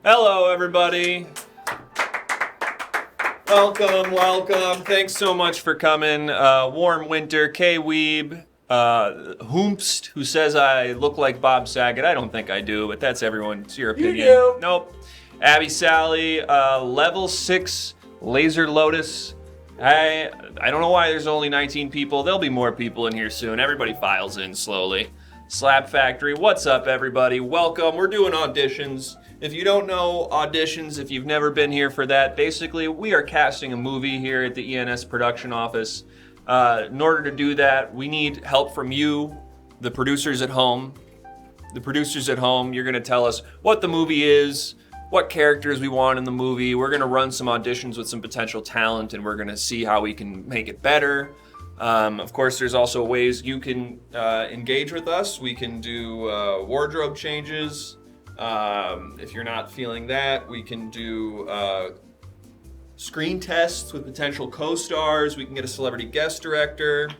Hello, everybody. Welcome. Thanks so much for coming. Warm winter, K-Weeb, Hoomst, who says I look like Bob Saget. I don't think I do, but that's everyone. It's your opinion. You do. Nope. Abby Sally, Level 6, Laser Lotus. I don't know why there's only 19 people. There'll be more people in here soon. Everybody files in slowly. Slap Factory, what's up, everybody? Welcome. We're doing auditions. If you don't know auditions, if you've never been here for that, basically we are casting a movie here at the ENS Production office. In order to do that, we need help from you, the producers at home. The producers at home, you're going to tell us what the movie is, what characters we want in the movie. We're going to run some auditions with some potential talent, and we're going to see how we can make it better. Of course, there's also ways you can engage with us. We can do wardrobe changes. If you're not feeling that, we can do screen tests with potential co-stars. We can get a celebrity guest director.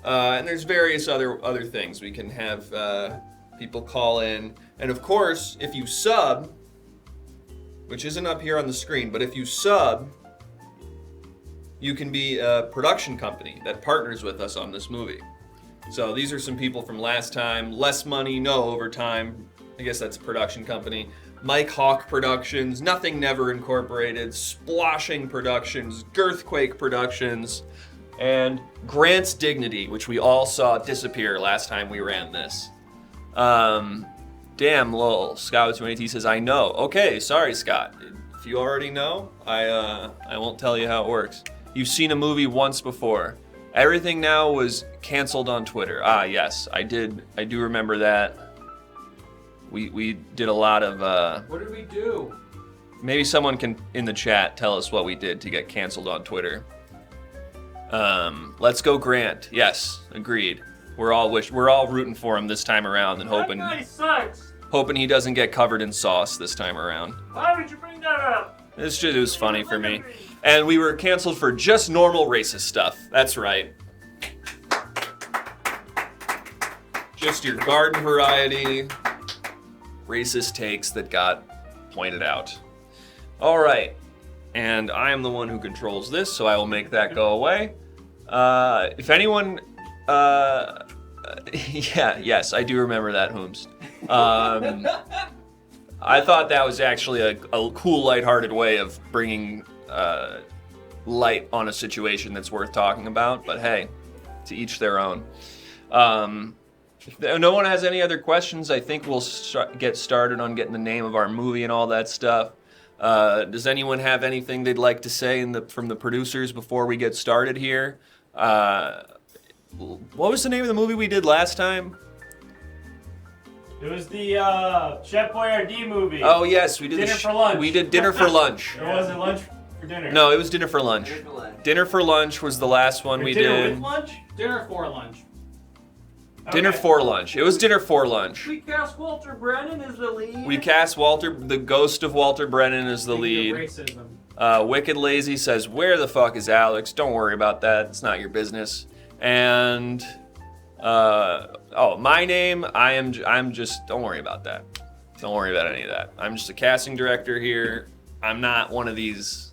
And there's various other things. We can have people call in. And of course, if you sub, which isn't up here on the screen, but if you sub, you can be a production company that partners with us on this movie. So these are some people from last time. Less money, no overtime. I guess that's a production company. Mike Hawk Productions, Nothing Never Incorporated, Splashing Productions, Girthquake Productions, and Grant's Dignity, which we all saw disappear last time we ran this. Damn, lol. Scott280 says, I know. Okay, sorry, Scott. If you already know, I won't tell you how it works. You've seen a movie once before. Everything Now was canceled on Twitter. Ah, yes, I did. I do remember that. We did a lot of... What did we do? Maybe someone can, in the chat, tell us what we did to get canceled on Twitter. Let's go Grant. Yes, agreed. We're all rooting for him this time around and hoping... That guy sucks! Hoping he doesn't get covered in sauce this time around. Why would you bring that up? It was funny for me. And we were canceled for just normal racist stuff. That's right. Just your garden variety racist takes that got pointed out. All right. And I am the one who controls this, so I will make that go away. If anyone... yes, I do remember that, Hooms. I thought that was actually a cool, lighthearted way of bringing light on a situation that's worth talking about. But hey, to each their own. If no one has any other questions, I think we'll get started on getting the name of our movie and all that stuff. Does anyone have anything they'd like to say from the producers before we get started here? What was the name of the movie we did last time? It was the Chef Boyardee movie. Oh yes, we did Dinner for Lunch. We did Dinner for Lunch. Or was it Lunch for Dinner? No, it was Dinner for Lunch. Dinner for lunch. Dinner for Lunch was the last one we Dinner did. with lunch? Dinner for lunch. Dinner Okay. for Lunch. It was Dinner for Lunch. We cast Walter Brennan as the lead. We cast the ghost of Walter Brennan as the Speaking lead. of racism. Wicked Lazy says, where the fuck is Alex? Don't worry about that. It's not your business. And, my name, I'm just, don't worry about that. Don't worry about any of that. I'm just a casting director here. I'm not one of these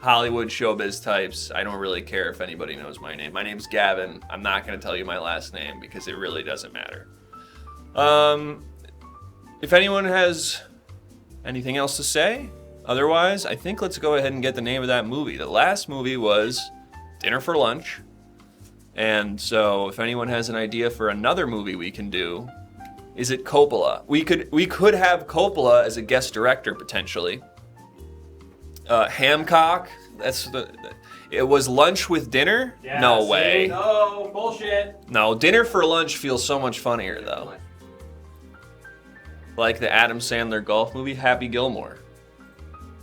Hollywood showbiz types. I don't really care if anybody knows my name. My name's Gavin. I'm not going to tell you my last name because it really doesn't matter. If anyone has anything else to say, otherwise, I think let's go ahead and get the name of that movie. The last movie was Dinner for Lunch. And so if anyone has an idea for another movie we can do, is it Coppola? We could have Coppola as a guest director potentially. Hamcock, it was Lunch with Dinner? Yeah, no see? way. No, bullshit. No, Dinner for Lunch feels so much funnier though. Like the Adam Sandler golf movie, Happy Gilmore.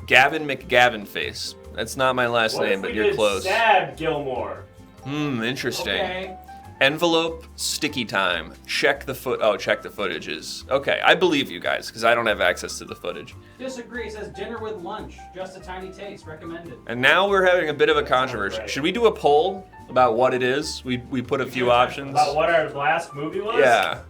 Gavin McGavin face. That's not my last name, but you're close. Sad Gilmore. Interesting. Okay. Envelope, sticky time. Check the footages. Okay, I believe you guys, because I don't have access to the footage. Disagree. It says dinner with lunch. Just a tiny taste. Recommended. And now we're having a bit of a controversy. right. Should we do a poll about what it is? We put a few options. About what our last movie was? Yeah.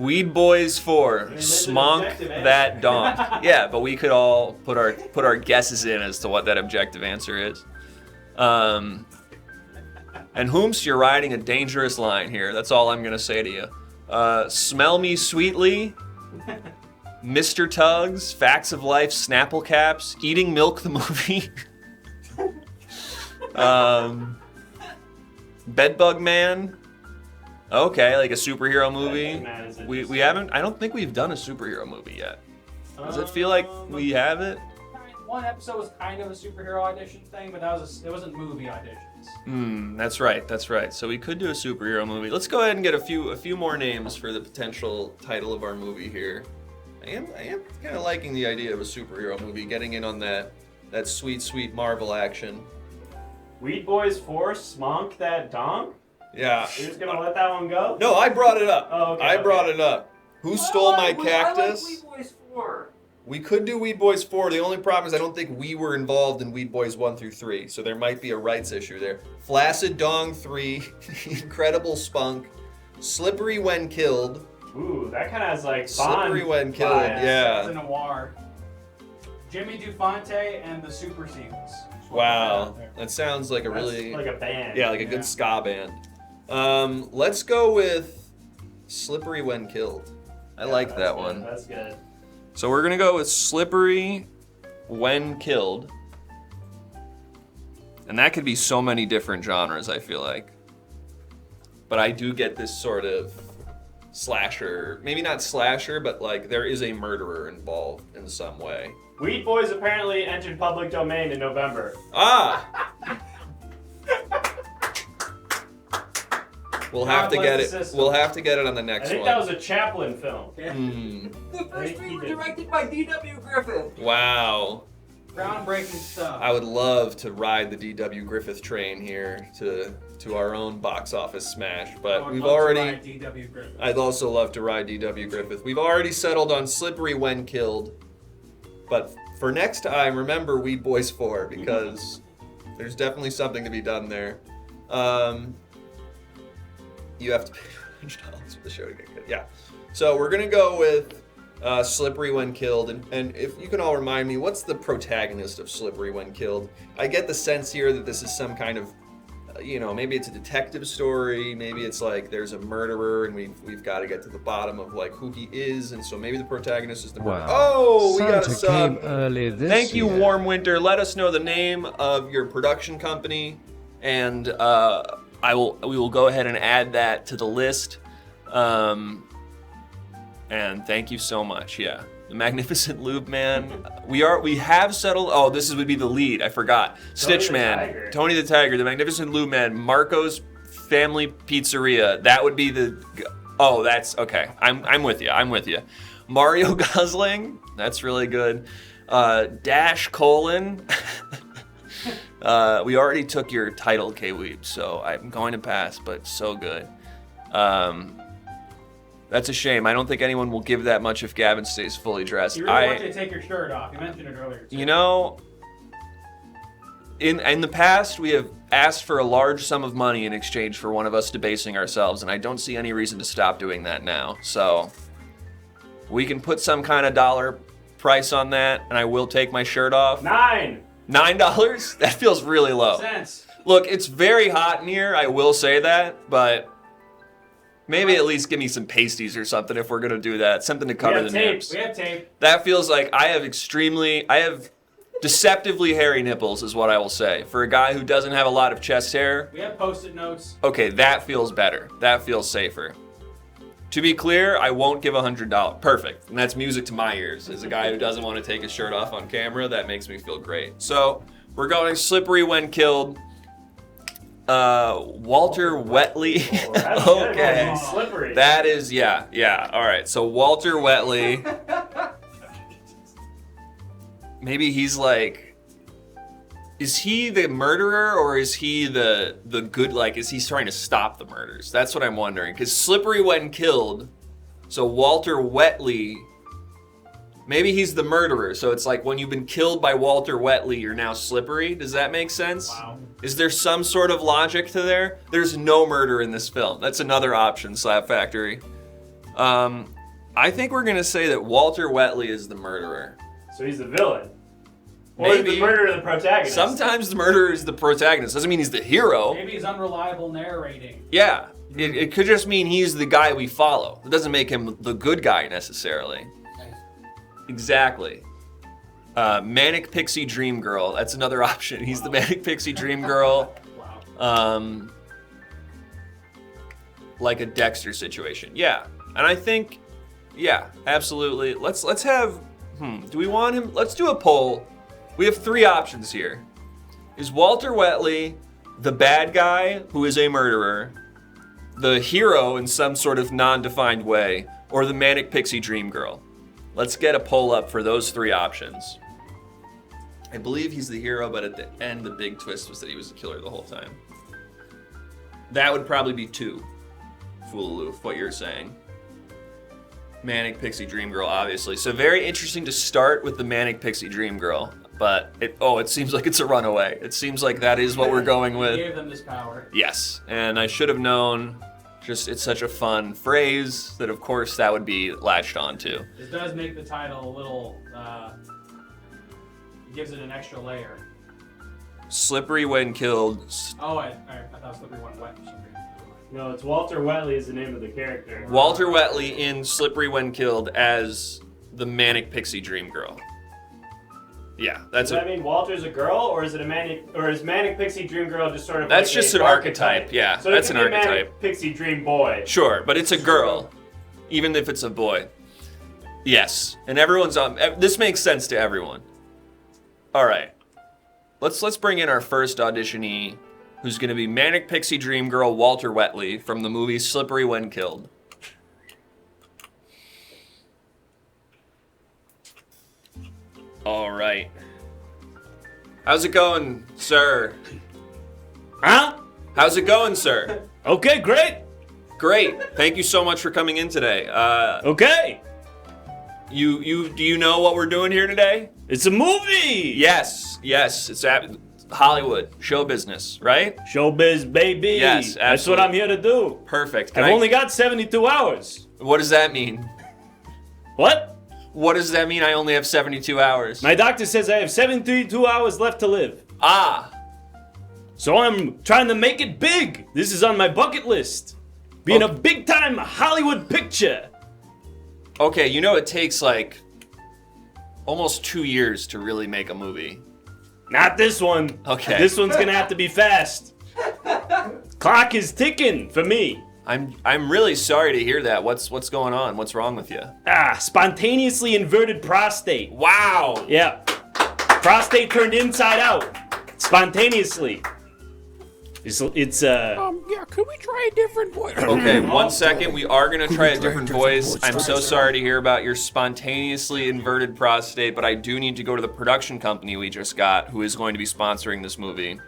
Weed Boys 4, there's an Smonk objective answer. that donk. Yeah, but we could all put our guesses in as to what that objective answer is. And Whomst, you're riding a dangerous line here. That's all I'm gonna say to you. Smell Me Sweetly, Mr. Tuggs, Facts of Life, Snapple Caps, Eating Milk the movie, Bedbug Man. Okay, like a superhero movie. We haven't. I don't think we've done a superhero movie yet. Does it feel like we have it? One episode was kind of a superhero audition thing, but it wasn't movie auditions. That's right. That's right. So we could do a superhero movie. Let's go ahead and get a few more names for the potential title of our movie here. I am kind of liking the idea of a superhero movie, getting in on that sweet Marvel action. Weed Boys 4, Smonk that donk? Yeah. You're just gonna let that one go? No, I brought it up. Oh, okay. I brought it up. Who stole my cactus? I like Weed Boys 4. We could do Weed Boys 4. The only problem is I don't think we were involved in Weed Boys 1 through 3, so there might be a rights issue there. Flaccid Dong 3, Incredible Spunk, Slippery When Killed. Ooh, that kind of has like Slippery Bond When Killed, vibes. yeah. It's a noir. Jimmy Dufonte and the Super Seals. Wow, that sounds like a That's really... like a band. Yeah, like a good ska band. Let's go with Slippery When Killed. I like that's that good, one. That's good. So we're gonna go with Slippery When Killed. And that could be so many different genres, I feel like. But I do get this sort of slasher, maybe not slasher, but like there is a murderer involved in some way. Weed Boys apparently entered public domain in November. Ah! We'll have to God get bless it. the system. We'll have to get it on the I next think one. that was a Chaplin film. The first three were directed by D.W. Griffith. Wow. Groundbreaking stuff. I would love to ride the D.W. Griffith train here to our own box office smash, but we've already... D.W. Griffith. I'd also love to ride D.W. Griffith. We've already settled on Slippery When Killed, but for next time, remember Weed Boys 4, because there's definitely something to be done there. You have to pay $100 for the show to get good. Yeah. So we're going to go with Slippery When Killed. And if you can all remind me, what's the protagonist of Slippery When Killed? I get the sense here that this is some kind of, maybe it's a detective story. Maybe it's like there's a murderer and we've got to get to the bottom of like who he is. And so maybe the protagonist is the murderer. Oh, we got a sub. Early this Thank you, year. Warm Winter. Let us know the name of your production company, and we will go ahead and add that to the list. And thank you so much. Yeah, the Magnificent Lube Man. We have settled. Oh, this would be the lead. I forgot. Stitch Man, Tony the Tiger, the Magnificent Lube Man, Marco's Family Pizzeria. That would be the. Oh, that's okay. I'm with you. I'm with you. Mario Gosling. That's really good. Dash Colon. We already took your title, K-Weeb, so I'm going to pass, but so good. That's a shame. I don't think anyone will give that much if Gavin stays fully dressed. You really want you to take your shirt off. You mentioned it earlier, too. In the past, we have asked for a large sum of money in exchange for one of us debasing ourselves, and I don't see any reason to stop doing that now. So we can put some kind of dollar price on that, and I will take my shirt off. $9. $9? That feels really low. Sense. Look, it's very hot in here, I will say that, but maybe at least give me some pasties or something if we're going to do that. Something to cover the nips. We have tape. That feels like I have deceptively hairy nipples is what I will say. For a guy who doesn't have a lot of chest hair, We have Post-it notes. okay, that feels better. That feels safer. To be clear, I won't give $100. Perfect. And that's music to my ears. As a guy who doesn't want to take his shirt off on camera, that makes me feel great. So we're going Slippery When Killed. Walter Wetley. Oh, that's good. Okay. He's slippery. That is, yeah. All right. So Walter Wetley. Maybe he's like, is he the murderer or is he the good, like, is he trying to stop the murders? That's what I'm wondering. Because Slippery When Killed, so Walter Wetley, maybe he's the murderer. So it's like when you've been killed by Walter Wetley, you're now slippery. Does that make sense? Wow. Is there some sort of logic to there? There's no murder in this film. That's another option, Slap Factory. I think we're gonna say that Walter Wetley is the murderer. So he's the villain. Or is Maybe. the murderer the protagonist? Sometimes the murderer is the protagonist. Doesn't mean he's the hero. Maybe he's unreliable narrating. Yeah, it could just mean he's the guy we follow. It doesn't make him the good guy necessarily. Exactly. Manic Pixie Dream Girl. That's another option. He's the Manic Pixie Dream Girl. Wow. Like a Dexter situation. Yeah, and I think, yeah, absolutely. Let's have. Do we want him? Let's do a poll. We have 3 options here. Is Walter Wetley the bad guy who is a murderer, the hero in some sort of non-defined way, or the Manic Pixie Dream Girl? Let's get a poll up for those 3 options. I believe he's the hero, but at the end, the big twist was that he was the killer the whole time. That would probably be 2. Foolaloof, what you're saying. Manic Pixie Dream Girl, obviously. So very interesting to start with the Manic Pixie Dream Girl, but it seems like it's a runaway. It seems like that is what we're going with. Gave them this power. Yes, and I should have known. Just it's such a fun phrase that, of course, that would be latched onto. This does make the title a little. Gives it an extra layer. Slippery when killed. Oh, I thought Slippery went wet for some reason. No, it's Walter Wetley is the name of the character. Walter Wetley in Slippery when killed as the Manic Pixie Dream Girl. Yeah, that's Does that mean Walter's a girl, or is it is Manic Pixie Dream Girl just sort of? That's like just an archetype. Yeah, so that's it an could be archetype. Manic Pixie Dream Boy. Sure, but it's a girl, even if it's a boy. Yes, and everyone's on. This makes sense to everyone. All right, let's bring in our first auditionee, who's going to be Manic Pixie Dream Girl Walter Wetley from the movie Slippery When Killed. All right. How's it going, sir? Huh? How's it going, sir? Okay, great. Great. Thank you so much for coming in today. Okay. Do you know what we're doing here today? It's a movie. Yes. It's at Hollywood, show business, right? Showbiz, baby. Yes, That's what absolutely. I'm here to do. Perfect. I've only got 72 hours. What does that mean? What? What does that mean? I only have 72 hours. My doctor says I have 72 hours left to live. Ah. So I'm trying to make it big. This is on my bucket list. Be in a big-time Hollywood picture. Okay, you know it takes like almost 2 years to really make a movie. Not this one. Okay. This one's gonna have to be fast. Clock is ticking for me. I'm really sorry to hear that. What's going on? What's wrong with you? Spontaneously inverted prostate. Wow. Yeah. Prostate turned inside out. Spontaneously. Yeah, could we try a different voice? Okay, 1 second. We are going to try a different voice. I'm so sorry to hear about your spontaneously inverted prostate, but I do need to go to the production company we just got, who is going to be sponsoring this movie.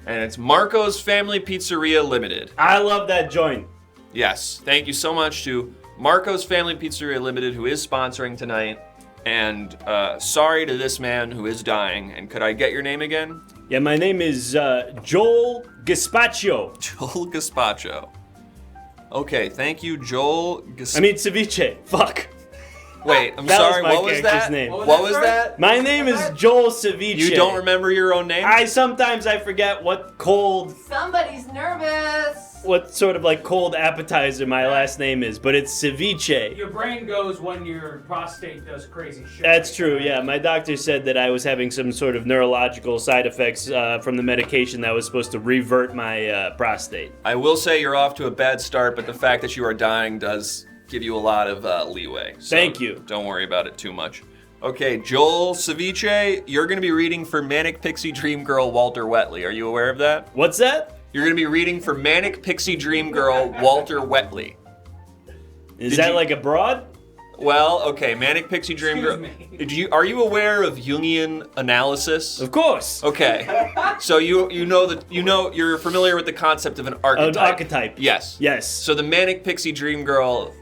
And it's Marco's Family Pizzeria Limited. I love that joint. Yes, thank you so much to Marco's Family Pizzeria Limited, who is sponsoring tonight. And sorry to this man who is dying. And could I get your name again? Yeah, my name is Joel Gazpacho. Joel Gazpacho. Okay, thank you, Joel Gazpacho. I mean ceviche. Fuck. Wait, I'm That was sorry, my what was character's that? name. What What was was that? My name is Joel Ceviche. You don't remember your own name? Sometimes I forget what Somebody's nervous. what sort of like cold appetizer my last name is, but it's ceviche. Your brain goes when your prostate does crazy shit. That's true, yeah. My doctor said that I was having some sort of neurological side effects from the medication that was supposed to revert my prostate. I will say you're off to a bad start, but the fact that you are dying does give you a lot of leeway. So Thank you. Don't worry about it too much. Okay, Joel Ceviche, you're going to be reading for Manic Pixie Dream Girl Walter Wetley. Are you aware of that? What's that? You're going to be reading for Manic Pixie Dream Girl Walter Wetley. Is Did that you- like a broad? Well, okay, Manic Pixie Dream Excuse Girl. me. Are you aware of Jungian analysis? Of course. Okay. So you're familiar with the concept of an archetype. An archetype. Yes. Yes. So the Manic Pixie Dream Girl,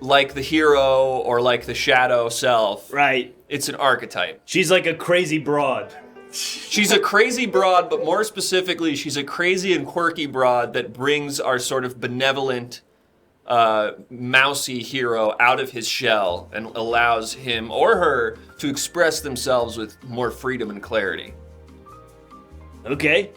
like the hero or like the shadow self, Right. it's an archetype. She's like a crazy broad. She's a crazy broad, but more specifically, she's a crazy and quirky broad that brings our sort of benevolent mousy hero out of his shell and allows him or her to express themselves with more freedom and clarity. Okay.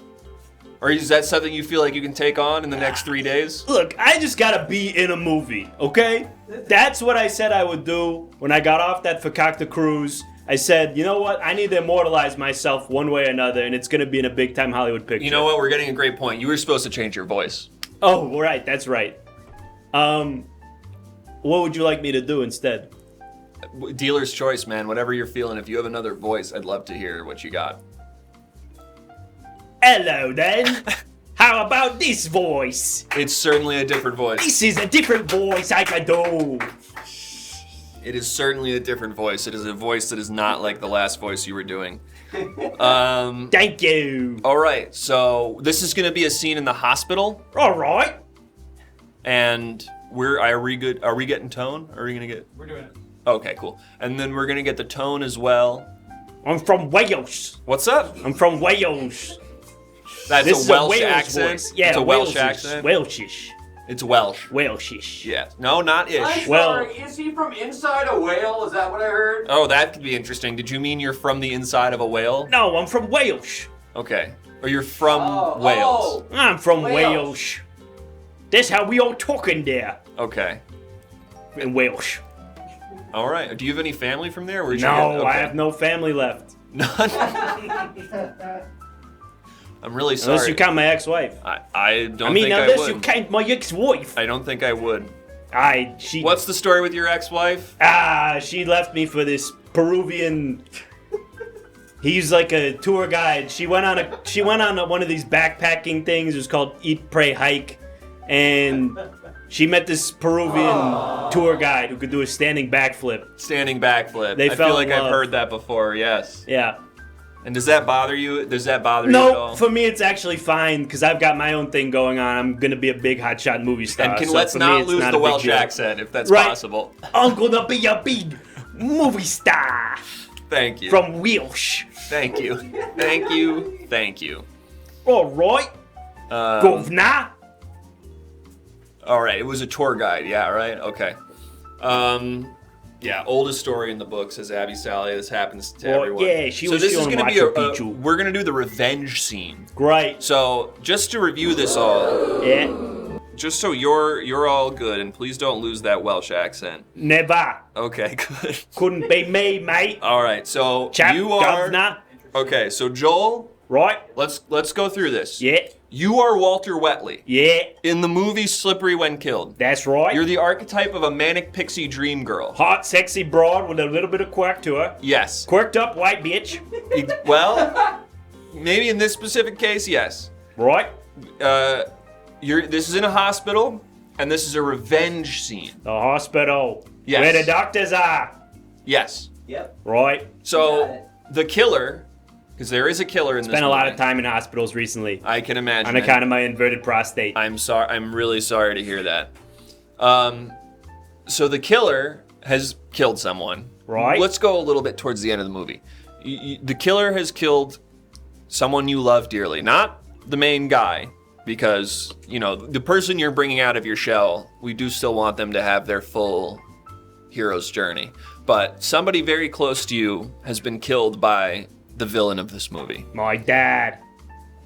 Or is that something you feel like you can take on in the next 3 days? Look, I just gotta be in a movie, okay? That's what I said I would do when I got off that Fakakta cruise. I said, you know what? I need to immortalize myself one way or another, and it's gonna be in a big-time Hollywood picture. You know what? We're getting a great point. You were supposed to change your voice. Oh, right. That's right. What would you like me to do instead? Dealer's choice, man. Whatever you're feeling. If you have another voice, I'd love to hear what you got. Hello, then. How about this voice? It's certainly a different voice. This is a different voice I can do. It is certainly a different voice. It is a voice that is not like the last voice you were doing. Thank you. All right, so this is gonna be a scene in the hospital, All right. and are we good? Are we getting tone? Are we gonna get? We're doing it. Okay, cool. And then we're gonna get the tone as well. I'm from Wales. What's up? I'm from Wales. That's This a is Welsh a Wales accent. voice. Yeah, it's a Welsh Welsh-ish. accent. Welshish. It's Welsh. Welshish. Yeah. No, not ish. I'm Well- sorry, is he from inside a whale? Is that what I heard? Oh, that could be interesting. Did you mean you're from the inside of a whale? No, I'm from Wales. Okay. Or you're from Oh, Wales. I'm from Wales. Wales. That's how we all talking there Okay. in Wales. All right. Do you have any family from there? Where'd you No, get- I okay. have no family left. None. I'm really sorry. Unless you count my ex-wife. I don't I mean, think I unless would. you count my ex-wife. I don't think I would. She. What's the story with your ex-wife? She left me for this Peruvian. He's like a tour guide. She went on one of these backpacking things. It was called Eat, Pray, Hike, and she met this Peruvian tour guide who could do a standing backflip. Standing backflip. They I fell feel like in I've love. heard that before. Yes. Yeah. And does that bother you? Does that bother you at No, all? for me it's actually fine because I've got my own thing going on. I'm gonna be a big hotshot movie star. and so let's for me, not it's lose not the a big Welsh deal. accent if that's Right. possible. I'm gonna be a big movie star Thank you. from Wales. Thank you. Thank you. Thank you. All right, governor. All right. It was a tour guide. Yeah. Right. Okay. Yeah. Oldest story in the book, says Abby Sally. This happens to Well, everyone. yeah, she so was this is feeling gonna be Machu a Picchu. we're gonna do the revenge scene. Great. So just to review this all, Yeah. just so you're all good, and please don't lose that Welsh accent. Never. Okay. Good. Couldn't be me, mate. All right. So Chap, you are governor. okay. So Joel, Right? let's go through this. Yeah. You are Walter Wetley. Yeah. In the movie Slippery When Killed. That's right. You're the archetype of a manic pixie dream girl. Hot, sexy broad with a little bit of quirk to her. Yes. Quirked up white bitch. Well, maybe in this specific case, yes. Right? This is in a hospital, and this is a revenge scene. The hospital. Yes. Where the doctors are. Yes. Yep. Right? Got So it. the killer, because there is a killer in this Spent a lot movie. of time in hospitals recently. I can imagine. On account of my inverted prostate. I'm sorry. I'm really sorry to hear that. So the killer has killed someone. Right. Let's go a little bit towards the end of the movie. The killer has killed someone you love dearly, not the main guy, because the person you're bringing out of your shell. We do still want them to have their full hero's journey, but somebody very close to you has been killed by the villain of this movie. My dad.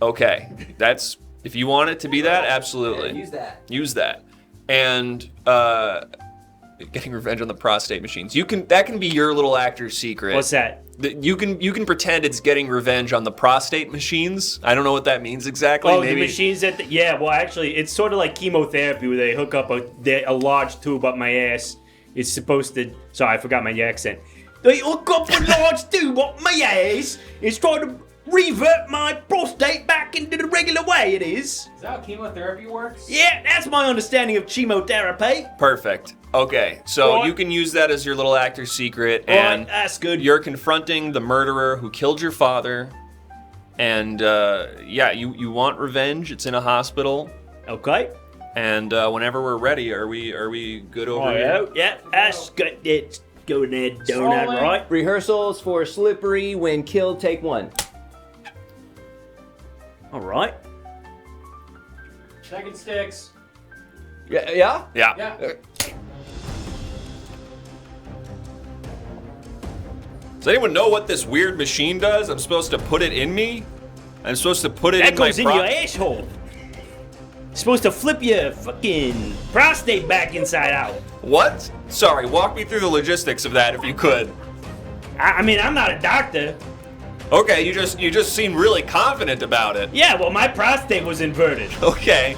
Okay, that's if you want it to be that, absolutely. Yeah, use that. Use that. And getting revenge on the prostate machines. That can be your little actor's secret. What's that? You can pretend it's getting revenge on the prostate machines. I don't know what that means exactly. Oh, Maybe the machines that... yeah, well, actually, it's sort of like chemotherapy where they hook up a large tube up my ass. It's supposed to... Sorry, I forgot my accent. They hook up a large tube up my ass. It's trying to revert my prostate back into the regular way it is. Is that how chemotherapy works? Yeah, that's my understanding of chemotherapy. Perfect. Okay, so Right. you can use that as your little actor's secret, Right, and that's good. you're confronting the murderer who killed your father. And you want revenge. It's in a hospital. Okay. And whenever we're ready, are we good over here? Yeah, that's good. It's going there, doing that, Solid. right? Rehearsals for Slippery When Killed, take 1. All right. Second sticks. Yeah? Yeah. Yeah. Does anyone know what this weird machine does? I'm supposed to put it in me? I'm supposed to put it That in my goes in your asshole. Supposed to flip your fucking prostate back inside out. What? Sorry, walk me through the logistics of that if you could. I mean, I'm not a doctor. Okay, you just seem really confident about it. Yeah, well, my prostate was inverted. Okay.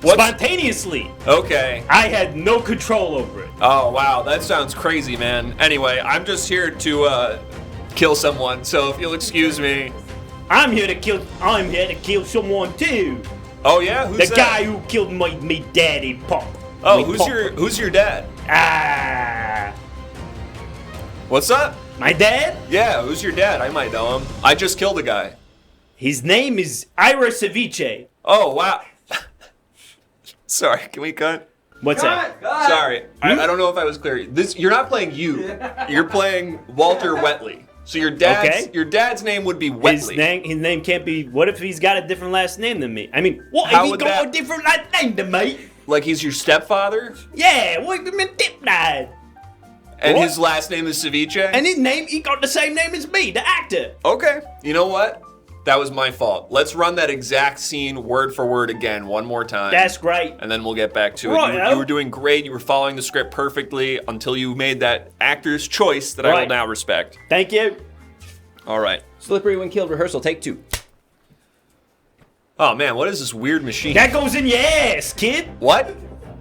Spontaneously. Okay. I had no control over it. Oh, wow, that sounds crazy, man. Anyway, I'm just here to kill someone, so if you'll excuse me. I'm here to kill someone too. Oh yeah? Who's The that? guy who killed me daddy pop. Oh, Me pop. who's your dad? Ah, What's up? my dad? Yeah, who's your dad? I might know him. I just killed a guy. His name is Ira Ceviche. Oh, wow. Sorry, can we cut? What's that? Sorry, I don't know if I was clear. You're not playing you. You're playing Walter Wetley. So your dad's name would be Wetley. His name can't be. What if he's got a different last name than me? I mean, what How if he would got that- a different last name than me? Like he's your stepfather, Yeah, what if he meant dad? and What? his last name is Ceviche. And his name, he got the same name as me, the actor. Okay, you know what? That was my fault. Let's run that exact scene word for word again one more time. That's great. And then we'll get back to it. Right, You were doing great. You were following the script perfectly until you made that actor's choice that I will Right. now respect. Thank you. All right. Slippery when killed rehearsal, take 2. Oh man, what is this weird machine? That goes in your ass, kid. What?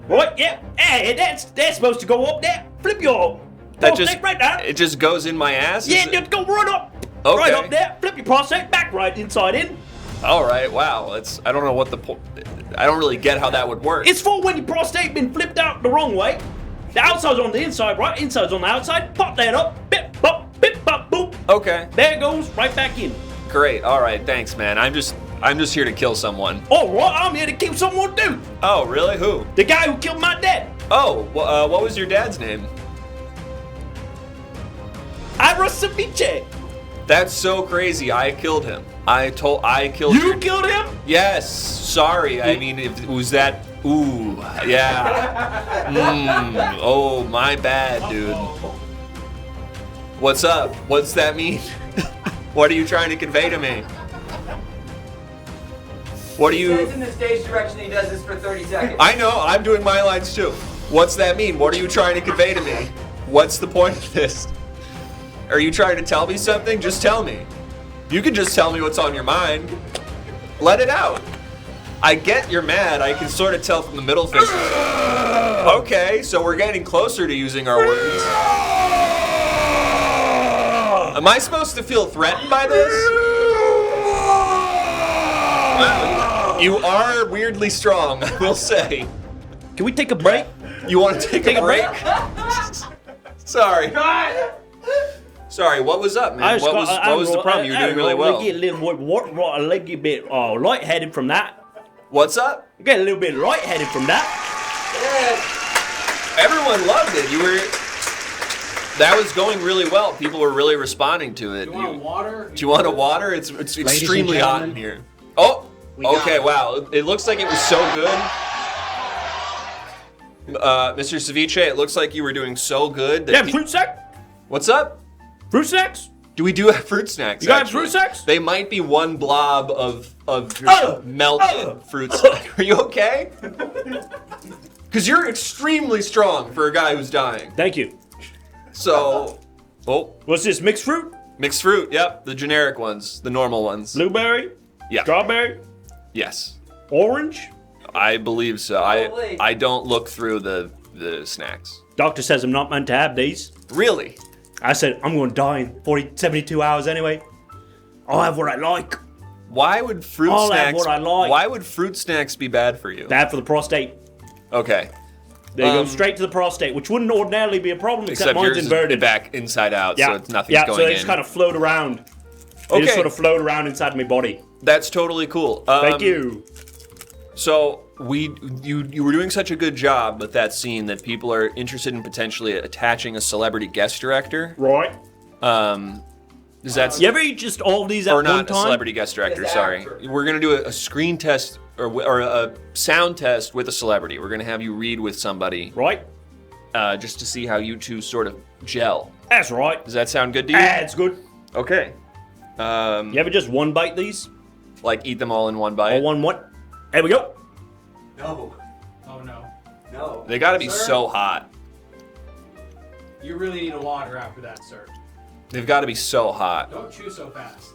What? Yeah. Hey, that's supposed to go up there. Flip your That prostate just right there. it just goes in my ass? Yeah, Is it- just go right up. Okay. Right up there. Flip your prostate back right inside in. All right. Wow. I don't know what I don't really get how that would work. It's for when your prostate been flipped out the wrong way. The outside's on the inside, right? Inside's on the outside. Pop that up. Bip, bop, boop. Okay. There it goes, right back in. Great. All right. Thanks, man. I'm just here to kill someone. All right, I'm here to kill someone too. Oh, really? Who? The guy who killed my dad. Oh, what was your dad's name? Ira Ceviche. That's so crazy. I killed him. I killed You killed him? Yes. Sorry. I mean, if it was that. Ooh. Yeah. Oh, my bad, dude. What's up? What's that mean? What are you trying to convey to me? What do He you? says in the stage direction he does this for 30 seconds. I know. I'm doing my lines too. What's that mean? What are you trying to convey to me? What's the point of this? Are you trying to tell me something? Just tell me. You can just tell me what's on your mind. Let it out. I get you're mad. I can sort of tell from the middle finger. Okay, so we're getting closer to using our words. Am I supposed to feel threatened by this? Wow, you are weirdly strong, I will say. Can we take a break? You want to take a break? Sorry. Sorry, what was up, man? What was the problem? You were doing really well. I get a little bit lightheaded from that. What's up? I get a little bit lightheaded from that. Everyone loved it. That was going really well. People were really responding to it. You want water? Do you want a water? It's extremely hot in here. Oh, okay, wow. It looks like it was so good. Mr. Ceviche, it looks like you were doing so good. Yeah, fruit snack? What's up? Fruit snacks? Do we do have fruit snacks? You got actually? fruit snacks? They might be one blob of melted fruit snack. Are you okay? Because you're extremely strong for a guy who's dying. Thank you. So, What's this, mixed fruit? mixed fruit. Yep, the generic ones, the normal ones. Blueberry? Yeah. Strawberry? Yes, Orange? I believe so. Probably. I don't look through the snacks. Doctor says I'm not meant to have these. Really? I said, I'm going to die in 72 hours anyway. I'll have what I like. Why would fruit I'll have snacks? what I like. Why would fruit snacks be bad for you? Bad for the prostate. Okay. They go straight to the prostate, which wouldn't ordinarily be a problem, except mine's yours is inverted. back inside out, so it's nothing's yeah, going so they in. just kind of float around. They Okay. just sort of float around inside my body. That's totally cool. Thank you. So you were doing such a good job with that scene that people are interested in potentially attaching a celebrity guest director. Right. Is that You ever eat just all these at or one not a time? celebrity guest director? Yes, Sorry, actor. we're gonna do a screen test or a sound test with a celebrity. We're gonna have you read with somebody, Right? just to see how you two sort of gel. That's right. Does that sound good to you? That's good. Okay. You ever just one bite these? Like eat them all in one bite. Or one what? There we go. No. Oh no. No. They gotta be Sir? so hot. You really need a water after that, sir. They've got to be so hot. Don't chew so fast.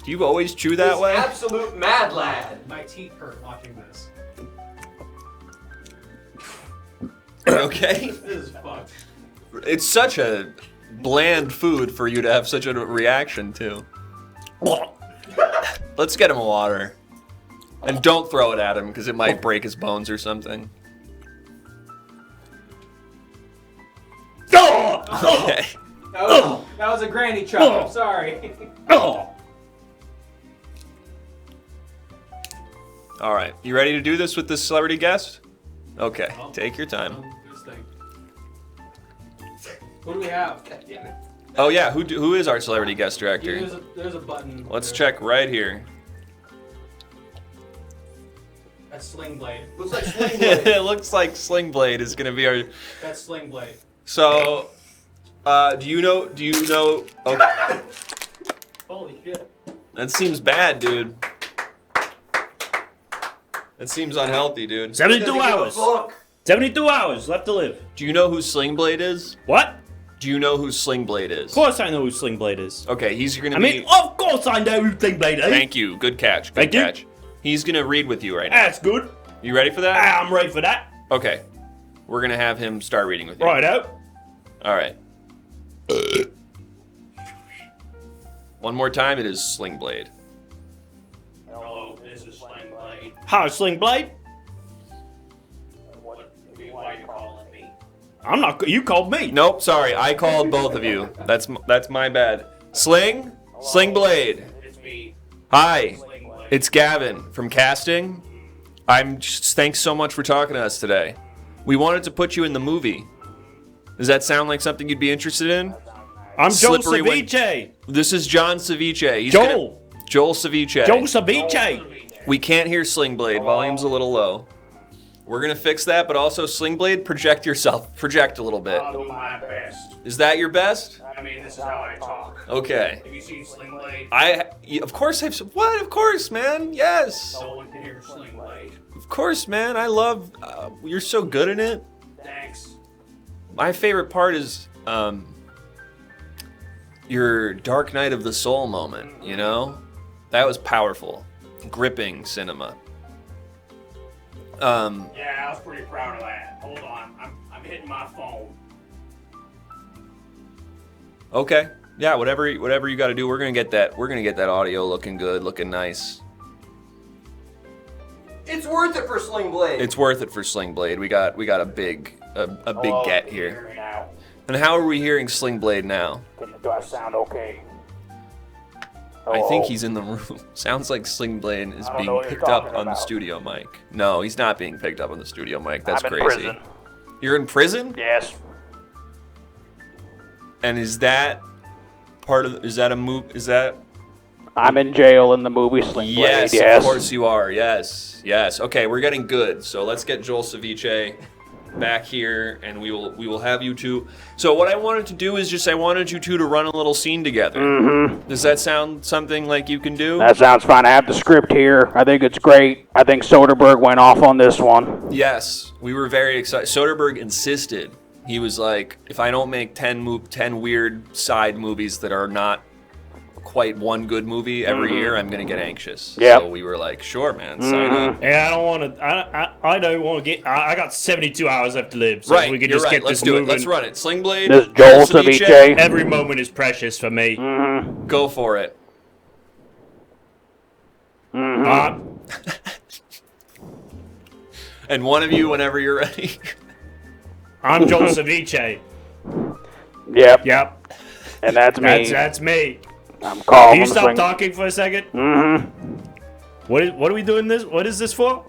Do you always chew that This way? absolute mad lad. My teeth hurt watching this. Okay. This is fucked. It's such a bland food for you to have such a reaction to. Let's get him water. And don't throw it at him because it might break his bones or something. Okay. That was a granny chop. I'm sorry. Oh. All right. You ready to do this with this celebrity guest? Okay. Take your time. This thing. What do we have? Oh yeah. Who is our celebrity guest director? There's a button. Let's there. check right here. That's Sling Blade. Looks like Sling Blade. It looks like Sling Blade is gonna be our. That's Sling Blade. So, do you know? Okay. Holy shit. That seems bad, dude. That seems unhealthy, dude. 72 Doesn't give a hours. fuck. 72 hours left to live. Do you know who Sling Blade is? What? Do you know who Sling Blade is? Of course I know who Sling Blade is. Okay, he's gonna I be. mean, of course I know who Sling Blade is. Thank you. Good catch. Good Thank you. catch. He's gonna read with you right now. That's good. You ready for that? I'm ready for that. Okay. We're gonna have him start reading with you. Right out. All right. One more time. It is Sling Blade. Hello, this is Sling Blade. Hi, Sling Blade. Why are you calling me? I'm not. You called me. Nope. Sorry, I called both of you. That's my bad. Sling Blade. It's me, Hi. Sling Blade. It's Gavin from casting. Thanks so much for talking to us today. We wanted to put you in the movie. Does that sound like something you'd be interested in? I'm Joel Slippery when- Ceviche. This is John Ceviche. He's Joel. Joel Ceviche. Joel Ceviche. We can't hear Sling Blade. Volume's a little low. We're gonna fix that, but also Sling Blade, project yourself. Project a little bit. I'll do my best. Is that your best? I mean, this is how I talk. Okay. Have you seen Sling Blade? Of course I've. What? Of course, man. Yes. No one can hear Sling Blade. Of course, man. I love. You're so good in it. Thanks. My favorite part is your Dark Night of the Soul moment, you know? That was powerful. Gripping cinema. Yeah, I was pretty proud of that. Hold on, I'm hitting my phone. Okay. Yeah, whatever you got to do, we're going to get that audio looking good, looking nice. It's worth it for Sling Blade. It's worth it for Sling Blade. We got a big get here. Hear me now. And how are we hearing Sling Blade now? Do I sound okay? I think he's in the room. Sounds like Sling Blade is I don't being know what you're picked up talking on the about. studio mic. No, he's not being picked up on the studio mic. That's I'm in crazy. prison. You're in prison? Yes. And is that part of? Is that a move? Is that? I'm in jail in the movie Sling Blade. Yes, Yes. of course you are. Yes, yes. Okay, we're getting good. So let's get Joel Ceviche back here, and we will have you two. So what I wanted to do is I wanted you two to run a little scene together. Mm-hmm. Does that sound something like you can do? That sounds fine. I have the script here. I think it's great. I think Soderbergh went off on this one. Yes, we were very excited. Soderbergh insisted. He was like, if I don't make 10 weird side movies that are not quite one good movie every year, I'm gonna get anxious. Yep. So we were like, sure, man, sign up. Yeah, I don't want to. I don't want to get. I got 72 hours left to live, so Right, we could you're just right. get Let's this do moving. it. Let's run it. Sling Blade. This is Joel Ceviche. Ceviche. Every moment is precious for me. Go for it. Uh, And one of you, whenever you're ready. I'm Joel Ceviche. Yep. Yep, And that's me. that's me. I'm calling Can you him stop Sling. talking for a second? Mm-hmm. What are we doing this? What is this for?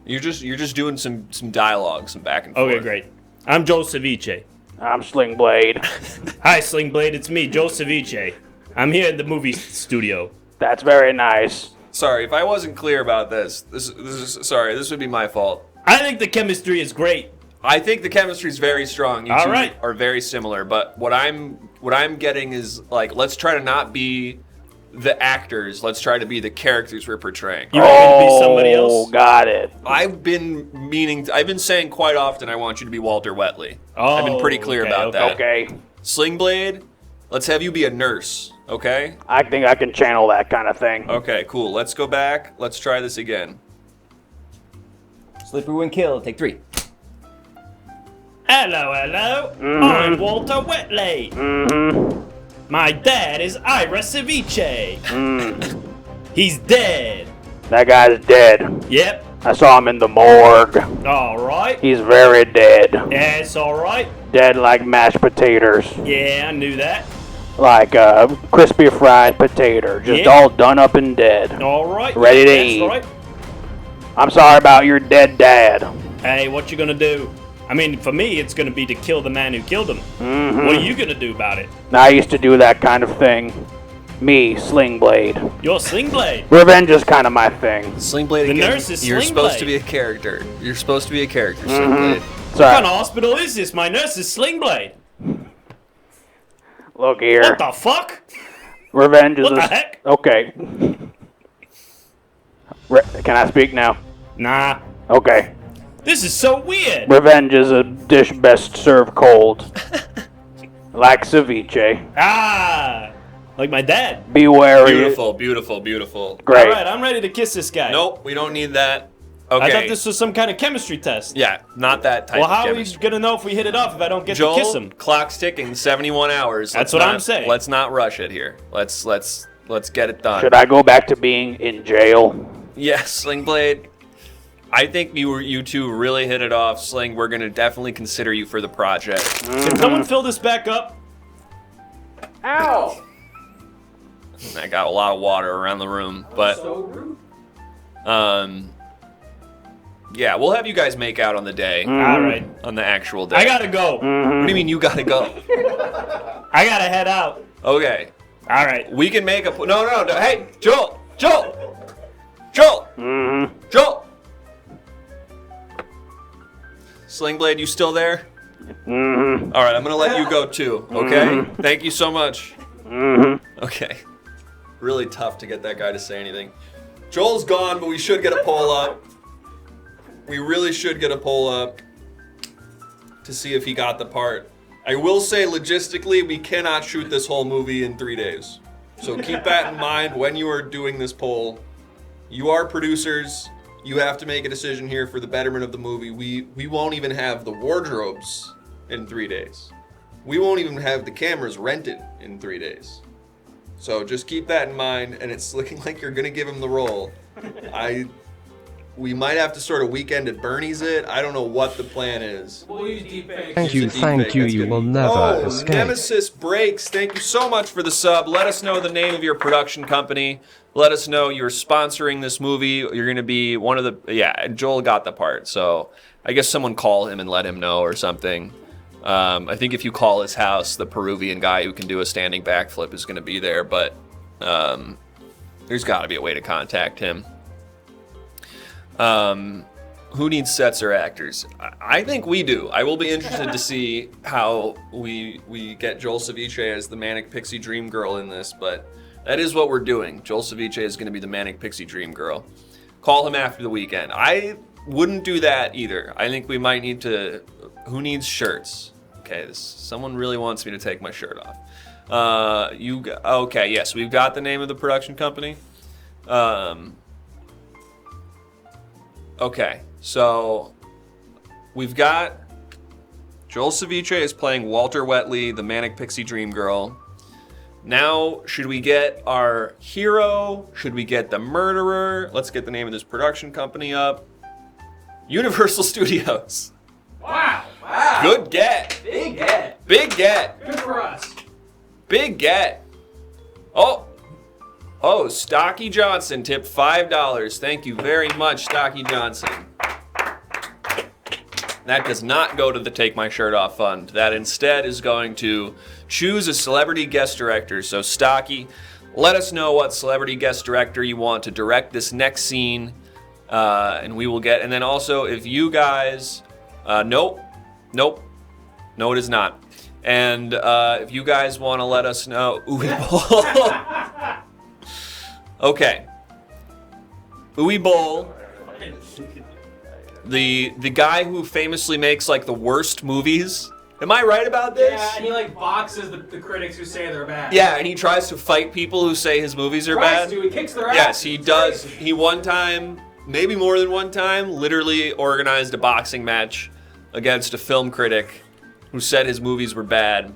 You're just doing some dialogue, some back and forth. Okay, great. I'm Joel Ceviche. I'm Sling Blade. Hi, Sling Blade. It's me, Joel Ceviche. I'm here in the movie studio. That's very nice. Sorry, if I wasn't clear about this, this would be my fault. I think the chemistry is great. I think the chemistry is very strong. You All two right. are very similar, but what I'm getting is like, let's try to not be the actors. Let's try to be the characters we're portraying. You want me to be somebody else? Oh, got it. I've been saying quite often I want you to be Walter Wetley. Oh, I've been pretty clear okay, about that. Okay. Sling Blade, let's have you be a nurse, okay? I think I can channel that kind of thing. Okay, cool. Let's go back. Let's try this again. Slippery when kill. Take 3. Hello. I'm Walter Wetley. My dad is Ira Ceviche. He's dead. That guy's dead. Yep. I saw him in the morgue. All right. He's very dead. Yes, all right. Dead like mashed potatoes. Yeah, I knew that. Like crispy fried potato. Just Yeah. all done up and dead. All right. Ready to That's eat. right. I'm sorry about your dead dad. Hey, what you gonna do? I mean, for me, it's gonna be to kill the man who killed him. What are you gonna do about it? I used to do that kind of thing. Me, Sling Blade. You're Sling Blade. Revenge is kind of my thing. Sling Blade The again. nurse is You're Sling supposed to Blade. be a character. You're supposed to be a character, Sling Blade. What Sorry. kind of hospital is this? My nurse is Sling Blade. Look here. What the fuck? Revenge is What a... the heck? Okay. Can I speak now? Nah. Okay. This is so weird. Revenge is a dish best served cold. Like ceviche. Ah, like my dad. Be wary. Beautiful, beautiful, beautiful. Great. All right, I'm ready to kiss this guy. Nope, we don't need that. Okay. I thought this was some kind of chemistry test. Yeah, not that type Well, of how are we chemistry. gonna know if we hit it off if I don't get Joel, to kiss him? clock's ticking, 71 hours. That's Let's what I'm not- saying. Let's not rush it here. Let's get it done. Should I go back to being in jail? Yes, Sling Blade. I think you two really hit it off, Sling. We're gonna definitely consider you for the project. Can someone fill this back up? Ow! I got a lot of water around the room, but So rude. yeah, we'll have you guys make out on the day, All right, on the actual day. I gotta go. What do you mean you gotta go? I gotta head out. Okay, All right. we can make a no. Hey, Joel. Sling Blade, you still there? All right, I'm gonna let you go too. Okay. Thank you so much. Okay. Really tough to get that guy to say anything. Joel's gone, but we should get a poll up. We really should get a poll up to see if he got the part. I will say, logistically, we cannot shoot this whole movie in 3 days. So keep that in mind when you are doing this poll. You are producers. You have to make a decision here for the betterment of the movie. We won't even have the wardrobes in 3 days. We won't even have the cameras rented in 3 days. So just keep that in mind, and it's looking like you're gonna give him the role. We might have to sort of weekend at Bernie's it. I don't know what the plan is. We'll use deepfakes. Thank Use you, a deep thank fake. you. That's You good. will never escape. Nemesis Breaks, thank you so much for the sub. Let us know the name of your production company. Let us know you're sponsoring this movie. You're going to be one of the... Yeah, Joel got the part, so I guess someone call him and let him know or something. I think if you call his house, the Peruvian guy who can do a standing backflip is going to be there, but there's got to be a way to contact him. Who needs sets or actors? I think we do. I will be interested to see how we get Joel Ceviche as the Manic Pixie Dream Girl in this, but that is what we're doing. Joel Ceviche is going to be the Manic Pixie Dream Girl. Call him after the weekend. I wouldn't do that either. I think we might need to... Who needs shirts? Okay, someone really wants me to take my shirt off. Okay, yes, we've got the name of the production company. Okay, so we've got Joel Ceviche is playing Walter Wetley, the Manic Pixie Dream Girl. Now, should we get our hero? Should we get the murderer? Let's get the name of this production company up. Universal Studios. Wow. Wow. Good get. Big get. Big get. Good for us. Big get. Oh, Stocky Johnson tipped $5. Thank you very much, Stocky Johnson. That does not go to the Take My Shirt Off Fund. That instead is going to choose a celebrity guest director. So Stocky, let us know what celebrity guest director you want to direct this next scene, and we will get. And then also, if you guys, nope, no, it is not. And if you guys want to let us know, okay, Uwe Boll, the guy who famously makes like the worst movies. Am I right about this? Yeah, and he like boxes the critics who say they're bad. Yeah, and he tries to fight people who say his movies are Tries bad. to, he kicks their ass. Yes, he It's does. crazy. He one time, maybe more than one time, literally organized a boxing match against a film critic who said his movies were bad.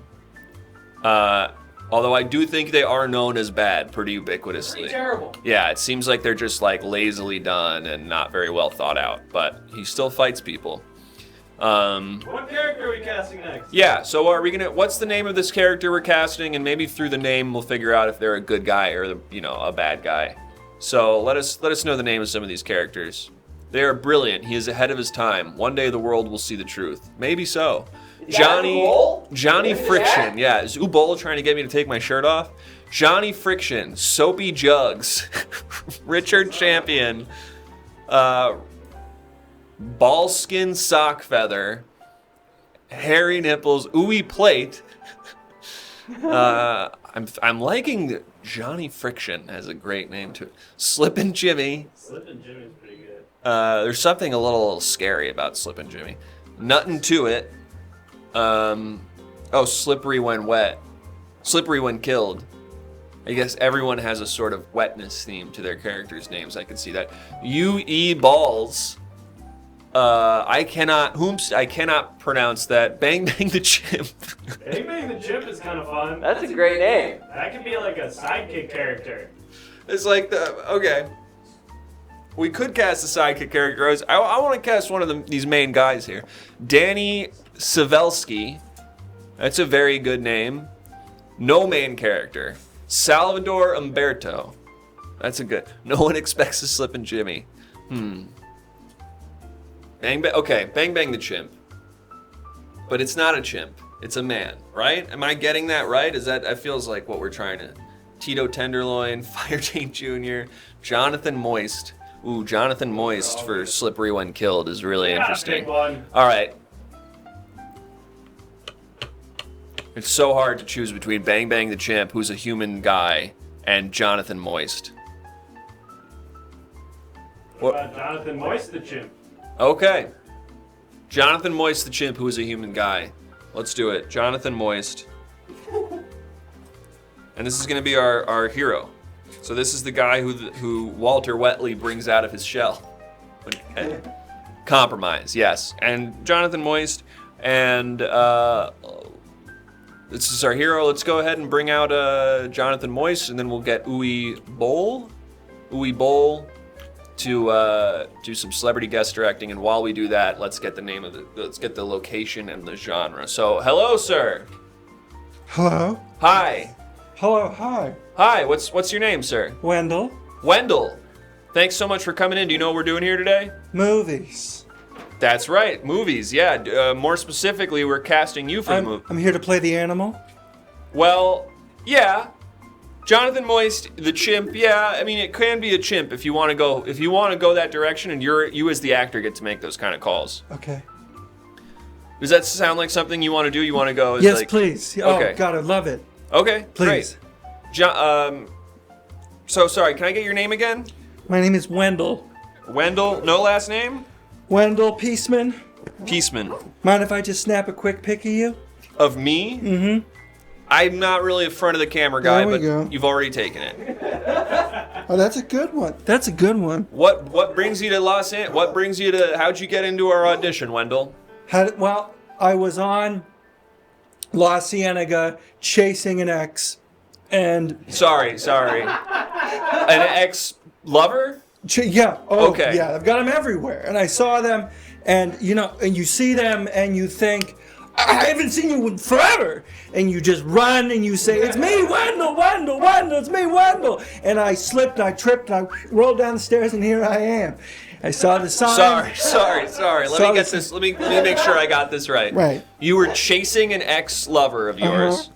Although I do think they are known as bad pretty ubiquitously. Pretty terrible. Yeah, it seems like they're just like lazily done and not very well thought out, but he still fights people. What character are we casting next? Yeah, so are we gonna? What's the name of this character we're casting? And maybe through the name we'll figure out if they're a good guy or a bad guy. So let us know the name of some of these characters. They are brilliant. He is ahead of his time. One day the world will see the truth. Maybe so. Johnny Friction. Yeah, is Ubola trying to get me to take my shirt off? Johnny Friction, Soapy Jugs, Richard Champion, Ballskin Sock Feather, Hairy Nipples, Ooey Plate. I'm liking Johnny Friction has a great name to it. Slippin' Jimmy. Slippin' Jimmy's pretty good. There's something a little scary about Slippin' Jimmy. Nuttin' to it. Slippery when wet. Slippery when killed. I guess everyone has a sort of wetness theme to their characters' names. I can see that. U.E. Balls. I cannot pronounce that. Bang Bang the Chimp. Bang Bang the Chimp is kind of fun. That's a great name. That could be like a sidekick character. It's like okay. We could cast a sidekick character. I want to cast one of these main guys here. Danny Savelski. That's a very good name. No main character. Salvador Umberto. That's a good. No one expects to slip in Jimmy. Bang Bang the Chimp. But it's not a chimp. It's a man, right? Am I getting that right? That feels like what we're trying to. Tito Tenderloin, Fire Jane Jr., Jonathan Moist. Ooh, Jonathan Moist for Slippery When Killed is really interesting. Big one. All right. It's so hard to choose between Bang Bang the Chimp, who's a human guy, and Jonathan Moist. What about Jonathan Moist the Chimp? Okay. Jonathan Moist the Chimp, who is a human guy. Let's do it. Jonathan Moist. And this is going to be our hero. So this is the guy who Walter Wetley brings out of his shell. Okay. Compromise, yes. And Jonathan Moist, and this is our hero. Let's go ahead and bring out Jonathan Moist, and then we'll get Uwe Boll to do some celebrity guest directing. And while we do that, let's get the location and the genre. So, hello, sir. Hello? Hi. Hello, hi. Hi, what's your name, sir? Wendell. Wendell. Thanks so much for coming in. Do you know what we're doing here today? Movies. That's right, movies, yeah. More specifically, we're casting you for the movie. I'm here to play the animal. Well, yeah. Jonathan Moist, the chimp, yeah. I mean, it can be a chimp if you want to go that direction, and you as the actor get to make those kind of calls. Okay. Does that sound like something you want to do? You want to go as Yes, like, please. Okay. Oh, God, I love it. Okay, Please. great. So sorry, can I get your name again? My name is Wendell. Wendell, no last name? Wendell Peaceman. Peaceman. Mind if I just snap a quick pic of you? Of me? Mm-hmm. I'm not really a front of the camera guy, There we but go. you've already taken it. Oh, that's a good one. That's a good one. What brings you to Los Angeles? What brings you to? How'd you get into our audition, Wendell? Well, I was on La Cienega chasing an ex, and Sorry. An ex-lover? yeah. Oh, Okay. yeah. I've got them everywhere, and I saw them, and and you see them, and you think, I haven't seen you in forever, and you just run and you say, it's me, Wendell, it's me, Wendell, and I slipped, and I tripped, and I rolled down the stairs, and here I am. I saw the sign. Sorry. Let me make sure I got this right. Right. You were chasing an ex-lover of yours.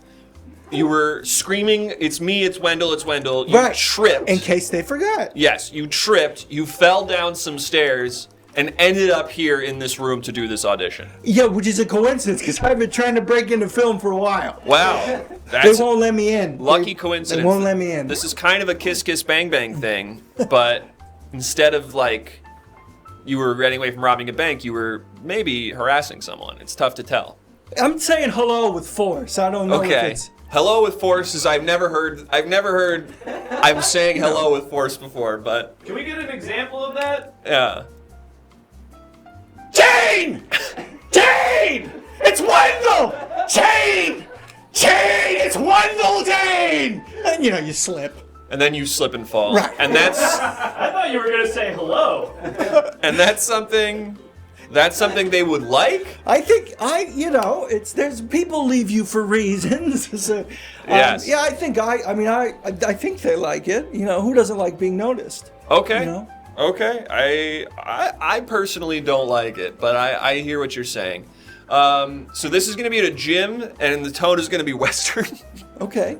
You were screaming, "It's me! It's Wendell! It's Wendell!" You Right. tripped. In case they forgot. Yes, you tripped. You fell down some stairs and ended up here in this room to do this audition. Yeah, which is a coincidence because I've been trying to break into film for a while. Wow, They that's won't let me in. lucky They coincidence. won't let me in. This is kind of a kiss kiss bang bang thing, but instead of like you were running away from robbing a bank, you were maybe harassing someone. It's tough to tell. I'm saying hello with force. I don't know if Okay. it's... Hello with force is I've never heard I'm saying hello with force before, but Can we get an example of that? yeah. Jane! Jane! It's Wendell! Jane! Jane! It's Wendell Jane! And, you slip. And then you slip and fall. Right. And that's I thought you were gonna say hello. that's something they would like. I think there's people leave you for reasons. So, Yes. Yeah, I think they like it. Who doesn't like being noticed? Okay. You know? Okay. I personally don't like it, but I hear what you're saying. So this is going to be at a gym, and the tone is going to be Western. Okay.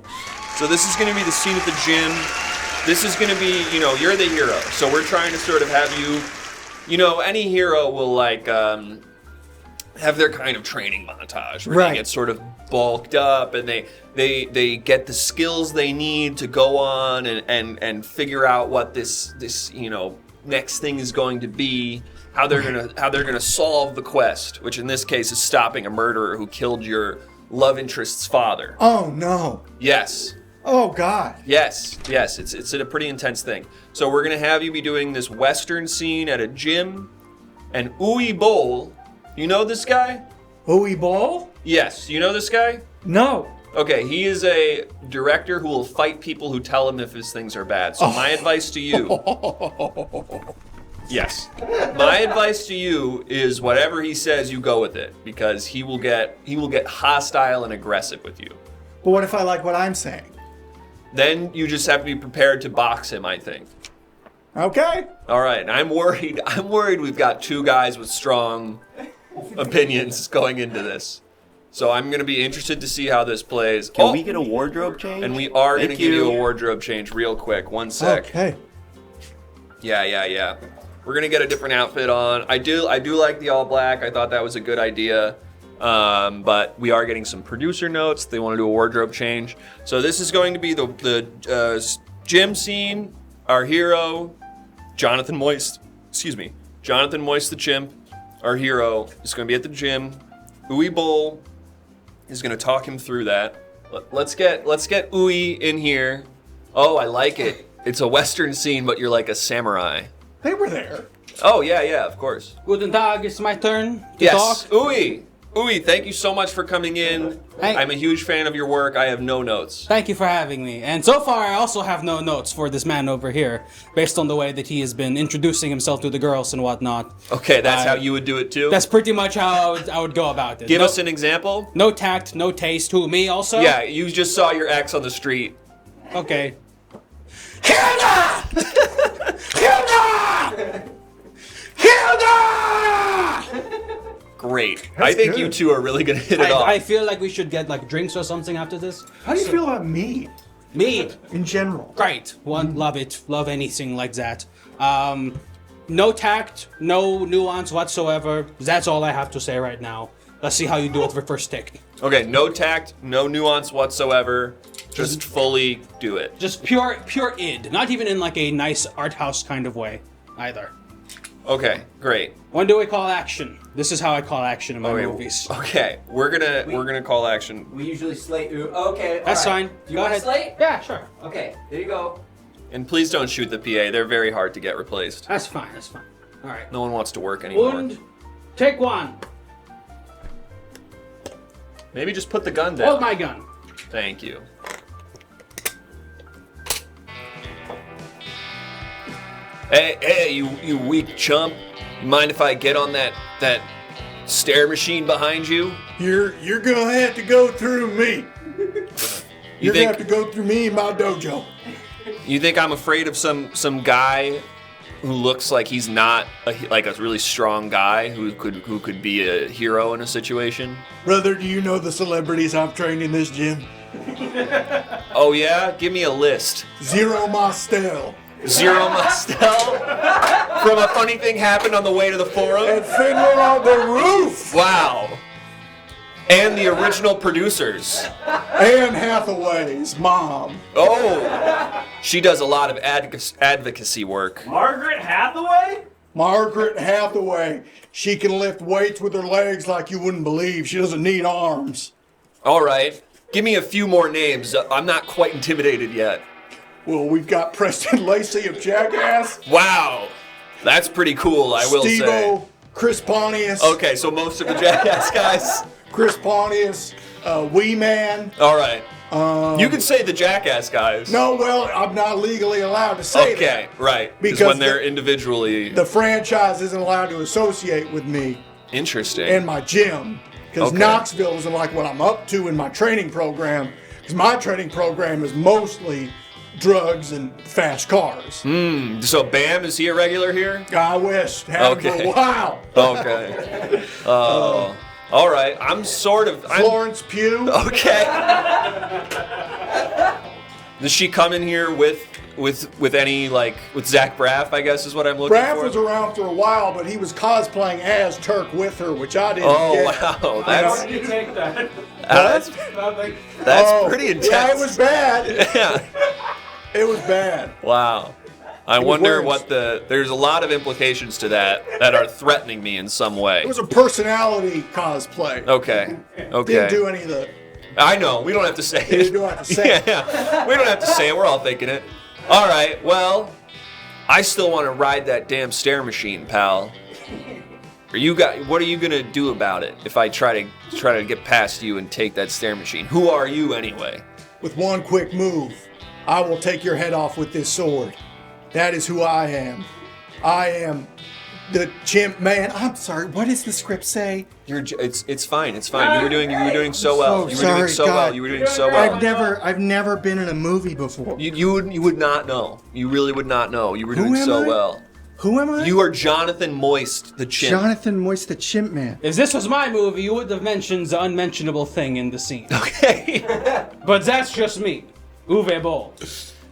So this is going to be the scene at the gym. This is going to be, you're the hero. So we're trying to sort of have you, any hero will like have their kind of training montage where Right. they get sort of bulked up and they get the skills they need to go on and figure out what this next thing is going to be, how they're gonna solve the quest, which in this case is stopping a murderer who killed your love interest's father. Oh no. Yes. Oh God. Yes, it's a pretty intense thing. So we're gonna have you be doing this Western scene at a gym, and Uwe Boll, you know this guy? Uwe Ball? Yes, you know this guy? No. Okay, he is a director who will fight people who tell him if his things are bad. So my advice to you, yes, my advice to you is whatever he says, you go with it, because he will get hostile and aggressive with you. But what if I like what I'm saying? Then you just have to be prepared to box him, I think. Okay. All right, I'm worried we've got two guys with strong opinions going into this. So I'm going to be interested to see how this plays. Can we get a wardrobe change? And we are going to Thank give you you. a wardrobe change real quick. 1 sec. Okay. Yeah. We're going to get a different outfit on. I do like the all black. I thought that was a good idea. But we are getting some producer notes. They want to do a wardrobe change. So this is going to be the gym scene. Our hero, Jonathan Moist the chimp. Our hero is going to be at the gym. Uwe Boll is going to talk him through that. Let's get Uwe in here. Oh, I like it. It's a Western scene, but you're like a samurai. They were there. Oh, yeah, of course. Guten Tag, it's my turn to Yes, talk. Uwe, thank you so much for coming in. Hey. I'm a huge fan of your work. I have no notes. Thank you for having me. And so far, I also have no notes for this man over here, based on the way that he has been introducing himself to the girls and whatnot. Okay, that's how you would do it too? That's pretty much how I would go about it. Give us an example. No tact, no taste. Who, me also? Yeah, you just saw your ex on the street. Okay. Hilda! Hilda! Hilda! Great. I think you two are really going to hit it off. I feel like we should get like drinks or something after this. How do you feel about me Me, in general? great. Love it. Love anything like that. No tact, no nuance whatsoever. That's all I have to say right now. Let's see how you do it for first take. Okay, no tact, no nuance whatsoever. Just fully do it. Just pure id. Not even in like a nice art house kind of way either. Okay, great. When do we call action? This is how I call action in my movies. Okay, we're gonna call action. We usually slate. Okay, That's all right. fine. Do you Go want ahead. to slate? Yeah, sure. Okay, there you go. And please don't shoot the PA. They're very hard to get replaced. That's fine. All right. No one wants to work anymore. And take one. Maybe just put the gun down. Hold my gun. Thank you. Hey, you weak chump. You mind if I get on that stair machine behind you? You're gonna have to go through me. You You're gonna have think to go through me in my dojo. you think I'm afraid of some guy who looks like he's not like a really strong guy who could be a hero in a situation? Brother, do you know the celebrities I've trained in this gym? Oh yeah? Give me a list. Zero Mostel. Zero Mostel? From A Funny Thing Happened on the Way to the Forum? And Fiddler on the Roof. Wow. And the original producers. Anne Hathaway's mom. Oh, she does a lot of advocacy work. Margaret Hathaway? Margaret Hathaway. She can lift weights with her legs like you wouldn't believe. She doesn't need arms. All right. Give me a few more names. I'm not quite intimidated yet. Well, we've got Preston Lacey of Jackass. Wow. That's pretty cool, I will say. Steve-O, Chris Pontius. Okay, so most of the Jackass guys. Chris Pontius, Wee Man. All right. You can say the Jackass guys. No, well, I'm not legally allowed to say that. Okay, right. Because Because when they're individually... The franchise isn't allowed to associate with me Interesting. and my gym. Because Okay. Knoxville isn't like what I'm up to in my training program. Because my training program is mostly drugs and fast cars. So Bam, is he a regular here? I wish. Had him for Okay. a while. Okay. All right. I'm Florence Pugh. Okay. Does she come in here with any, like, with Zach Braff, I guess is what I'm looking Braff for? was around for a while, but he was cosplaying as Turk with her, which I didn't Oh, get. wow. How did you take that? That's Nothing. pretty intense. Yeah, it was bad. Yeah. It was bad. Wow. I was wonder worse. what there's a lot of implications to that are threatening me in some way. It was a personality cosplay. Okay. Okay. Didn't do any of the. I know. We don't have to say You it. don't have to say it. Yeah. We don't have to say it. We're all thinking it. All right. Well, I still want to ride that damn stair machine, pal. What are you gonna do about it if I try to get past you and take that stair machine? Who are you anyway? With one quick move, I will take your head off with this sword. That is who I am. I am the chimp man. I'm sorry. What does the script say? It's fine. It's fine. You were doing so well. Oh, You were doing sorry, so well. God. You were doing so well. I've never been in a movie before. You would not know. You really would not know. You were Who doing am so I? well. Who am I? You are Jonathan Moist, the chimp. Jonathan Moist, the chimp man. If this was my movie, you would have mentioned the unmentionable thing in the scene. Okay. But that's just me. Uwe Boll.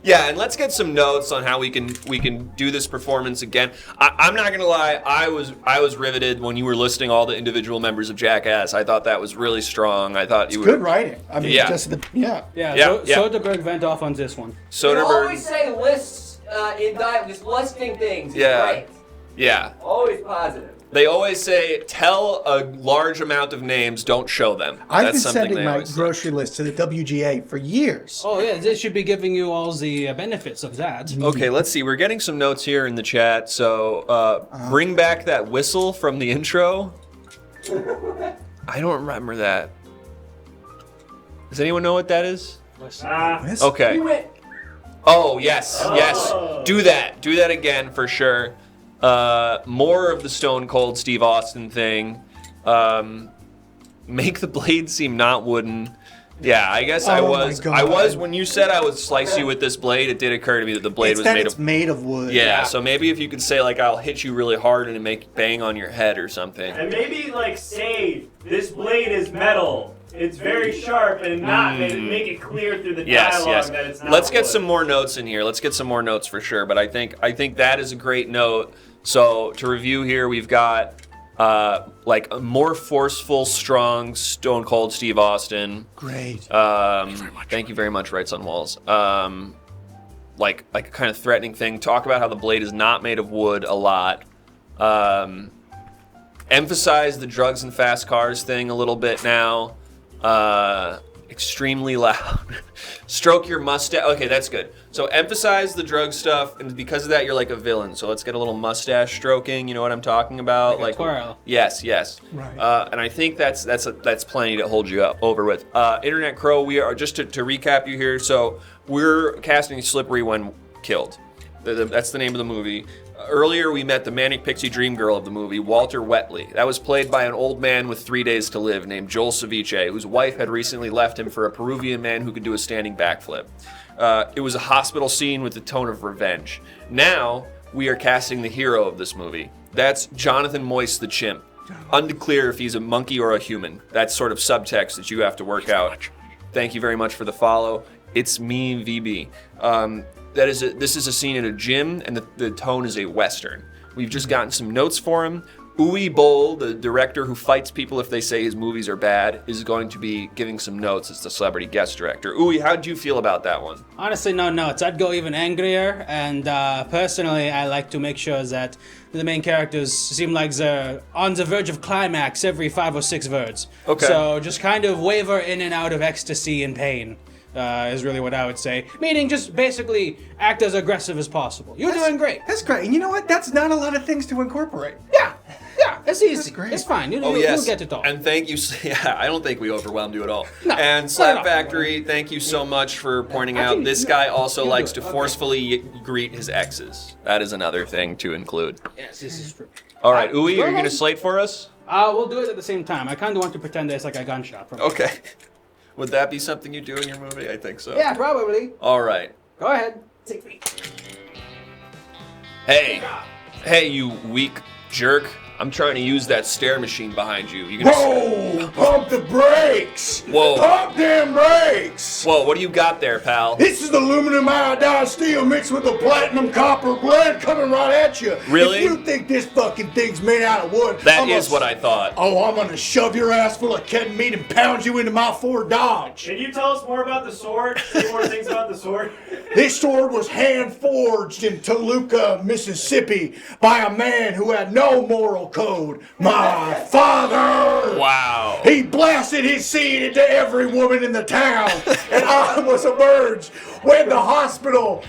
Yeah, and let's get some notes on how we can do this performance again. I'm not gonna lie, I was riveted when you were listing all the individual members of Jackass. I thought that was really strong. I thought you were Good writing. I mean, Yeah. just the yeah. Yeah, Yeah, yeah. Soderbergh went off on this one. You always Soderbergh. say lists in dialogue, just listing things. Is Yeah. Great. Yeah, Always positive. they always say tell a large amount of names, don't show them. I've That's been something sending they my always say. grocery list to the WGA for years. Oh yeah, they should be giving you all the benefits of that. Okay, let's see. We're getting some notes here in the chat. So, bring back that whistle from the intro. I don't remember that. Does anyone know what that is? Yes. Okay. You went. Oh, yes, yes. Do that. Do that again for sure. More of the Stone Cold Steve Austin thing. Make the blade seem not wooden. Yeah, I guess I Oh my was. God. I was when you said I would slice you with this blade. It did occur to me that the blade It's was that made it's of. made of wood. Yeah, so maybe if you could say like I'll hit you really hard and make bang on your head or something. And maybe like say this blade is metal. It's very sharp and not make it clear through the Yes, dialogue yes. that it's not. Let's get wood. some more notes in here. Let's get some more notes for sure. But I think that is a great note. So to review here, we've got like a more forceful, strong, Stone Cold Steve Austin. Great. Thank you very much, Rights on Walls. Like a kind of threatening thing. Talk about how the blade is not made of wood a lot. Emphasize the drugs and fast cars thing a little bit now. Extremely loud. Stroke your mustache. Okay, that's good. So emphasize the drug stuff, and because of that, you're like a villain. So let's get a little mustache stroking. You know what I'm talking about? Like a twirl. Yes, yes. Right. And I think that's plenty to hold you up over with. Internet Crow, we are just to recap you here. So we're casting Slippery when killed. That's the name of the movie. Earlier, we met the manic pixie dream girl of the movie, Walter Wetley. That was played by an old man with 3 days to live named Joel Ceviche, whose wife had recently left him for a Peruvian man who could do a standing backflip. It was a hospital scene with the tone of revenge. Now, we are casting the hero of this movie. That's Jonathan Moist the chimp. Undeclear if he's a monkey or a human. That's sort of subtext that you have to work out. Thank you very much for the follow. It's me, VB. This is a scene in a gym, and the tone is a Western. We've just gotten some notes for him. Uwe Boll, the director who fights people if they say his movies are bad, is going to be giving some notes as the celebrity guest director. Uwe, how'd you feel about that one? Honestly, no notes. I'd go even angrier, and personally, I like to make sure that the main characters seem like they're on the verge of climax every 5 or 6 words. Okay. So just kind of waver in and out of ecstasy and pain. Is really what I would say. Meaning just basically act as aggressive as possible. You're doing great. That's great. And you know what? That's not a lot of things to incorporate. Yeah, it's easy. That's great. It's fine. Oh, yes. You'll get it all. And thank you. Yeah, I don't think we overwhelmed you at all. No, and not at Slap all. Factory, thank you so much for pointing out this guy also likes to forcefully greet his exes. That is another thing to include. Yes, this is true. All right, Uwe, are you going to slate for us? We'll do it at the same time. I kind of want to pretend that it's like a gunshot. From Okay. Would that be something you do in your movie? I think so. Yeah, probably. All right. Go ahead. Take me. Hey, you weak jerk. I'm trying to use that stair machine behind you. You gonna Whoa! Pump the brakes! Whoa. Pump them brakes! Whoa, what do you got there, pal? This is aluminum iodide steel mixed with a platinum copper blend coming right at you. Really? If you think this fucking thing's made out of wood, That is what I thought. Oh, I'm gonna shove your ass full of kid meat and pound you into my Ford Dodge. Can you tell us more about the sword? Say more things about the sword. This sword was hand forged in Toluca, Mississippi by a man who had no moral code. My father! Wow. He blasted his seed into every woman in the town, and I was emerged when the hospital.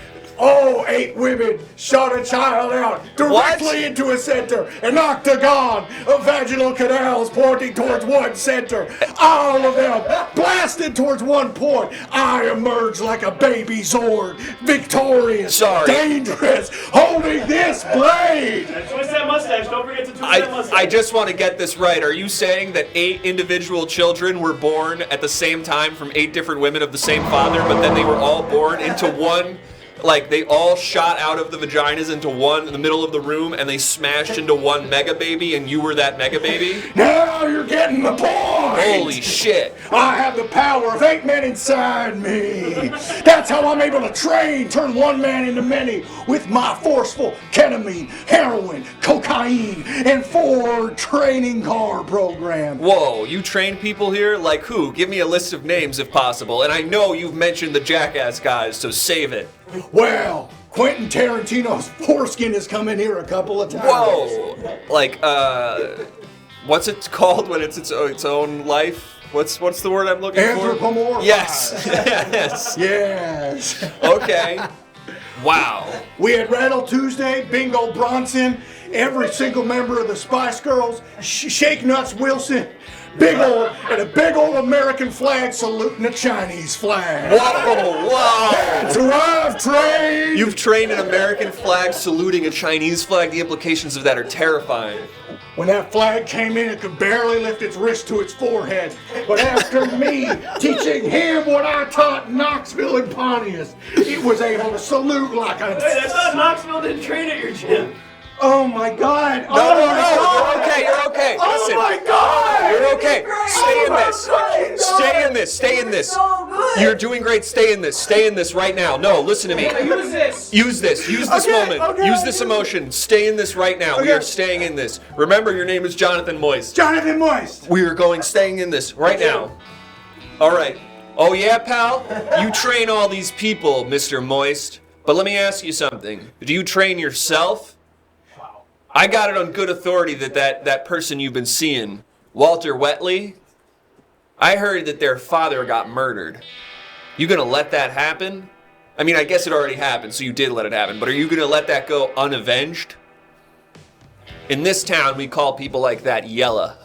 8 women shot a child out directly into a center, an octagon of vaginal canals pointing towards one center. All of them blasted towards one point. I emerged like a baby Zord, victorious, dangerous, holding this blade. Twist that mustache. Don't forget to twist that mustache. I just want to get this right. Are you saying that 8 individual children were born at the same time from 8 different women of the same father, but then they were all born into one? Like, they all shot out of the vaginas into one in the middle of the room, and they smashed into one mega baby, and you were that mega baby? Now you're getting the point! Holy shit. I have the power of 8 men inside me. That's how I'm able to turn one man into many with my forceful ketamine, heroin, cocaine, and Ford training car program. Whoa, you train people here? Like who? Give me a list of names if possible. And I know you've mentioned the Jackass guys, so save it. Well, Quentin Tarantino's foreskin has come in here a couple of times. Whoa! Like, what's it called when it's its own life? What's the word I'm looking for? Anthropomorphized. Yes. Yes. Yes. Okay. Wow. We had Rattle Tuesday, Bingo Bronson, every single member of the Spice Girls, Shake Nuts Wilson, and a big old American flag saluting a Chinese flag. Whoa, wow. That's who I've trained. You've trained an American flag saluting a Chinese flag. The implications of that are terrifying. When that flag came in, it could barely lift its wrist to its forehead. But after me teaching him what I taught in Knoxville and Pontius, it was able to salute like a... Wait, I thought Knoxville didn't train at your gym. Oh my God! No, you're okay, you're okay. Listen. Oh my God! You're okay. Stay in this. Stay in this. Stay in this. You're doing great. Stay in this. Stay in this right now. No, listen to me. Use this. Use this. Use this moment. Okay. Use this emotion. Stay in this right now. We are staying in this. Remember, your name is Jonathan Moist. Jonathan Moist! We are staying in this right now. All right. Oh yeah, pal? You train all these people, Mr. Moist. But let me ask you something. Do you train yourself? I got it on good authority that person you've been seeing, Walter Wetley, I heard that their father got murdered. You gonna let that happen? I mean, I guess it already happened, so you did let it happen, but are you gonna let that go unavenged? In this town, we call people like that Yella.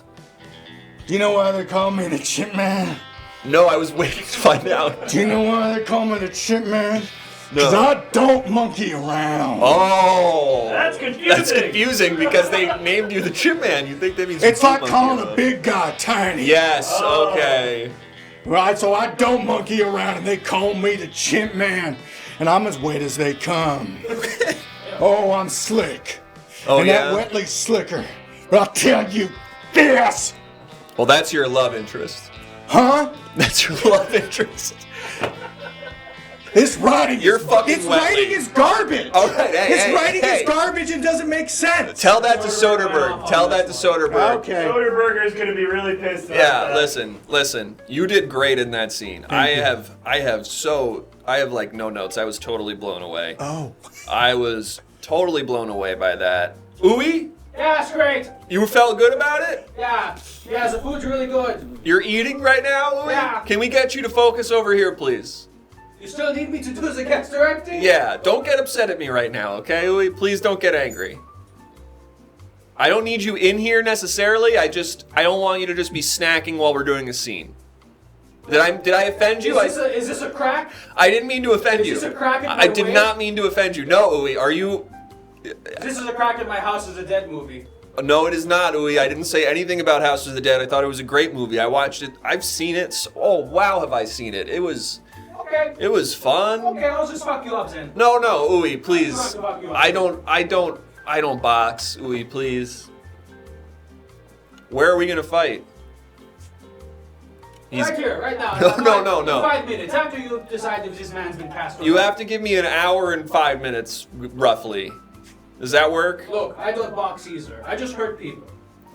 Do you know why they call me the Chip Man? No, I was waiting to find out. Do you know why they call me the Chip Man? No. Because I don't monkey around. Oh. That's confusing. That's confusing because they named you the Chip Man. You think that means It's you like monkey calling around. a big guy tiny. Yes, okay. Right, so I don't monkey around and they call me the Chimp Man. And I'm as wet as they come. Oh, I'm slick. Oh, and yeah? that Wetley's slicker. But I'll tell you this. Well, that's your love interest. Huh? That's your love interest. His writing. You're fucking His Wetly. writing is garbage. All right, hey, His writing hey. is garbage and doesn't make sense. Tell that to Soderbergh. Tell that to Soderbergh. Okay. Soderbergh is gonna be really pissed. Yeah, about that. listen. You did great in that scene. I have like no notes. I was totally blown away. Oh. I was totally blown away by that. Ooey, Yeah, it's great. you felt good about it? Yeah. Yeah, the food's really good. You're eating right now, Ooey? Yeah. Can we get you to focus over here, please? You still need me to do the guest directing? Yeah, don't get upset at me right now, okay, Ooey? Please don't get angry. I don't need you in here necessarily. I don't want you to just be snacking while we're doing a scene. Did I offend you? Is this a crack? I didn't mean to offend you. Is this a crack in my I did way? not mean to offend you. No, Ooey, are you... This is a crack in my House is a Dead movie. No, it is not, Ooey. I didn't say anything about House of the Dead. I thought it was a great movie. I watched it. I've seen it. Oh, wow, have I seen it. It was fun. Okay, I'll just fuck you up then. No, Ooey, please. Fuck you up. I don't box, Ooey, please. Where are we gonna fight? Right here, right now. No. 5 minutes after you decide if this man's been cast. You have to give me an hour and 5 minutes, roughly. Does that work? Look, I don't box Caesar. I just hurt people.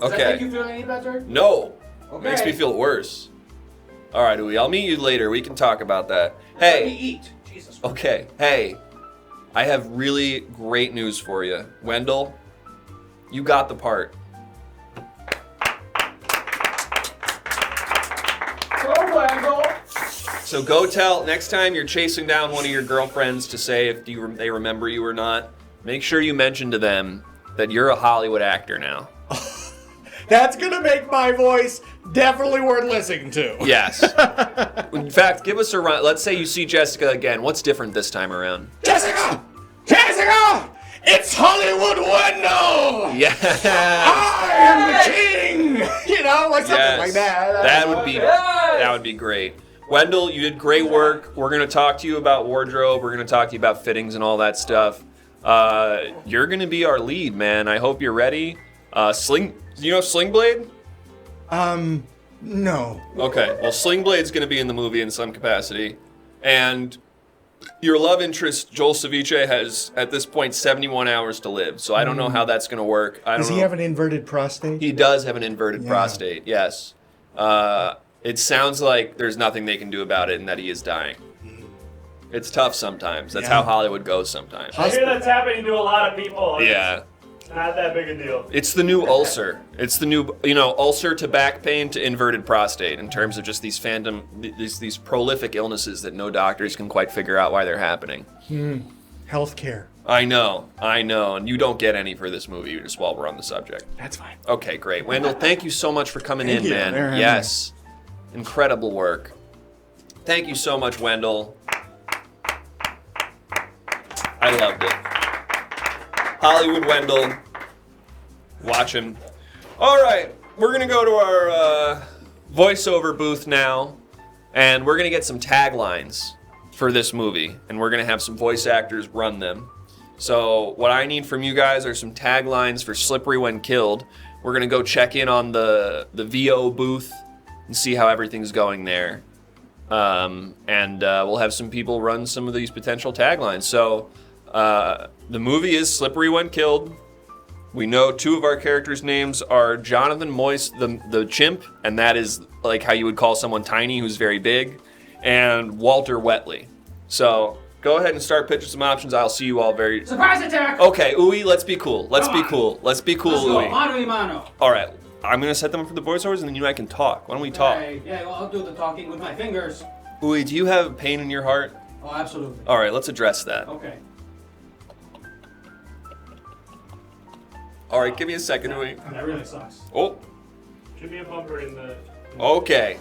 Does that Okay. make you feel any better? No. Okay. Makes me feel worse. All right, Ooey, I'll meet you later. We can talk about that. Let me Hey. eat. Jesus. Okay. Hey. I have really great news for you. Wendell, you got the part. Go, Wendell. So go tell, next time you're chasing down one of your girlfriends to say if they remember you or not, make sure you mention to them that you're a Hollywood actor now. That's gonna make my voice definitely worth listening to. Yes. In fact, give us a run. Let's say you see Jessica again. What's different this time around? Jessica! Jessica! It's Hollywood Wendell! Yeah. I am the king! You know, like something like that. That would be great. Wendell, you did great work. We're gonna talk to you about wardrobe. We're gonna talk to you about fittings and all that stuff. You're gonna be our lead, man. I hope you're ready. You know Sling Blade? No. Okay, well, Sling Blade's gonna be in the movie in some capacity. And your love interest, Joel Ceviche, has, at this point, 71 hours to live. So I don't know how that's gonna work. Does he have an inverted prostate? He does have an inverted prostate, yes. It sounds like there's nothing they can do about it and that he is dying. It's tough sometimes. That's how Hollywood goes sometimes. I hear that's happening to a lot of people. Yeah. Not that big a deal. It's the new ulcer. It's the new, ulcer to back pain to inverted prostate in terms of just these these prolific illnesses that no doctors can quite figure out why they're happening. Healthcare. I know, and you don't get any for this movie just while we're on the subject. That's fine. Okay, great. Wendell, thank you so much for coming in, you. man. There, Yes. Incredible work. Thank you so much, Wendell. I loved it. Hollywood Wendell. Watch him. All right, we're going to go to our voiceover booth now, and we're going to get some taglines for this movie, and we're going to have some voice actors run them. So what I need from you guys are some taglines for Slippery When Killed. We're going to go check in on the VO booth and see how everything's going there. And we'll have some people run some of these potential taglines. So the movie is Slippery When Killed. We know two of our characters' names are Jonathan Moist, the chimp, and that is like how you would call someone tiny who's very big, and Walter Wetly. So go ahead and start pitching some options. I'll see you all very... Surprise attack! Okay, Ooey, let's be cool. Let's be cool, Let's go, Ooey. mano y mano. All right, I'm going to set them up for the voiceovers, and then you and I can talk. Why don't we talk? Right. Yeah, well, I'll do the talking with my fingers. Ooey, do you have pain in your heart? Oh, absolutely. All right, let's address that. Okay. All right, give me a second, Ooey. That really sucks. Oh, Should be a bumper in the... okay.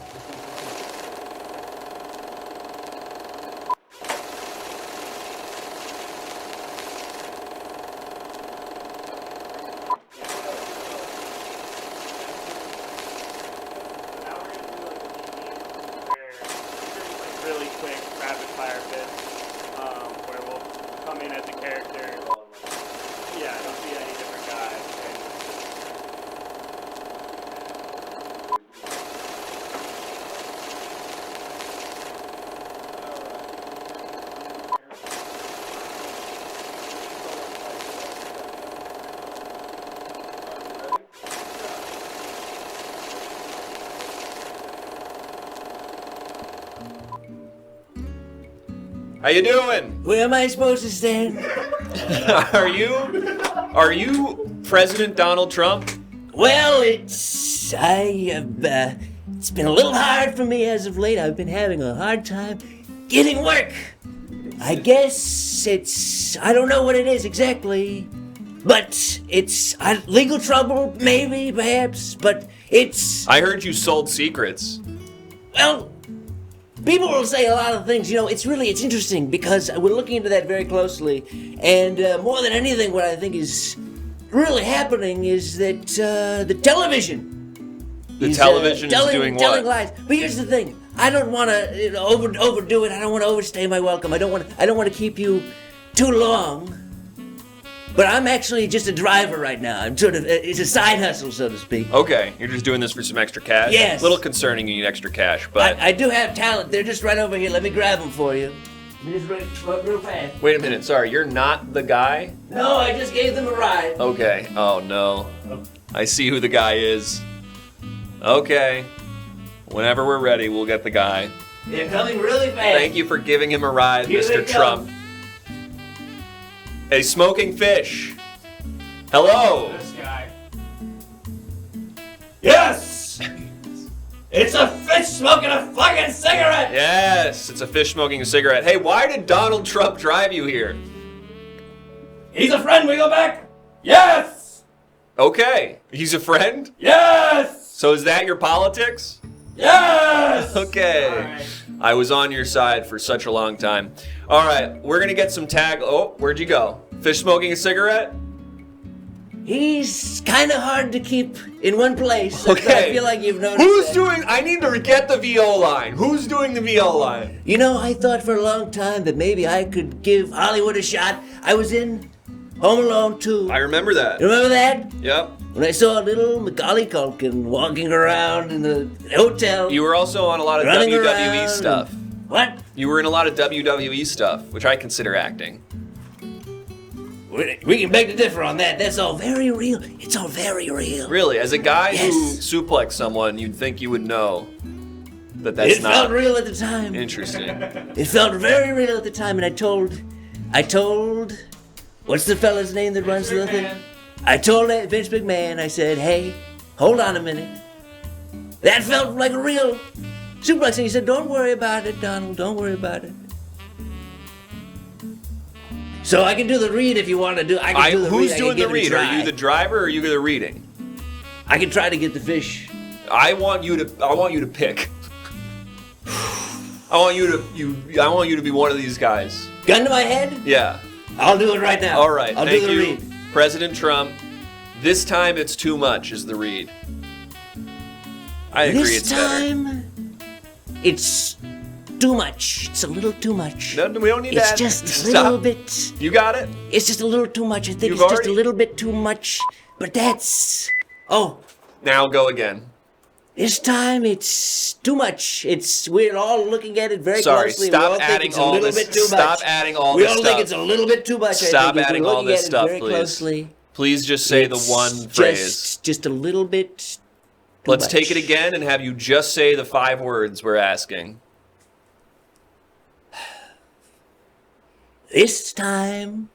Really quick rapid fire bits where we'll come in as a character. Yeah, it'll be any different guy. How you doing? Where am I supposed to stand? Are you President Donald Trump? Well, it's been a little hard for me as of late. I've been having a hard time getting work. I guess I don't know what it is exactly, but it's legal trouble, maybe, perhaps, but it's... I heard you sold secrets. Well, people will say a lot of things, it's interesting because we're looking into that very closely, and more than anything, what I think is really happening is that the television is doing what? Telling lies. But here's the thing. I don't want to overdo it. I don't want to overstay my welcome. I don't want to keep you too long. But I'm actually just a driver right now. I'm it's a side hustle, so to speak. Okay, you're just doing this for some extra cash? Yes. A little concerning you need extra cash, but... I do have talent. They're just right over here. Let me grab them for you. Just real fast. Wait a minute, sorry, you're not the guy? No, I just gave them a ride. Okay, oh no. I see who the guy is. Okay. Whenever we're ready, we'll get the guy. They're coming really fast. Thank you for giving him a ride, Here Mr. they come. Trump. A smoking fish. Hello. This guy. Yes! It's a fish smoking a fucking cigarette! Yes, it's a fish smoking a cigarette. Hey, why did Donald Trump drive you here? He's a friend, we go back? Yes! Okay, he's a friend? Yes! So is that your politics? Yes! Okay. All right. I was on your side for such a long time. All right, we're gonna get some tag. Oh, where'd you go? Fish smoking a cigarette? He's kind of hard to keep in one place. Okay. I feel like you've noticed Who's that. doing? I need to get the VO line. Who's doing the VO line? I thought for a long time that maybe I could give Hollywood a shot. I was in Home Alone 2. I remember that. You remember that? Yep. When I saw little Macaulay Culkin walking around in the hotel. You were also on a lot of Running WWE around stuff. What? You were in a lot of WWE stuff, which I consider acting. We can beg to differ on that. That's all very real. It's all very real. Really, as a guy Yes. who suplexed someone, you'd think you would know that that's It not felt real at the time. interesting. It felt very real at the time, and I told, what's the fella's name that runs the thing? I told Vince McMahon, I said, hey, hold on a minute. That felt like a real suplex, and he said, don't worry about it, Donald, don't worry about it. So I can do the read if you want to do. I can do the Who's read. doing I can the give it a read? Are try. you the driver or are you the reading? I can try to get the fish. I want you to pick. I want you to be one of these guys. Gun to my head? Yeah. I'll do it right now. All right. I'll Thank do the you, read. President Trump. This time it's too much is the read. I agree. This It's better. time, it's too much. It's a little too much. No, we don't need It's that. just a Stop. little bit. You got it. It's just a little too much. I think You've it's just already- a little bit too much. But that's. Oh, Now go again. this time it's too much. We're all looking at it very Sorry. closely. We all Stop think adding it's a all little this. bit too Stop much. adding all We this all stuff. think it's a little bit too much. Stop I think. adding We're all looking this at it stuff, very please. closely. Please just say the It's one phrase. Just a little bit. Too Let's much. take it again and have you just say the 5 words we're asking. This time,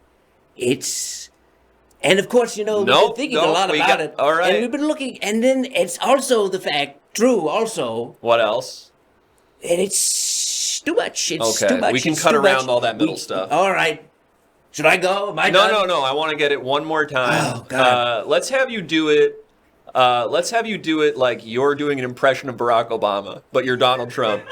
it's, and of course, we've been Nope, thinking a nope, lot we about got- it. all right. And we've been looking, and then it's also the fact, true also, What else? and it's too much. It's Okay, too much. we can it's cut too around much. all that middle stuff. All right. Should I go? Am I done? No. I want to get it one more time. Oh, God. Let's have you do it. Let's have you do it like you're doing an impression of Barack Obama, but you're Donald Trump.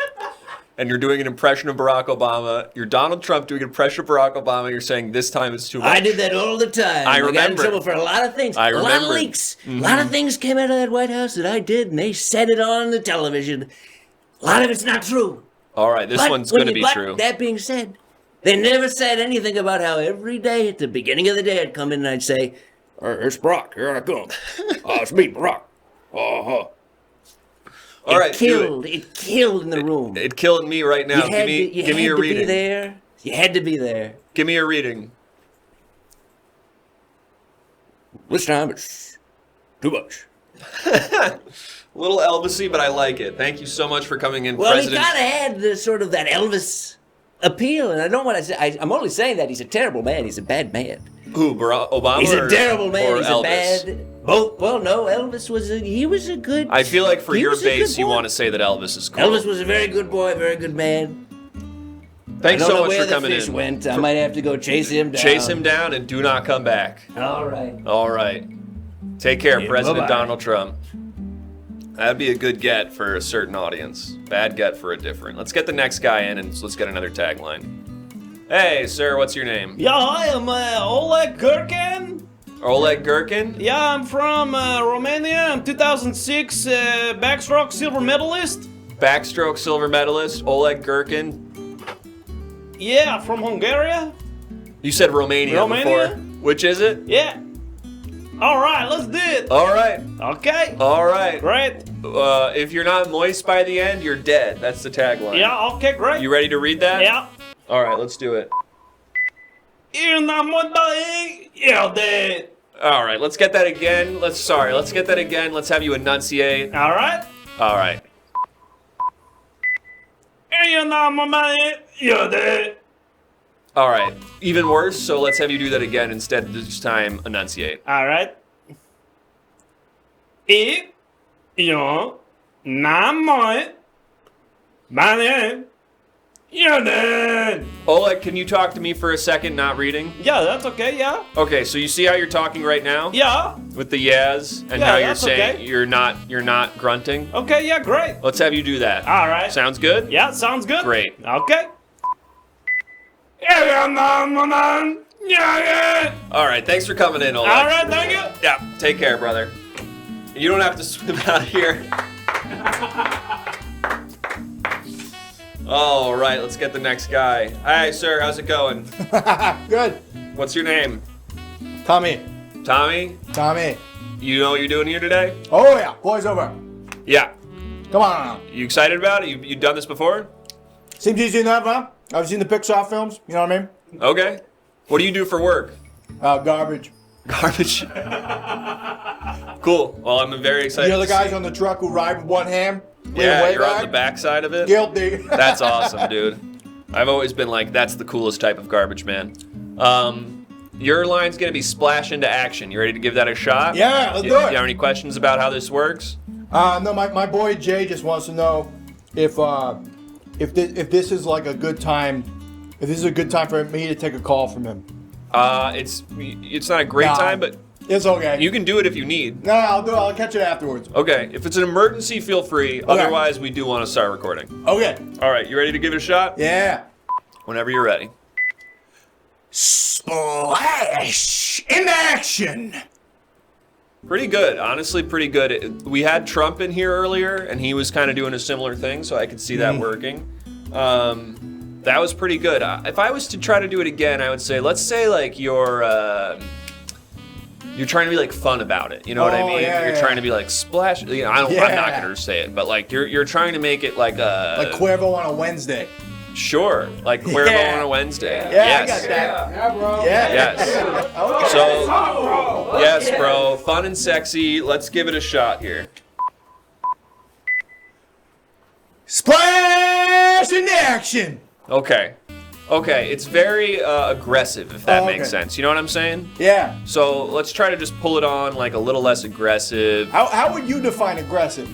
And you're doing an impression of Barack Obama. You're Donald Trump doing an impression of Barack Obama. You're saying this time it's too much. I did that all the time. I got in remember. trouble for a lot of things. I A lot of remember. leaks. A lot of things came out of that White House that I did, and they said it on the television. A lot of it's not true. All right, this But one's when going to you- be but true. That being said, they never said anything about how every day at the beginning of the day I'd come in and I'd say, "It's Brock. Here I come. It's me, Brock." Uh-huh. All right, do It killed in the room. it killed me right now. you had Give me your to reading. be there. You had to be there. Give me your reading. This time it's too much. A little Elvisy, but I like it. Thank you so much for coming in, Well, President. he kind of had the sort of that Elvis appeal, and I don't want to say. I'm only saying that he's a terrible man. He's a bad man. Who, Obama? He's a terrible man. Or He's Elvis? a bad. Both. Well, no. Elvis was a good. I feel like for he your was a good base, you boy. want to say that Elvis is cool. Elvis was a very good boy, very good man. Thanks I don't so know much where for coming the fish in. went. I might have to go chase him down. Chase him down and do not come back. All right. All right. Take care, Yeah, President bye-bye. Donald Trump. That'd be a good get for a certain audience. Bad get for a different. Let's get the next guy in and let's get another tagline. Hey, sir, what's your name? Yeah, hi, I'm Oleg Gherkin. Oleg Gherkin? Yeah, I'm from Romania. I'm 2006 backstroke silver medalist. Backstroke silver medalist, Oleg Gherkin. Yeah, from Hungary. You said Romania, Romania? before. Which is it? Yeah. All right, let's do it. All right. Okay. All right. Great. If you're not moist by the end, you're dead. That's the tagline. Yeah, okay, great. You ready to read that? Yeah. All right, let's do it. EverythingNowShow. All right, let's get that again. Let's get that again. Let's have you enunciate. All right. All right. All right. Even worse, so let's have you do that again instead this time enunciate. All right. Oleg, can you talk to me for a second, not reading? Yeah, that's okay. Yeah. Okay, so you see how you're talking right now? Yeah. With the yes and Yeah, how you're that's saying okay. you're not grunting? Okay. Yeah. Great. Let's have you do that. All right. Sounds good? Yeah. Sounds good. Great. Okay. All right, thanks for coming in, Oleg. All right. Thank you. Yeah, take care, brother. You don't have to swim out of here. All right, let's get the next guy. Hi, sir. How's it going? Good. What's your name? Tommy. Tommy? Tommy. You know what you're doing here today? Oh, yeah. Boys over. Yeah. Come on. You excited about it? You done this before? Seems easy enough, huh? I've seen the Pixar films. You know what I mean? Okay. What do you do for work? Garbage. Garbage. Cool. Well, I'm very excited. You know the to guys see- on the truck who ride with one hand? Yeah, Way you're on back? the backside of it. Guilty. That's awesome, dude. I've always been like, that's the coolest type of garbage man. Your line's gonna be splash into action. You ready to give that a shot? Yeah, let's do You it. have any questions about how this works? No, my boy Jay just wants to know if this is like a good time. If this is a good time for me to take a call from him. It's not a great Nah. time, but It's okay. you can do it if you need. No, I'll do it. I'll catch it afterwards. Okay, if it's an emergency, feel free. Otherwise, we do want to start recording. Okay. All right, you ready to give it a shot? Yeah. Whenever you're ready. Splash in action. Pretty good, honestly, pretty good. We had Trump in here earlier, and he was kind of doing a similar thing, so I could see that working. That was pretty good. If I was to try to do it again, I would say, let's say like you're trying to be like fun about it. You know what I Oh, mean? yeah, You're yeah. trying to be like splash. You know, I'm not Yeah. gonna say it, but like you're trying to make it like a Like Cuervo on a Wednesday. sure, like Cuervo Yeah. on a Wednesday. Yeah, yes. I got that. Yeah, bro. Yeah. Yes. Okay. So, yes, bro, fun and sexy. Let's give it a shot here. Splash in action. Okay. Okay, it's very aggressive, if that Oh, makes okay. sense. You know what I'm saying? Yeah. So let's try to just pull it on like a little less aggressive. How would you define aggressive?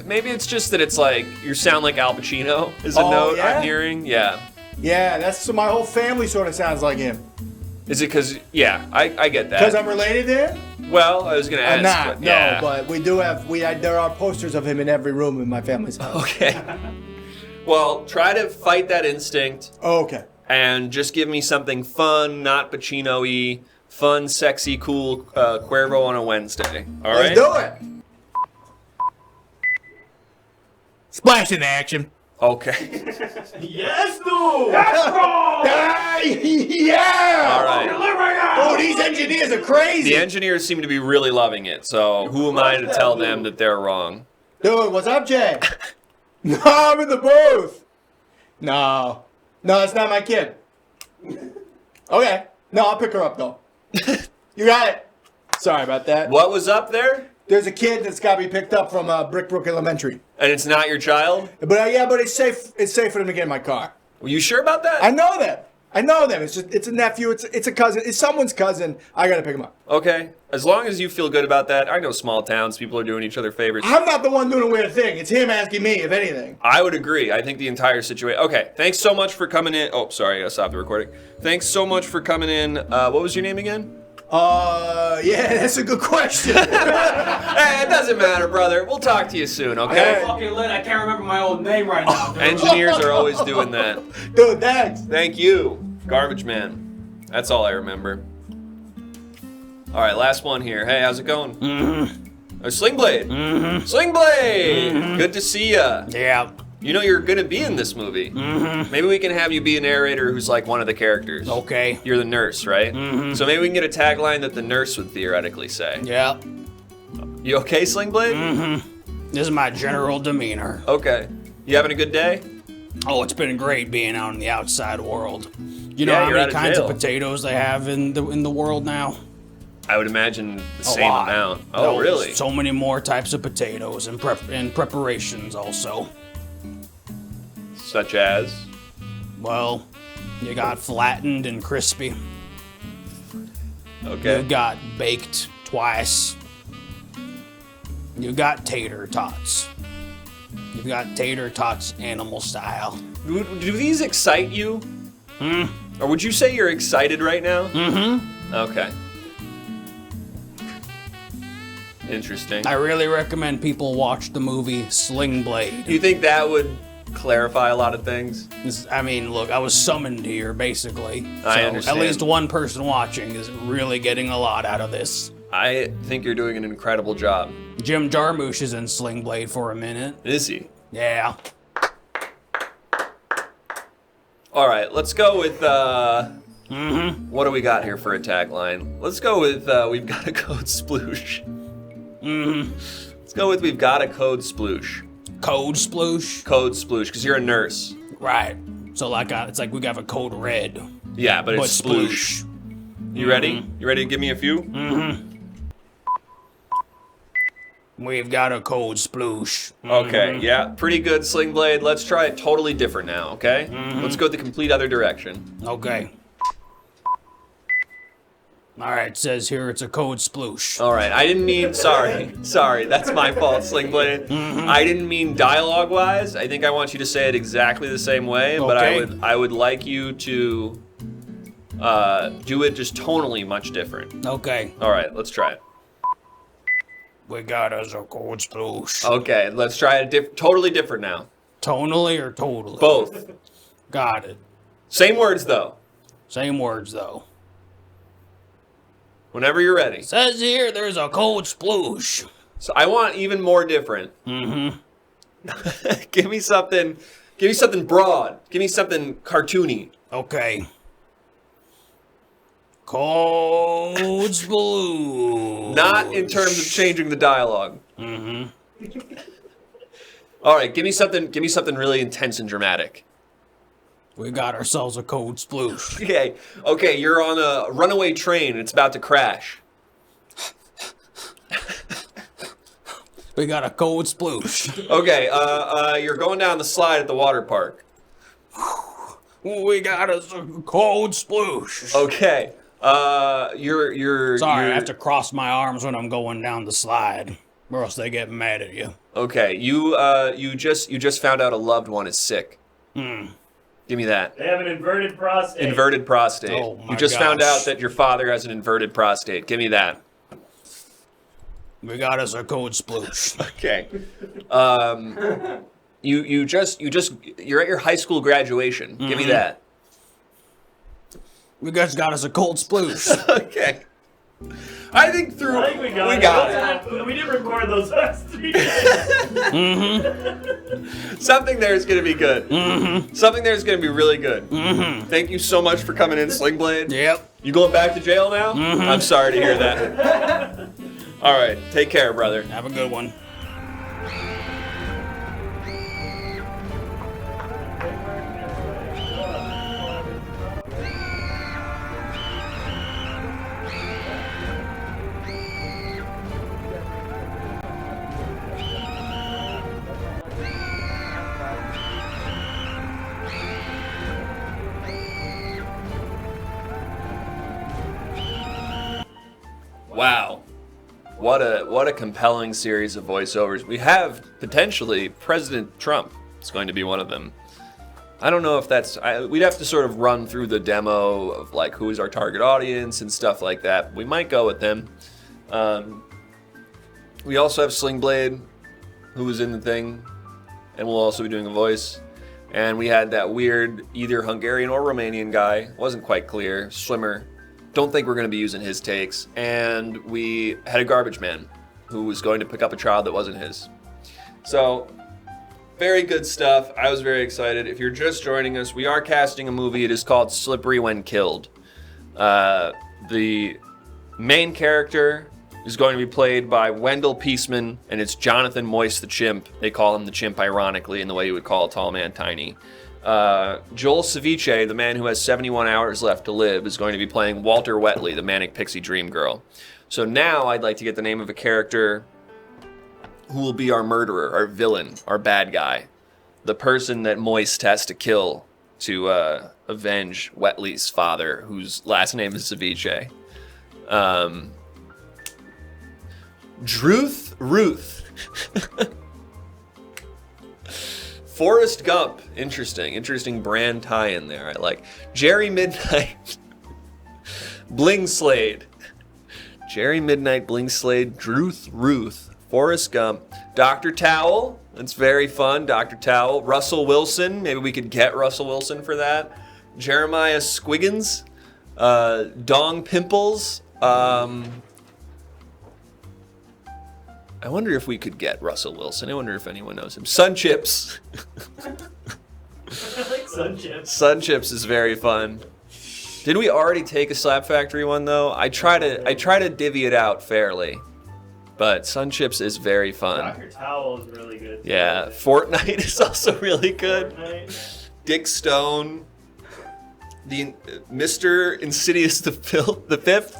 Maybe it's just that it's like you sound like Al Pacino is a Oh, note yeah? I'm hearing. Yeah. Yeah, that's so my whole family sort of sounds like him. Is it because? Yeah, I get Because that. I'm related to him? Well, I was gonna ask. I'm not. but yeah. No, but we do have there are posters of him in every room in my family's house. Okay. Well, try to fight that instinct. Oh, okay. And just give me something fun, not Pacino-y, fun, sexy, cool Cuervo on a Wednesday. All right? Let's do it. Splash in action. Okay. Yes, dude. Yeah. All right. Oh, these engineers are crazy. The engineers seem to be really loving it, so who am I to tell them that they're wrong? Dude, what's up, Jay? No, I'm in the booth. No, it's not my kid. Okay. No, I'll pick her up, though. You got it. Sorry about that. What was up there? There's a kid that's got to be picked up from Brickbrook Elementary. And it's not your child? But yeah, but it's safe. It's safe for them to get in my car. Were you sure about that? I know them. It's a nephew. It's a cousin. It's someone's cousin. I gotta pick him up. Okay. As long as you feel good about that, I know small towns, people are doing each other favors. I'm not the one doing a weird thing. It's him asking me, if anything. I would agree. I think the entire situation. Okay. Thanks so much for coming in. Oh, sorry. I gotta stop the recording. Thanks so much for coming in. What was your name again? Yeah, that's a good question. Hey, it doesn't matter, brother. We'll talk to you soon, okay? Fucking lit. I can't remember my old name right now. Dude. Engineers are always doing that. Dude, thanks. Thank you, Garbage Man. That's all I remember. All right, last one here. Hey, how's it going? Slingblade. Slingblade. Good to see ya. Yeah. You know you're gonna be in this movie. Maybe we can have you be a narrator who's like one of the characters. Okay. You're the nurse, right? So maybe we can get a tagline that the nurse would theoretically say. Yeah. You okay, Slingblade? This is my general demeanor. Okay. You having a good day? Oh, it's been great being out in the outside world. You know Yeah, how you're out many of kinds jail. of potatoes they have in the world now? I would imagine the A same lot. amount. Oh, There's really? So many more types of potatoes and preparations also. Such as? Well, you got flattened and crispy. Okay. You got baked twice. You got tater tots. You've got tater tots animal style. Do these excite you? Or would you say you're excited right now? Okay. Interesting. I really recommend people watch the movie Sling Blade. Do you think that would clarify a lot of things? I mean, look, I was summoned here, basically. I So understand. at least one person watching is really getting a lot out of this. I think you're doing an incredible job. Jim Jarmusch is in Sling Blade for a minute. Is he? Yeah. All right, let's go with, what do we got here for a tagline? Let's go with, we've got a code sploosh. Let's go with, we've got a code sploosh. Code sploosh? Code sploosh, because you're a nurse. Right. So it's like we got a code red. Yeah, but it's But sploosh. You ready? You ready to give me a few? We've got a code sploosh. Okay, yeah, pretty good, Sling Blade. Let's try it totally different now, okay? Let's go the complete other direction. Okay. Alright, it says here it's a code sploosh. All right, I didn't mean, sorry, that's my fault, Sling Blade. I didn't mean dialogue-wise. I think I want you to say it exactly the same way, but Okay. I would like you to do it just tonally much different. Okay. All right, let's try it. We got us a code sploosh. Okay, let's try it totally different now. Tonally or totally? Both. Got it. Same words, though. Same words, though. Whenever you're ready. Says here there's a code sploosh. So I want even more different. Give me something broad. Give me something cartoony. Okay. Code sploosh. Not in terms of changing the dialogue. All right, give me something really intense and dramatic. We got ourselves a code sploosh. Okay, you're on a runaway train and it's about to crash. We got a code sploosh. Okay, you're going down the slide at the water park. We got us a code sploosh. Okay, you're Sorry, I have to cross my arms when I'm going down the slide, or else they get mad at you. Okay, you just found out a loved one is sick. Give me that. They have an inverted prostate. Inverted prostate. Oh my You just found gosh. out that your father has an inverted prostate. Give me that. We got us a code sploosh. Okay. You're at your high school graduation. Give me that. We just got us a cold sploosh. Okay. I think we got it. We didn't record those last 3 days. Something there is going to be good. Something there is going to be really good. Thank you so much for coming in, Sling Blade. Yep. You going back to jail now? I'm sorry to hear that. All right. Take care, brother. Have a good one. Wow. What a compelling series of voiceovers. We have potentially President Trump is going to be one of them. I don't know if that's... we'd have to sort of run through the demo of like who is our target audience and stuff like that. We might go with them. We also have Sling Blade, who was in the thing, and we'll also be doing a voice. And we had that weird either Hungarian or Romanian guy. Wasn't quite clear. Swimmer. Don't think we're going to be using his takes. And we had a garbage man who was going to pick up a child that wasn't his. So, very good stuff. I was very excited. If you're just joining us, we are casting a movie. It is called Slippery When Killed. The main character is going to be played by Wendell Peaceman, and it's Jonathan Moist the Chimp. They call him the Chimp, ironically, in the way you would call a tall man tiny. Joel Ceviche, the man who has 71 hours left to live, is going to be playing Walter Wetley, the manic pixie dream girl. So now I'd like to get the name of a character who will be our murderer, our villain, our bad guy, the person that Moist has to kill to avenge Wetley's father, whose last name is Ceviche. Druth Ruth. Forrest Gump. Interesting brand tie-in there. I like. Jerry Midnight. Bling Slade. Jerry Midnight, Bling Slade, Druth Ruth, Forrest Gump, Dr. Towel. That's very fun. Dr. Towel. Russell Wilson. Maybe we could get Russell Wilson for that. Jeremiah Squiggins. Dong Pimples. I wonder if we could get Russell Wilson. I wonder if anyone knows him. Sun Chips. I like Sun Chips. Sun Chips is very fun. Did we already take a Slap Factory one though? I try to divvy it out fairly, but Sun Chips is very fun. Dr. Towel is really good. Yeah, Fortnite is also really good. Fortnite. Dick Stone, the Mr. Insidious the Fifth.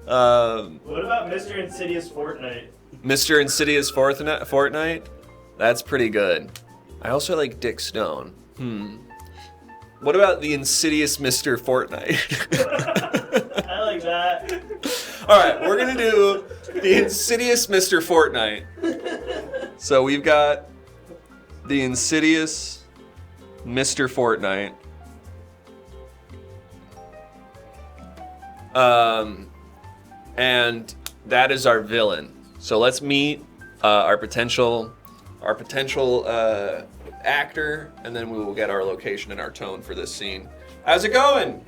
What about Mr. Insidious Fortnite? Mr. Insidious Fortnite? That's pretty good. I also like Dick Stone. What about the Insidious Mr. Fortnite? I like that. Alright, we're gonna do the Insidious Mr. Fortnite. So we've got the Insidious Mr. Fortnite. And that is our villain. So let's meet our potential actor, and then we will get our location and our tone for this scene. How's it going?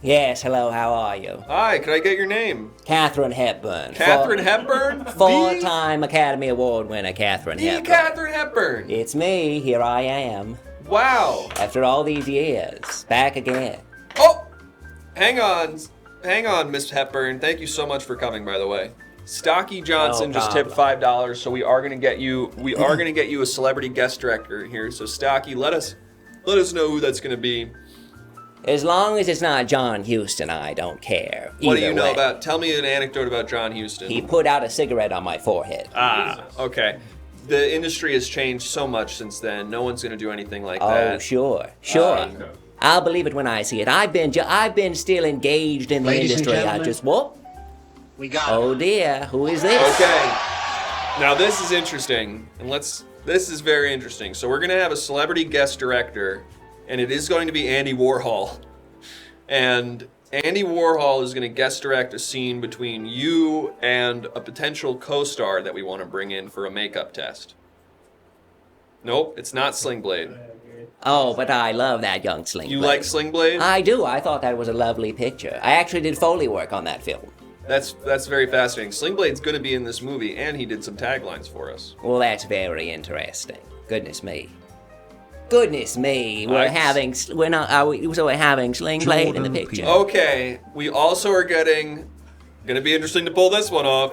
Yes, hello, how are you? Hi, could I get your name? Katharine Hepburn. Katharine Hepburn? Four-time Academy Award winner, Katharine Hepburn. Katharine Hepburn! It's me, here I am. Wow! After all these years, back again. Oh! Hang on, Miss Hepburn. Thank you so much for coming, by the way. Stocky Johnson just tipped $5, so we are gonna get you a celebrity guest director here. So Stocky, let us know who that's gonna be. As long as it's not John Huston, I don't care. What do you know way. about? Tell me an anecdote about John Huston. He put out a cigarette on my forehead. Ah, okay. The industry has changed so much since then. No one's gonna do anything like that. Oh, sure. I'll believe it when I see it. I've been still engaged in the Ladies and industry. I gentlemen, just what? We got Oh dear, who is this? Okay. Now this is interesting, and this is very interesting. So we're gonna have a celebrity guest director, and it is going to be Andy Warhol. And Andy Warhol is gonna guest direct a scene between you and a potential co-star that we want to bring in for a makeup test. Nope, it's not Sling Blade. Oh, but I love that young Sling You Blade. like Sling Blade? I do. I thought that was a lovely picture. I actually did Foley work on that film. That's very fascinating. Sling Blade's going to be in this movie, and he did some taglines for us. Well, that's very interesting. Goodness me. We're Nice. having Sling Blade in the picture. Okay, we also are getting, going to be interesting to pull this one off,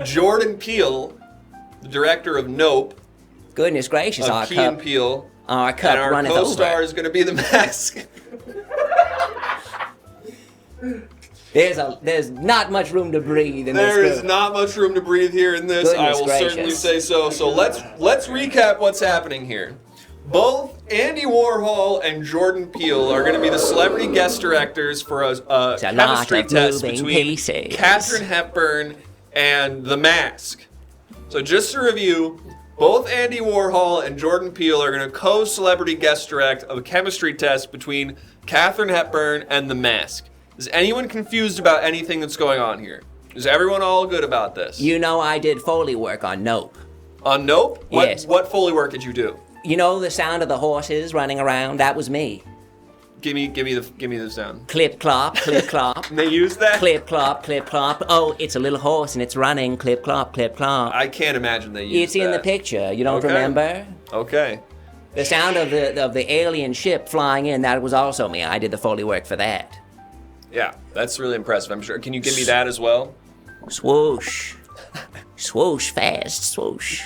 Jordan Peele, the director of Nope, Goodness gracious, of our Key cup, and Peele, our and cup our runneth co-star over. is going to be The Mask. There's not much room to breathe in There this is group. not much room to breathe here in this. I Goodness will gracious. certainly say so. So let's recap what's happening here. Both Andy Warhol and Jordan Peele are going to be the celebrity guest directors for a chemistry test between Katharine Hepburn and The Mask. So just to review, both Andy Warhol and Jordan Peele are going to co-celebrity guest direct a chemistry test between Katharine Hepburn and The Mask. Is anyone confused about anything that's going on here? Is everyone all good about this? You know I did Foley work on Nope. On Nope? Yes. What Foley work did you do? You know the sound of the horses running around? That was me. Give me the sound. Clip clop, clip clop. And they used that? Clip clop, clip clop. Oh, it's a little horse and it's running. Clip clop, clip clop. I can't imagine they used that. It's in the picture. You don't Okay. remember? Okay. The sound of the alien ship flying in, that was also me. I did the Foley work for that. Yeah, that's really impressive, I'm sure. Can you give me that as well? Swoosh. Swoosh fast, swoosh.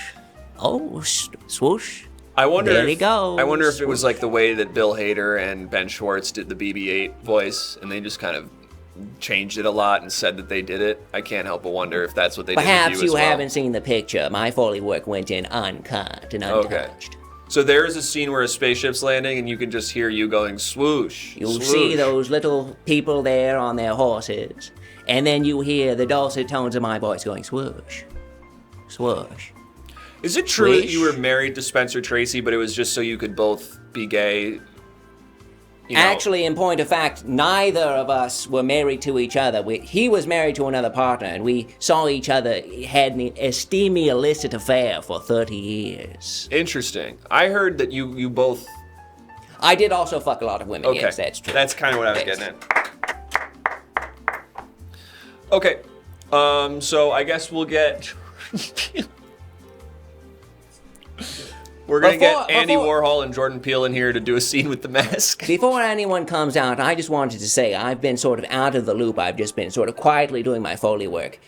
Oh, swoosh. I wonder There if, he goes. I wonder if it was like the way that Bill Hader and Ben Schwartz did the BB-8 voice, and they just kind of changed it a lot and said that they did it. I can't help but wonder if that's what they Perhaps did with you you as well. haven't seen the picture. My Foley work went in uncut and untouched. So there is a scene where a spaceship's landing, and you can just hear you going swoosh. You'll swoosh. see those little people there on their horses, and then you hear the dulcet tones of my voice going swoosh, swoosh. Is it true that Wish. you were married to Spencer Tracy, but it was just so you could both be gay? You know? Actually, in point of fact, neither of us were married to each other. He was married to another partner, and we saw each other, had an esteeming illicit affair for 30 years. Interesting. I heard that you both... I did also fuck a lot of women, Okay, yes, that's true. That's kind of what I was Yes. getting at. Okay, so I guess we'll get... We're going to get Andy Warhol and Jordan Peele in here to do a scene with The Mask. Before anyone comes out, I just wanted to say I've been sort of out of the loop. I've just been sort of quietly doing my Foley work.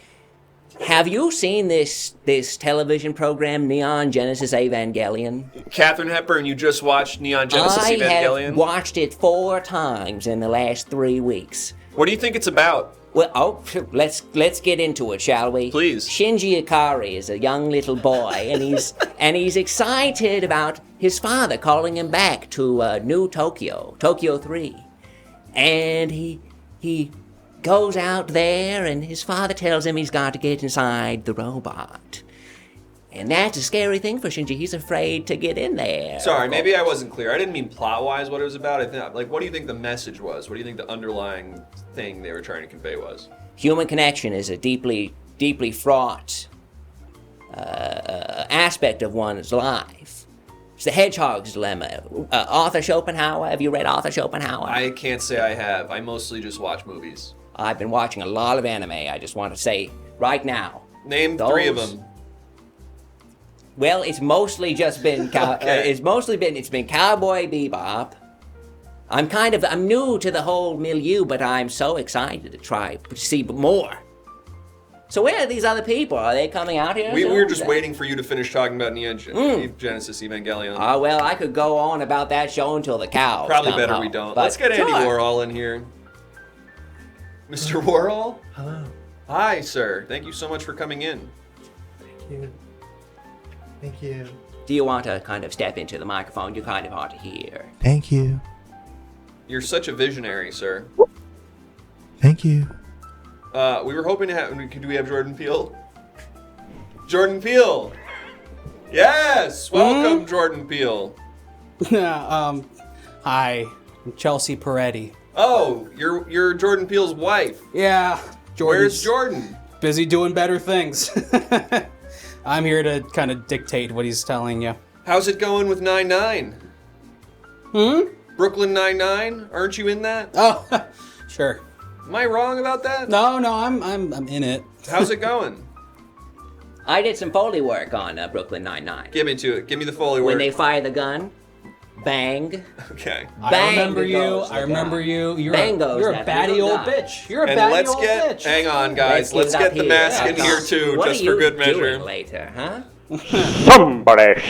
Have you seen this television program, Neon Genesis Evangelion? Katharine Hepburn, you just watched Neon Genesis I Evangelion? have watched it 4 times in the last 3 weeks. What do you think it's about? Well, let's get into it, shall we? Please. Shinji Ikari is a young little boy, and he's excited about his father calling him back to New Tokyo 3, and he goes out there, and his father tells him he's got to get inside the robot. And that's a scary thing for Shinji. He's afraid to get in there. Sorry, maybe I wasn't clear. I didn't mean plot-wise what it was about. I think, what do you think the message was? What do you think the underlying thing they were trying to convey was? Human connection is a deeply, deeply fraught aspect of one's life. It's the hedgehog's dilemma. Arthur Schopenhauer, have you read Arthur Schopenhauer? I can't say I have. I mostly just watch movies. I've been watching a lot of anime. I just want to say right now. Name 3 of them. Well, it's mostly just been Okay. it's been Cowboy Bebop. I'm new to the whole milieu, but I'm so excited to try to see more. So where are these other people? Are they coming out here? We soon? were just waiting for you to finish talking about Neon Genesis Evangelion. Well, I could go on about that show until the cows Probably come better home, we don't. but Let's get Andy sure. Warhol in here. Mr. Warhol? Hello. Hi, sir. Thank you so much for coming in. Thank you. Thank you. Do you want to kind of step into the microphone? You're kind of hard to hear. Thank you. You're such a visionary, sir. Thank you. We were hoping to have... Do we have Jordan Peele? Jordan Peele! Yes! Welcome, Jordan Peele. Hi, I'm Chelsea Peretti. Oh, you're Jordan Peele's wife. Yeah, Where's Jordan? Busy doing better things. I'm here to kind of dictate what he's telling you. How's it going with 9-9? Brooklyn 99? Aren't you in that? Oh, sure. Am I wrong about that? No, I'm in it. How's it going? I did some Foley work on Brooklyn Nine-Nine. Give me to it. Give me the Foley work. When they fire the gun, bang. Okay. I remember Bang you. goes I the remember gun. you. You're Bang a goes you're a that batty little old guy. bitch. You're a And batty let's old get... bitch. Hang on, guys. Let's give it get up the here. mask in Yeah. here, too, What just are for you good measure. doing later, huh? Somebody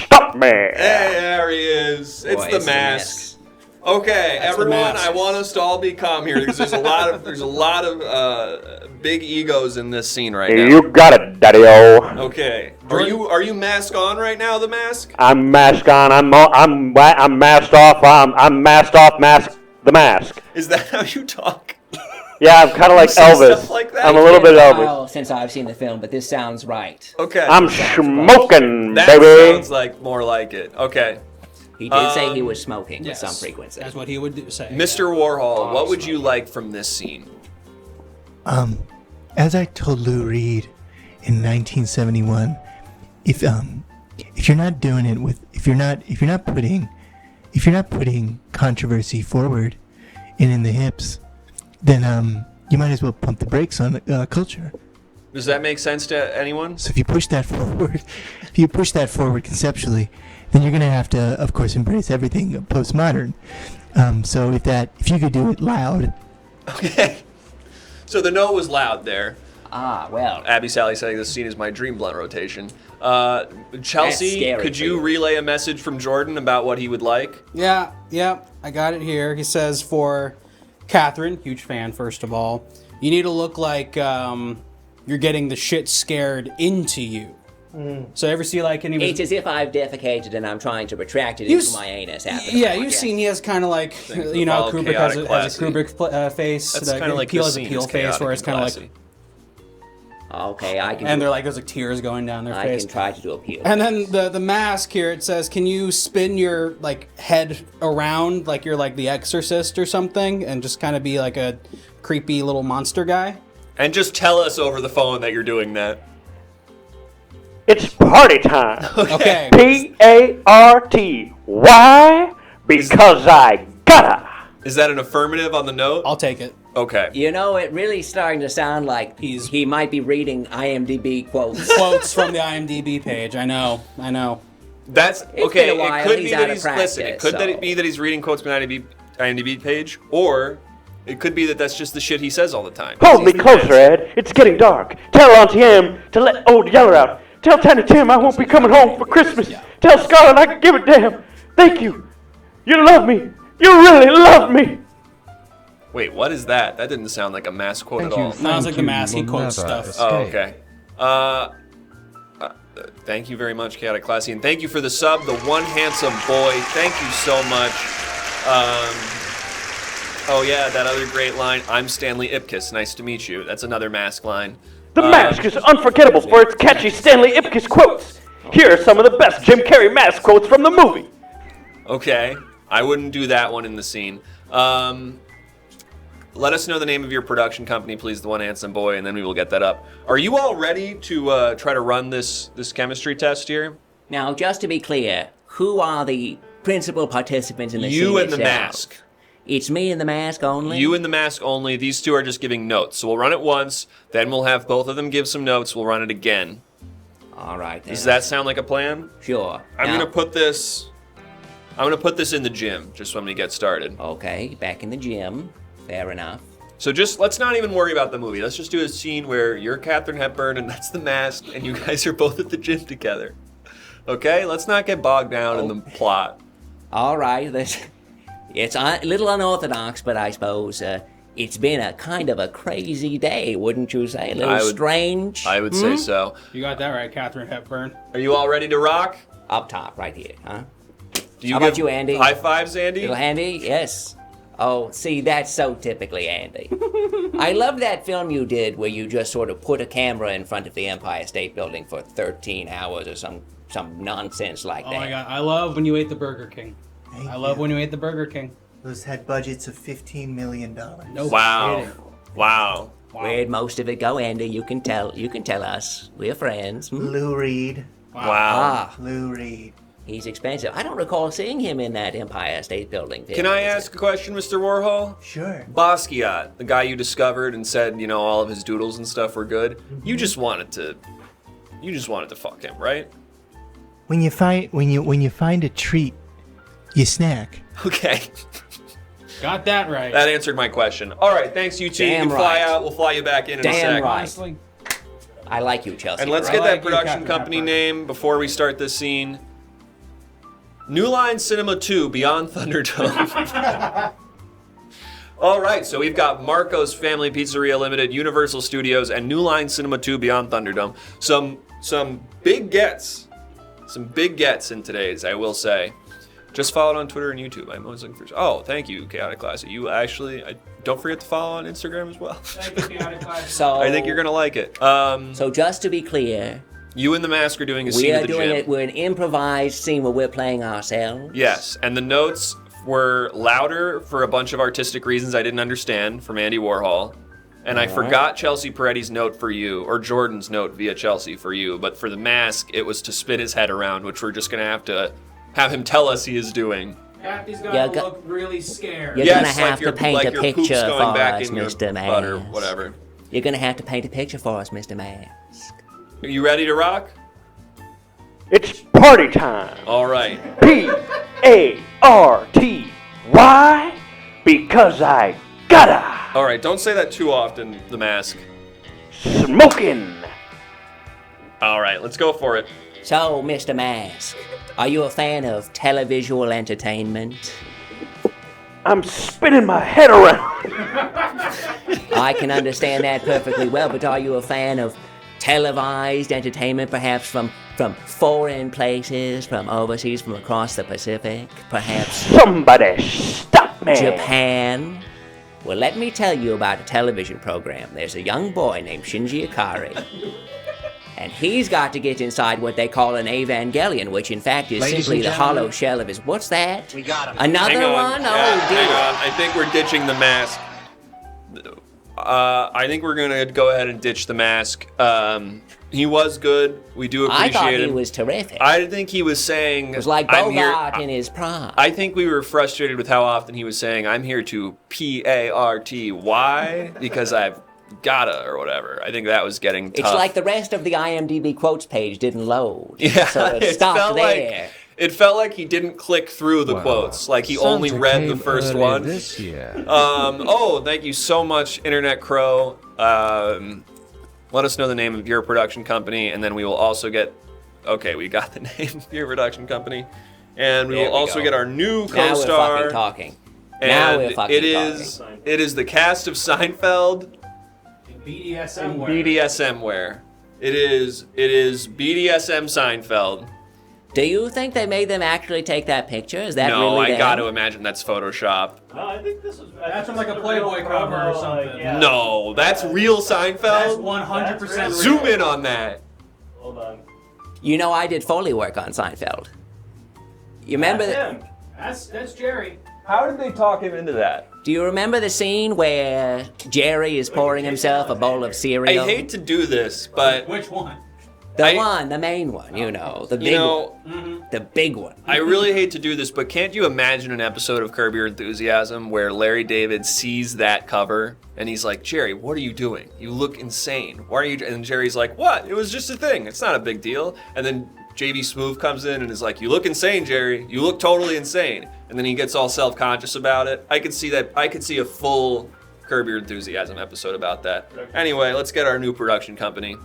stop me! Hey, there he is. It's Boy, the it's mask. Okay, That's the everyone, mask. I want us to all be calm here because there's a lot of big egos in this scene right now. You got it, Daddy-O. Okay, are you mask on right now? The mask? I'm mask on. I'm masked off. I'm masked off. Mask the mask. Is that how you talk? Yeah, I'm kind of like say Elvis. stuff like that? I'm a little bit Elvis. Well, since I've seen the film, but this sounds right. Okay. I'm smoking, that baby. sounds like more like it. Okay. He did say he was smoking Yes, with some frequency. That's what he would say. Mr. Warhol, what would you like from this scene? As I told Lou Reed in 1971, if you're not doing it with, if you're not putting controversy forward and in the hips, then you might as well pump the brakes on culture. Does that make sense to anyone? So if you push that forward conceptually, then you're gonna have to, of course, embrace everything postmodern. So if you could do it loud. Okay. So the note was loud there. Ah, well. Abby Sally saying this scene is my dream blunt rotation. Chelsea, scary could for you you. relay a message from Jordan about what he would like? Yeah, I got it here. He says for Catherine, huge fan, first of all, you need to look like you're getting the shit scared into you. So ever see like any? It's as if I've defecated and I'm trying to retract it You into s- my anus. After the Yeah, fact, you've yes. seen he has kind of like, Things you know, with all Kubrick has chaotic a classy. Kubrick face. That's kind of like Peel this has a scene Peel is face chaotic where it's and kind of classy. like, Okay, I can. and they're like there's like tears going down their I face. can try to do a peel. And then the mask here, it says, can you spin your like head around like you're like the Exorcist or something, and just kind of be like a creepy little monster guy? And just tell us over the phone that you're doing that. It's party time. Okay. P-A-R-T. Why? Because I gotta. Is that an affirmative on the note? I'll take it. Okay. You know, it really starting to sound like he might be reading IMDb quotes. Quotes from the IMDb page. I know. That's It's okay. been a while, It could he's be out that of he's listen. It practice, could so- be that he's reading quotes from the IMDb page, or it could be that that's just the shit he says all the time. Hold me closer, Ed. It's getting dark. Tell Auntie M to let Old Yeller out. Tell Tiny Tim I won't be coming home for Christmas. Tell Scarlett I can give a damn. Thank you. You love me. You really love me. Wait, what is that? That didn't sound like a mass quote at all. Sounds like the mask. He quotes stuff. Oh, okay. Thank you very much, Chaotic Classy, and thank you for the sub, the one handsome boy. Thank you so much. Oh yeah, that other great line. I'm Stanley Ipkiss. Nice to meet you. That's another mask line. The mask is unforgettable for its catchy Stanley Ipkiss quotes. Here are some of the best Jim Carrey mask quotes from the movie. Okay, I wouldn't do that one in the scene. Let us know the name of your production company, please, the one handsome boy, and then we will get that up. Are you all ready to try to run this chemistry test here? Now, just to be clear, who are the principal participants in the scene You and the itself? mask. It's me and the mask only? You and the mask only. These two are just giving notes. So we'll run it once, then we'll have both of them give some notes. We'll run it again. All right, then. Does that sound like a plan? Sure. I'm Now- gonna put this in the gym just when we get started. Okay, back in the gym. Fair enough. So just let's not even worry about the movie. Let's just do a scene where you're Katharine Hepburn and that's the mask, and you guys are both at the gym together. Okay? Let's not get bogged down in the plot. All right, it's a little unorthodox, but I suppose it's been a kind of a crazy day, wouldn't you say? A little strange. I would say so. You got that right, Catherine Hepburn. Are you all ready to rock? Up top, right here, huh? Do you How about give you, Andy? High fives, Andy? Little Andy, yes. Oh, see, that's so typically Andy. I love that film you did where you just sort of put a camera in front of the Empire State Building for 13 hours or some nonsense like Oh that. my god, I love when you ate the Burger King. I love when you ate the Burger King. Those had budgets of $15 million. No Wow. kidding. Wow. Where'd most of it go, Andy? You can tell us. We're friends. Hmm? Lou Reed. Wow. Ah, Lou Reed. he's expensive. I don't recall seeing him in that Empire State Building. Can I ask a question, Mr. Warhol? Sure. Basquiat, the guy you discovered and said, you know, all of his doodles and stuff were good. You just wanted to fuck him, right? When you find a treat, you snack. Okay. Got that right. That answered my question. All right, thanks you two. You Damn can fly right. out. We'll fly you back in a Damn sec. right. Honestly. I like you, Chelsea. And let's I get like that you, production Captain company Hepburn. name before we start this scene. New Line Cinema 2 Beyond Thunderdome. All right, so we've got Marco's Family Pizzeria Limited, Universal Studios, and New Line Cinema 2 Beyond Thunderdome. Some big gets. Some big gets in today's, I will say. Just follow it on Twitter and YouTube. I'm always looking for... Oh, thank you, Chaotic Classic. You actually... don't forget to follow on Instagram as well. Thank you, Chaotic Classic. So I think you're going to like it. So just to be clear... You and the Mask are doing a scene We at are the doing gym. it. We're an improvised scene where we're playing ourselves. Yes, and the notes were louder for a bunch of artistic reasons I didn't understand from Andy Warhol. And I forgot Chelsea Peretti's note for you, or Jordan's note via Chelsea for you. But for the Mask, it was to spin his head around, which we're just going to have him tell us he is doing. Kathy's gonna look really scared. You're gonna have to paint a your picture poop's for going back us, in your Mr. butt or Mask. whatever. You're gonna have to paint a picture for us, Mr. Mask. Are you ready to rock? It's party time. All right. Party. Because I gotta. All right, don't say that too often, the Mask. Smoking. All right, let's go for it. So, Mr. Mask, are you a fan of televisual entertainment? I'm spinning my head around. I can understand that perfectly well, but are you a fan of televised entertainment, perhaps from foreign places, from overseas, from across the Pacific, perhaps Somebody stop me. Japan? Well, let me tell you about a television program. There's a young boy named Shinji Ikari. And he's got to get inside what they call an Evangelion, which in fact is simply the hollow shell of his... What's that? We got him. Another Hang on. one? Yeah, Oh, dear. hang on. I think we're ditching the Mask. I think we're going to go ahead and ditch the Mask. He was good. We do I appreciate thought him. he was terrific. I think he was saying... It was like I'm here- Bogart in his prime. I think we were frustrated with how often he was saying, I'm here to P-A-R-T. Why? Because I've gotta, or whatever. I think that was getting tough. It's like the rest of the IMDb quotes page didn't load. Yeah, So it stopped felt there. it felt like he didn't click through the quotes. Like he only read the first one. This year. Oh, thank you so much, Internet Crow. Let us know the name of your production company, and then we will also get... Okay, we got the name of your production company. And we There will we also go. get our new Now we're co-star. fucking talking. And Now we're fucking it is the cast of Seinfeld. BDSM wear. BDSM wear. It is BDSM Seinfeld. Do you think they made them actually take that picture? Is that No, really I them? got to imagine that's Photoshop. No, I think this was. That's from like a Playboy cover or something. yeah. No, that's real That's Seinfeld. 100% real. Zoom in on that. Hold on. You know, I did Foley work on Seinfeld. You remember? That's him. That's Jerry. How did they talk him into that? Do you remember the scene where Jerry is pouring himself a bowl of I cereal? hate to do this, but Which one? the main one. You know, the big you know, one, the big one. I really hate to do this, but can't you imagine an episode of Curb Your Enthusiasm where Larry David sees that cover and he's like, Jerry, what are you doing? You look insane. Why are you? And Jerry's like, what? It was just a thing. It's not a big deal. And then JV Smoove comes in and is like, you look insane, Jerry. You look totally insane. And then he gets all self-conscious about it. I could see that. I could see a full Curb Your Enthusiasm episode about that. Anyway, let's get our new production company.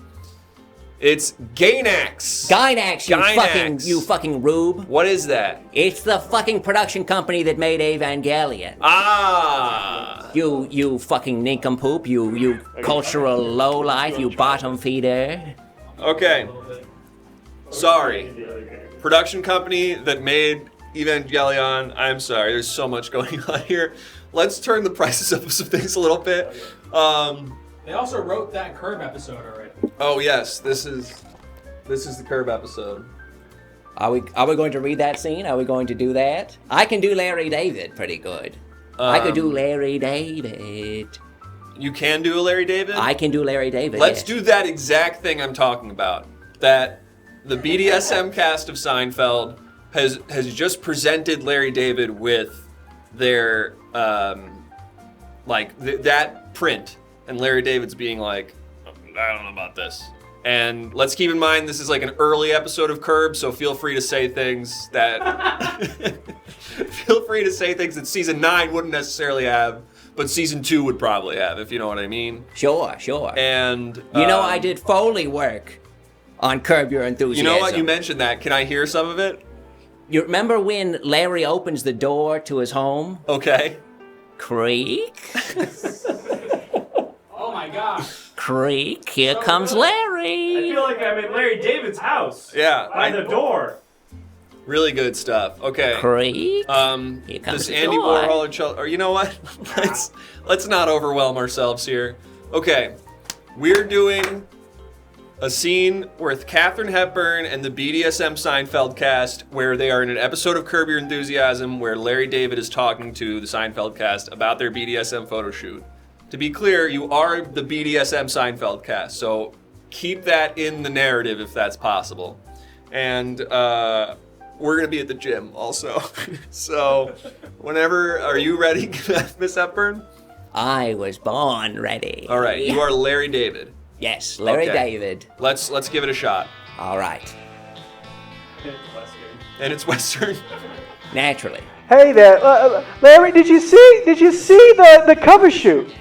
It's Gainax. Gynax, Gynax. you fucking rube. What is that? It's the fucking production company that made Evangelion. Ah. You fucking nincompoop, you cultural lowlife, you bottom feeder. Okay. Sorry. Production company that made Evangelion. I'm sorry. There's so much going on here. Let's turn the prices up of some things a little bit. They also wrote that Curb episode already. Oh yes, this is the Curb episode. Are we going to read that scene? Are we going to do that? I can do Larry David pretty good. I could do Larry David. You can do a Larry David? I can do Larry David. Let's yes. do that exact thing I'm talking about. That the BDSM cast of Seinfeld has just presented Larry David with their that print, and Larry David's being like, I don't know about this. And let's keep in mind this is like an early episode of Curb, so feel free to say things that season 9 wouldn't necessarily have, but season 2 would probably have, if you know what I mean. Sure. And You know, I did Foley work on Curb Your Enthusiasm. You know what? You mentioned that. Can I hear some of it? You remember when Larry opens the door to his home? Okay. Creak, Oh my god. creak, here comes Larry. I feel like I'm in Larry David's house. Yeah. By the door. Really good stuff. Okay. Creak. This comes the Andy door. Warhol or you know what? let's not overwhelm ourselves here. Okay. We're doing a scene with Katharine Hepburn and the BDSM Seinfeld cast where they are in an episode of Curb Your Enthusiasm where Larry David is talking to the Seinfeld cast about their BDSM photo shoot. To be clear, you are the BDSM Seinfeld cast, so keep that in the narrative if that's possible. And we're going to be at the gym also. So whenever, are you ready, Miss Hepburn? I was born ready. All right, you are Larry David. Yes, Larry Okay. David. Let's give it a shot. All right. And it's Western. Naturally. Hey there, Larry. Did you see the cover shoot?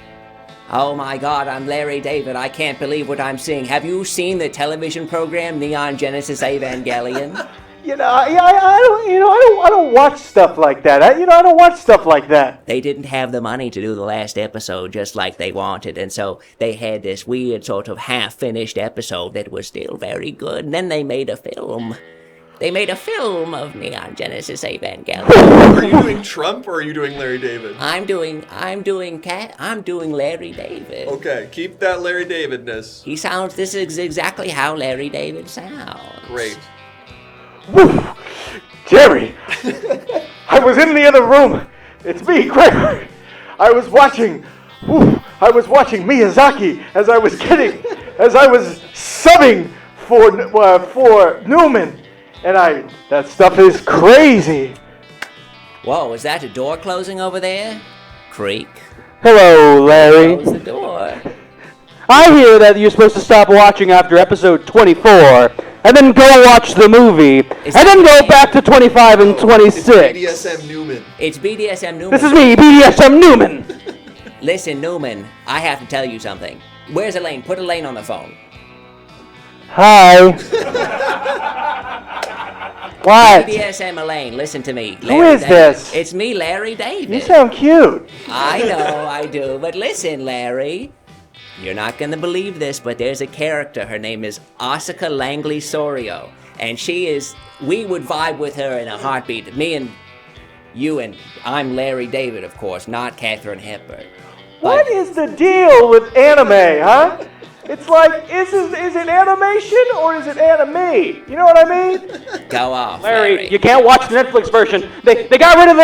Oh my God, I'm Larry David. I can't believe what I'm seeing. Have you seen the television program Neon Genesis Evangelion? I don't watch stuff like that. I don't watch stuff like that. They didn't have the money to do the last episode just like they wanted, and so they had this weird sort of half-finished episode that was still very good, and then they made a film. They made a film of Neon Genesis Evangelion. Are you doing Trump or are you doing Larry David? I'm doing Larry David. Okay, keep that Larry Davidness. This is exactly how Larry David sounds. Great. Woo! Jerry, I was in the other room. It's me, Gregor. I was watching Miyazaki as I was subbing for Newman, and that stuff is crazy. Whoa, is that a door closing over there? Creak. Hello, Larry. Close the door. I hear that you're supposed to stop watching after episode 24, and then go watch the movie, and then go back to 25 and 26. It's BDSM Newman. It's BDSM Newman. This is me, BDSM Newman. Listen, Newman, I have to tell you something. Where's Elaine? Put Elaine on the phone. Hi. What? BDSM Elaine, listen to me. Who is this? It's me, Larry David. You sound cute. I know, I do. But listen, Larry. You're not going to believe this, but there's a character. Her name is Asuka Langley Sorio. And we would vibe with her in a heartbeat. Me and you, and I'm Larry David, of course, not Katharine Hepburn. What is the deal with anime, huh? It's like, is it animation or is it anime? You know what I mean? Go off, Larry, you can't watch the Netflix version. They got rid of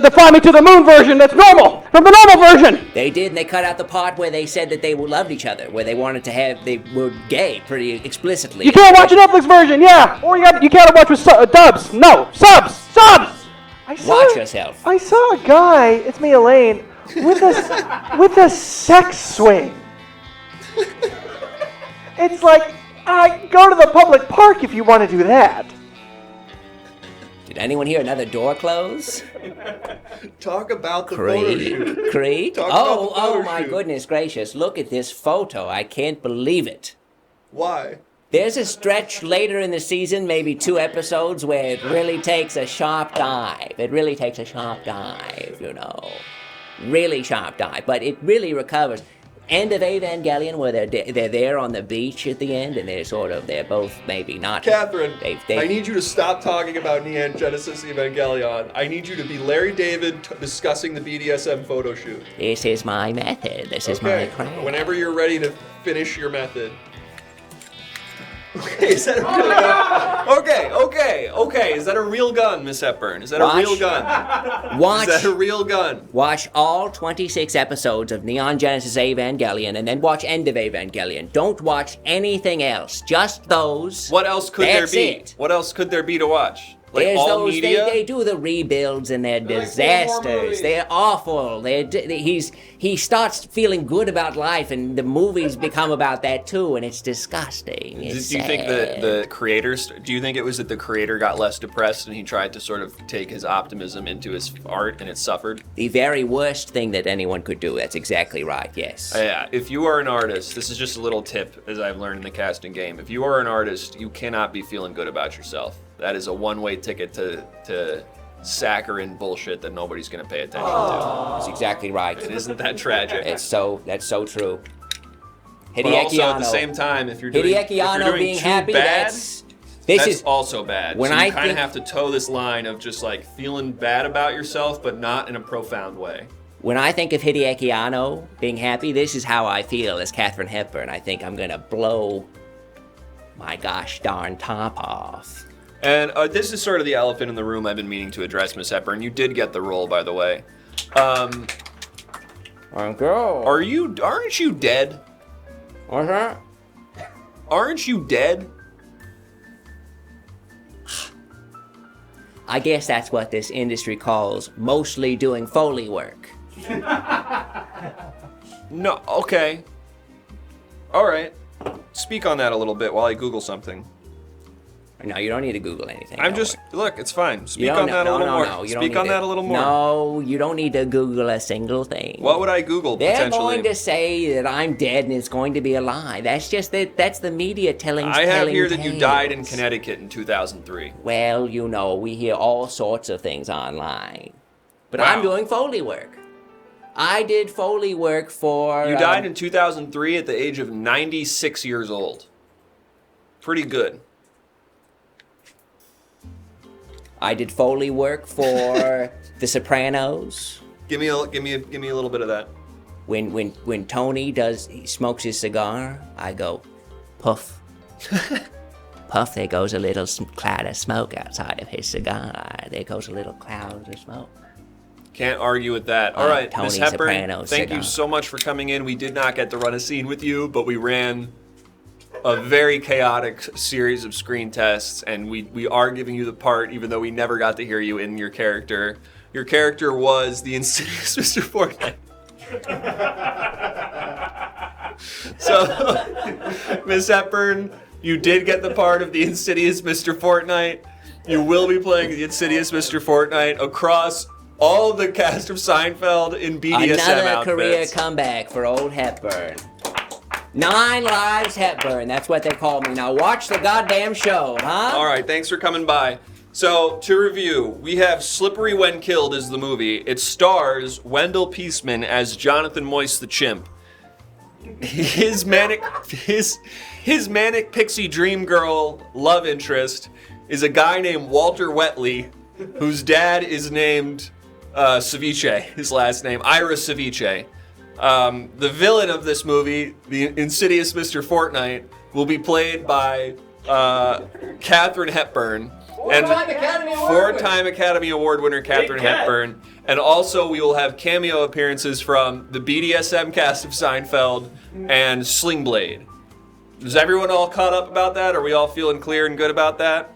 the Fly Me to the Moon version. That's normal. From the normal version. They did, and they cut out the part where they said that they loved each other, where they were gay pretty explicitly. You can't watch a Netflix version, yeah. Or you can't watch with dubs. No, subs. Watch yourself. I saw a guy, it's me, Elaine, with a sex swing. It's like, go to the public park if you want to do that. Did anyone hear another door close? Talk about the photo shoot. Creak. Talk about the photo Oh my shoot. goodness gracious. Look at this photo. I can't believe it. Why? There's a stretch later in the season, maybe 2 episodes, where it really takes a sharp dive. Really sharp dive. But it really recovers. End of Evangelion, where they're there on the beach at the end, and they're both maybe not. Catherine, they I need you to stop talking about Neon Genesis Evangelion. I need you to be Larry David discussing the BDSM photo shoot. This is my method. This is my craft. Whenever you're ready to finish your method. Okay, is that a real gun? Okay. Is that a real gun, Miss Hepburn? Is that a real gun? Watch. Is that a real gun? Watch all 26 episodes of Neon Genesis Evangelion, and then watch End of Evangelion. Don't watch anything else. Just those. What else could there be? It. What else could there be to watch? Like There's all those. media? They do the rebuilds, and they're disasters. They're awful. He starts feeling good about life, and the movies become about that too, and it's disgusting. Do you think that the creators? Do you think it was that the creator got less depressed and he tried to sort of take his optimism into his art and it suffered? The very worst thing that anyone could do. That's exactly right. Yes. Yeah. If you are an artist, this is just a little tip as I've learned in the casting game. If you are an artist, you cannot be feeling good about yourself. That is a one-way ticket to saccharine bullshit that nobody's going to pay attention to. That's exactly right. And isn't that tragic? That's so true. But also at the same time, if you're doing being too happy, bad, that's also bad. When so you I kind of think- have to toe this line of just like feeling bad about yourself, but not in a profound way. When I think of Hideaki Anno being happy, this is how I feel as Katharine Hepburn. I think I'm gonna blow my gosh darn top off. And this is sort of the elephant in the room I've been meaning to address, Miss Hepburn. You did get the role, by the way. Thank you. Aren't you dead? What's that? Aren't you dead? I guess that's what this industry calls mostly doing Foley work. No, okay. All right. Speak on that a little bit while I Google something. No, you don't need to Google anything. I'm don't just, worry. look, it's fine. Speak You on don't that know- a little no, more. no, you don't Speak need on to- that a little more. No, you don't need to Google a single thing. What would I Google, They're potentially? going to say that I'm dead and it's going to be a lie. That's just that's the media telling. I have telling here that you died in tales. Connecticut in 2003. Well, you know, we hear all sorts of things online. But Wow. I'm doing Foley work. I did Foley work for... You died in 2003 at the age of 96 years old. Pretty good. I did Foley work for The Sopranos. Give me a little bit of that. When Tony he smokes his cigar, I go, puff. Puff, there goes a little cloud of smoke outside of his cigar. There goes a little cloud of smoke. Can't argue with that. All right, Tony Miss Hepburn, Soprano thank you cigar. so much for coming in. We did not get to run a scene with you, but we ran a very chaotic series of screen tests, and we are giving you the part, even though we never got to hear you in your character. Your character was the insidious Mr. Fortnite. So, Miss Hepburn, you did get the part of the insidious Mr. Fortnite. You will be playing the insidious Mr. Fortnite across all the cast of Seinfeld in BDSM Another outfits. career comeback for old Hepburn. 9 lives Hepburn, that's what they call me. Now watch the goddamn show, huh? All right, thanks for coming by. So, to review, we have Slippery When Killed is the movie. It stars Wendell Peaceman as Jonathan Moist the Chimp. His manic pixie dream girl love interest is a guy named Walter Wetley, whose dad is named Ceviche, his last name, Ira Ceviche. The villain of this movie, the insidious Mr. Fortnite, will be played by Katharine Hepburn. Four-time Academy Award winner Katharine Hepburn. And also we will have cameo appearances from the BDSM cast of Seinfeld and Sling Blade. Is everyone all caught up about that? Are we all feeling clear and good about that?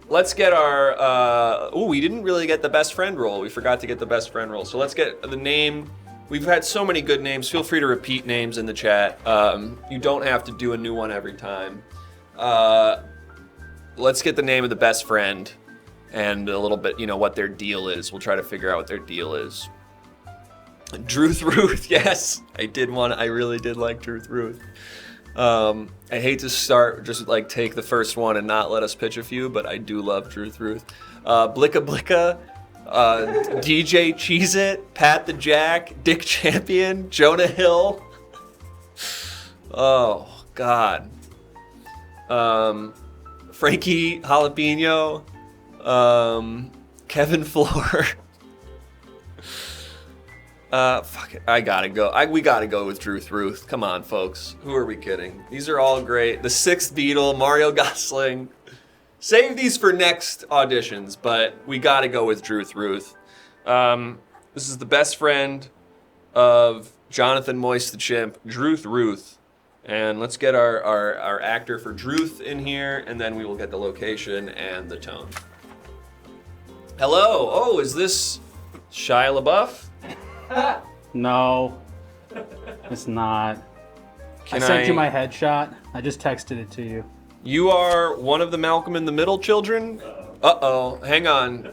Let's get our... we didn't really get the best friend role. We forgot to get the best friend role. So let's get the name. We've had so many good names. Feel free to repeat names in the chat. You don't have to do a new one every time. Let's get the name of the best friend and a little bit, what their deal is. We'll try to figure out what their deal is. Druth Ruth, yes. I really did like Druth Ruth. I hate to start just take the first one and not let us pitch a few, but I do love Druth Ruth. Blicka Blicka, DJ Cheez-It, Pat the Jack, Dick Champion, Jonah Hill. Oh, God. Frankie Jalapeno, Kevin Floor. Fuck it. I gotta go. We gotta go with Druth Ruth. Come on, folks. Who are we kidding? These are all great. The Sixth Beatle, Mario Gosling. Save these for next auditions, but we gotta go with Druth Ruth. This is the best friend of Jonathan Moist the Chimp, Druth Ruth. And let's get our actor for Druth in here, and then we will get the location and the tone. Hello. Oh, is this Shia LaBeouf? No, it's not. I sent you my headshot. I just texted it to you. You are one of the Malcolm in the Middle children? Uh-oh. Hang on.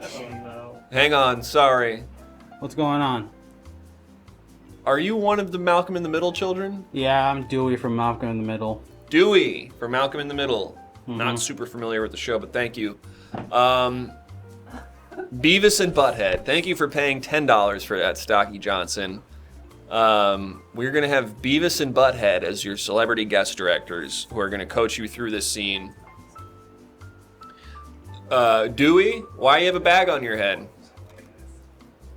Oh no. Hang on. Sorry. What's going on? Are you one of the Malcolm in the Middle children? Yeah, I'm Dewey from Malcolm in the Middle. Dewey from Malcolm in the Middle. Not super familiar with the show, but thank you. Beavis and Butthead, thank you for paying $10 for that, Stocky Johnson. We're going to have Beavis and Butthead as your celebrity guest directors who are going to coach you through this scene. Dewey, why you have a bag on your head?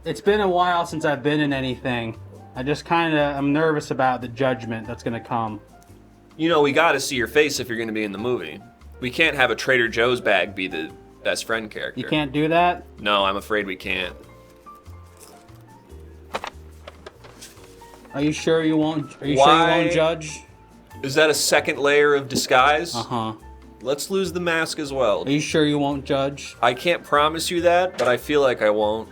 It's been a while since I've been in anything. I'm nervous about the judgment that's going to come. You know, we got to see your face if you're going to be in the movie. We can't have a Trader Joe's bag be the best friend character. You can't do that? No, I'm afraid we can't. Are you sure you won't? Are you sure you won't judge? Is that a second layer of disguise? Uh-huh. Let's lose the mask as well. Are you sure you won't judge? I can't promise you that, but I feel like I won't.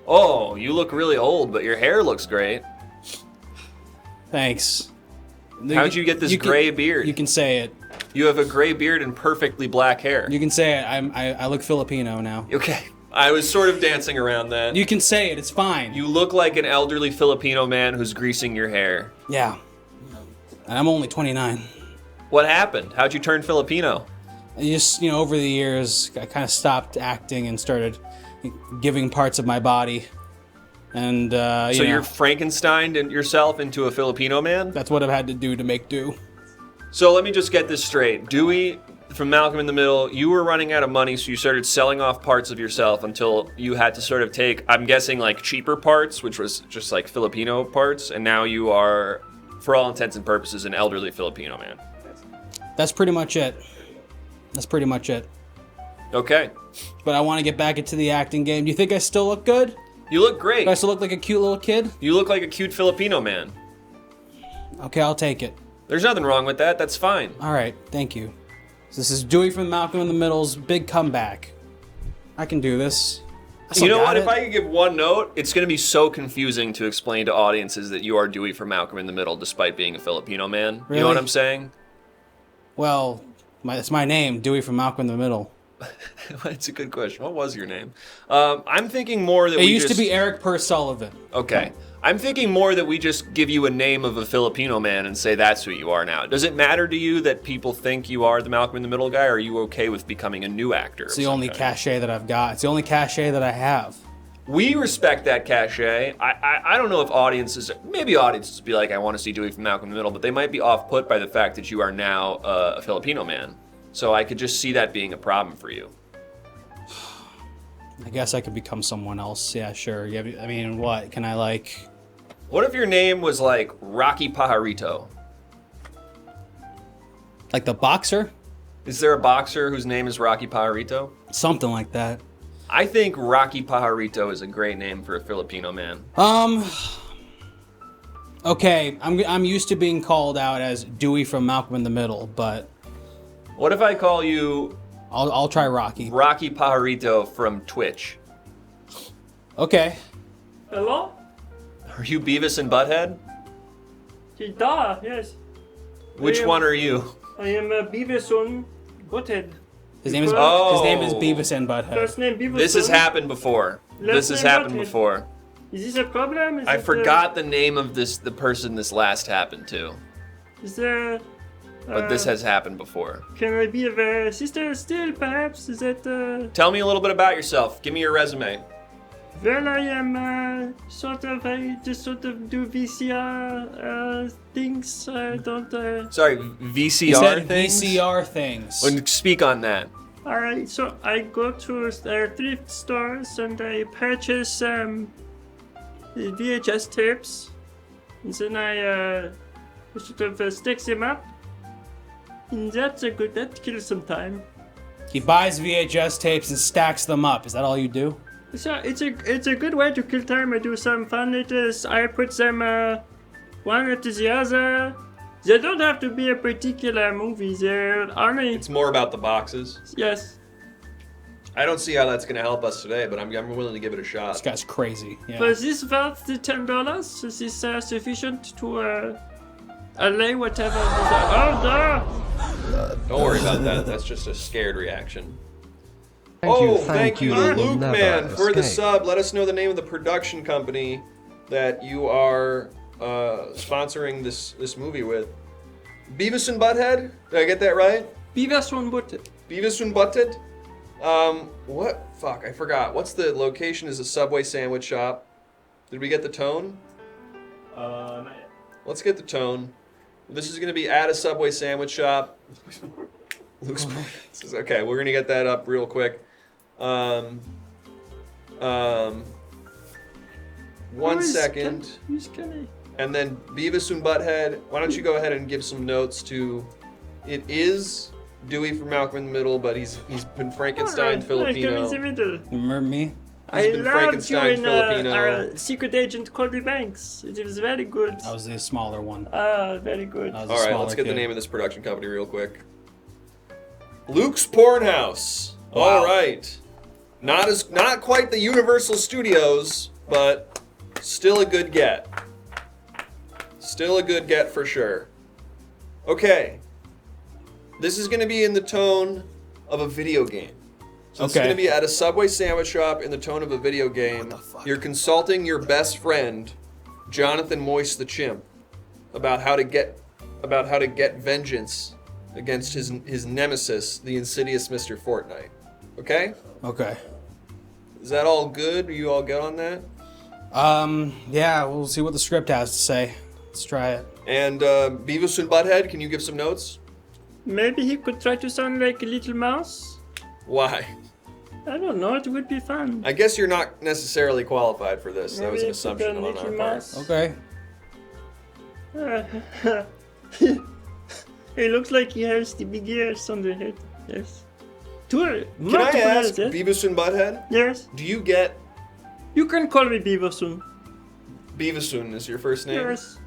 Oh, you look really old, but your hair looks great. Thanks. How'd you get this gray beard? You can say it. You have a gray beard and perfectly black hair. You can say it. I look Filipino now. Okay. I was sort of dancing around that. You can say it. It's fine. You look like an elderly Filipino man who's greasing your hair. Yeah. And I'm only 29. What happened? How'd you turn Filipino? I just, over the years, I kind of stopped acting and started giving parts of my body. And, So you're Frankensteined yourself into a Filipino man? That's what I've had to do to make do. So let me just get this straight. Dewey, from Malcolm in the Middle, you were running out of money, so you started selling off parts of yourself until you had to sort of take, I'm guessing, like cheaper parts, which was just like Filipino parts, and now you are, for all intents and purposes, an elderly Filipino man. That's pretty much it. Okay. But I want to get back into the acting game. Do you think I still look good? You look great. Do I still look like a cute little kid? You look like a cute Filipino man. Okay, I'll take it. There's nothing wrong with that. That's fine. All right, thank you. So this is Dewey from Malcolm in the Middle's big comeback. I can do this. You know what? If I could give one note, it's going to be so confusing to explain to audiences that you are Dewey from Malcolm in the Middle despite being a Filipino man. Really? You know what I'm saying? Well, it's my name, Dewey from Malcolm in the Middle. It's a good question. What was your name? I'm thinking more that it used to be Eric Purse Sullivan. Okay. I'm thinking more that we just give you a name of a Filipino man and say that's who you are now. Does it matter to you that people think you are the Malcolm in the Middle guy, or are you okay with becoming a new actor? It's the only cachet that I've got. It's the only cachet that I have. We respect that cachet. I don't know if maybe audiences be like, I want to see Dewey from Malcolm in the Middle, but they might be off-put by the fact that you are now a Filipino man. So I could just see that being a problem for you. I guess I could become someone else. Yeah, sure. Yeah, I mean, what? Can I, like... What if your name was, like, Rocky Pajarito? Like the boxer? Is there a boxer whose name is Rocky Pajarito? Something like that. I think Rocky Pajarito is a great name for a Filipino man. Okay, I'm used to being called out as Dewey from Malcolm in the Middle, but... What if I call you... I'll try Rocky. Rocky Pajarito from Twitch. Okay. Hello? Are you Beavis and Butthead? Yes. Which one are you? I am Beavis and Butthead. His name is Beavis and Butthead. First name Beavis. This has happened before. This has happened before. Is this a problem? I forgot the name of the person this last happened to. Is there... But this has happened before. Can I be a sister still, perhaps? Is that... Tell me a little bit about yourself. Give me your resume. Well, I am I just sort of do VCR things. I don't... Sorry, VCR he said things? VCR things. Speak on that. Alright, so I go to thrift stores and I purchase VHS tapes. And then I sort of stick them up. And that kills some time. He buys VHS tapes and stacks them up. Is that all you do? So it's a good way to kill time. I do some fun letters. I put them one after the other. They don't have to be a particular movie. They're only... It's more about the boxes. Yes. I don't see how that's going to help us today, but I'm willing to give it a shot. This guy's crazy. Yeah. But is this worth the $10? Is this sufficient to allay whatever? Oh no! Don't worry about that. That's just a scared reaction. Thank you, Luke Man, for the sub. Let us know the name of the production company that you are sponsoring this movie with. Beavis and Butthead? Did I get that right? Beavis and Butthead. Beavis and Butthead? What? Fuck, I forgot. What's the location? Is a Subway sandwich shop. Did we get the tone? Not yet. Let's get the tone. This is going to be at a Subway sandwich shop. Luke's okay, we're going to get that up real quick. 1 second. And then Beavis and Butthead, why don't you go ahead and give some notes to... It is Dewey from Malcolm in the Middle, but he's been Frankenstein Filipino. Remember me? I been loved you Frankenstein in Filipino. Secret Agent Colby Banks. It was very good. That was the smaller one. Very good. That was a All right, smaller let's get the kid. name of this production company real quick. Luke's Porn House. Wow. All right. Not quite the Universal Studios, but still a good get. Still a good get for sure. Okay. This is going to be in the tone of a video game. So it's going to be at a Subway sandwich shop in the tone of a video game. You're consulting your best friend, Jonathan Moist the Chimp, about how to get vengeance against his nemesis, the insidious Mr. Fortnite. Okay? Okay. Is that all good? Are you all good on that? Yeah, we'll see what the script has to say. Let's try it. And Beavis and Butthead, can you give some notes? Maybe he could try to sound like a little mouse. Why? I don't know. It would be fun. I guess you're not necessarily qualified for this. That was an Maybe assumption a on our little part. mouse. Okay. He looks like he has the big ears on the head. Yes. Can I ask, yes? Beavis and Butthead? Yes. Do you get... You can call me Beaversoon. Beavisoon is your first name? Yes.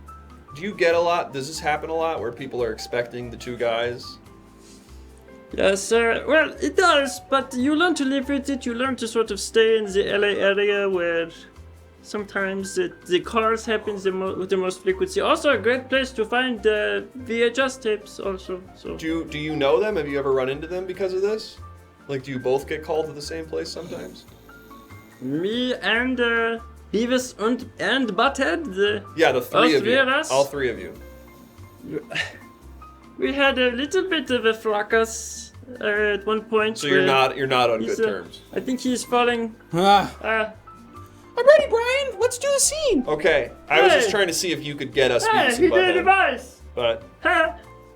Do you get a lot? Does this happen a lot where people are expecting the two guys? Yes, well, it does, but you learn to live with it. You learn to sort of stay in the LA area where sometimes the cars happen with the most frequency. Also, a great place to find VHS tapes. Also, so. Do you know them? Have you ever run into them because of this? Like, do you both get called to the same place sometimes? Me and Beavis and Butthead. The three of you. All three of you. We had a little bit of a fracas at one point. So you're not on good terms. I think he's falling. I'm ready, Brian. Let's do a scene. Okay, I was just trying to see if you could get us. Hey, he did the voice. But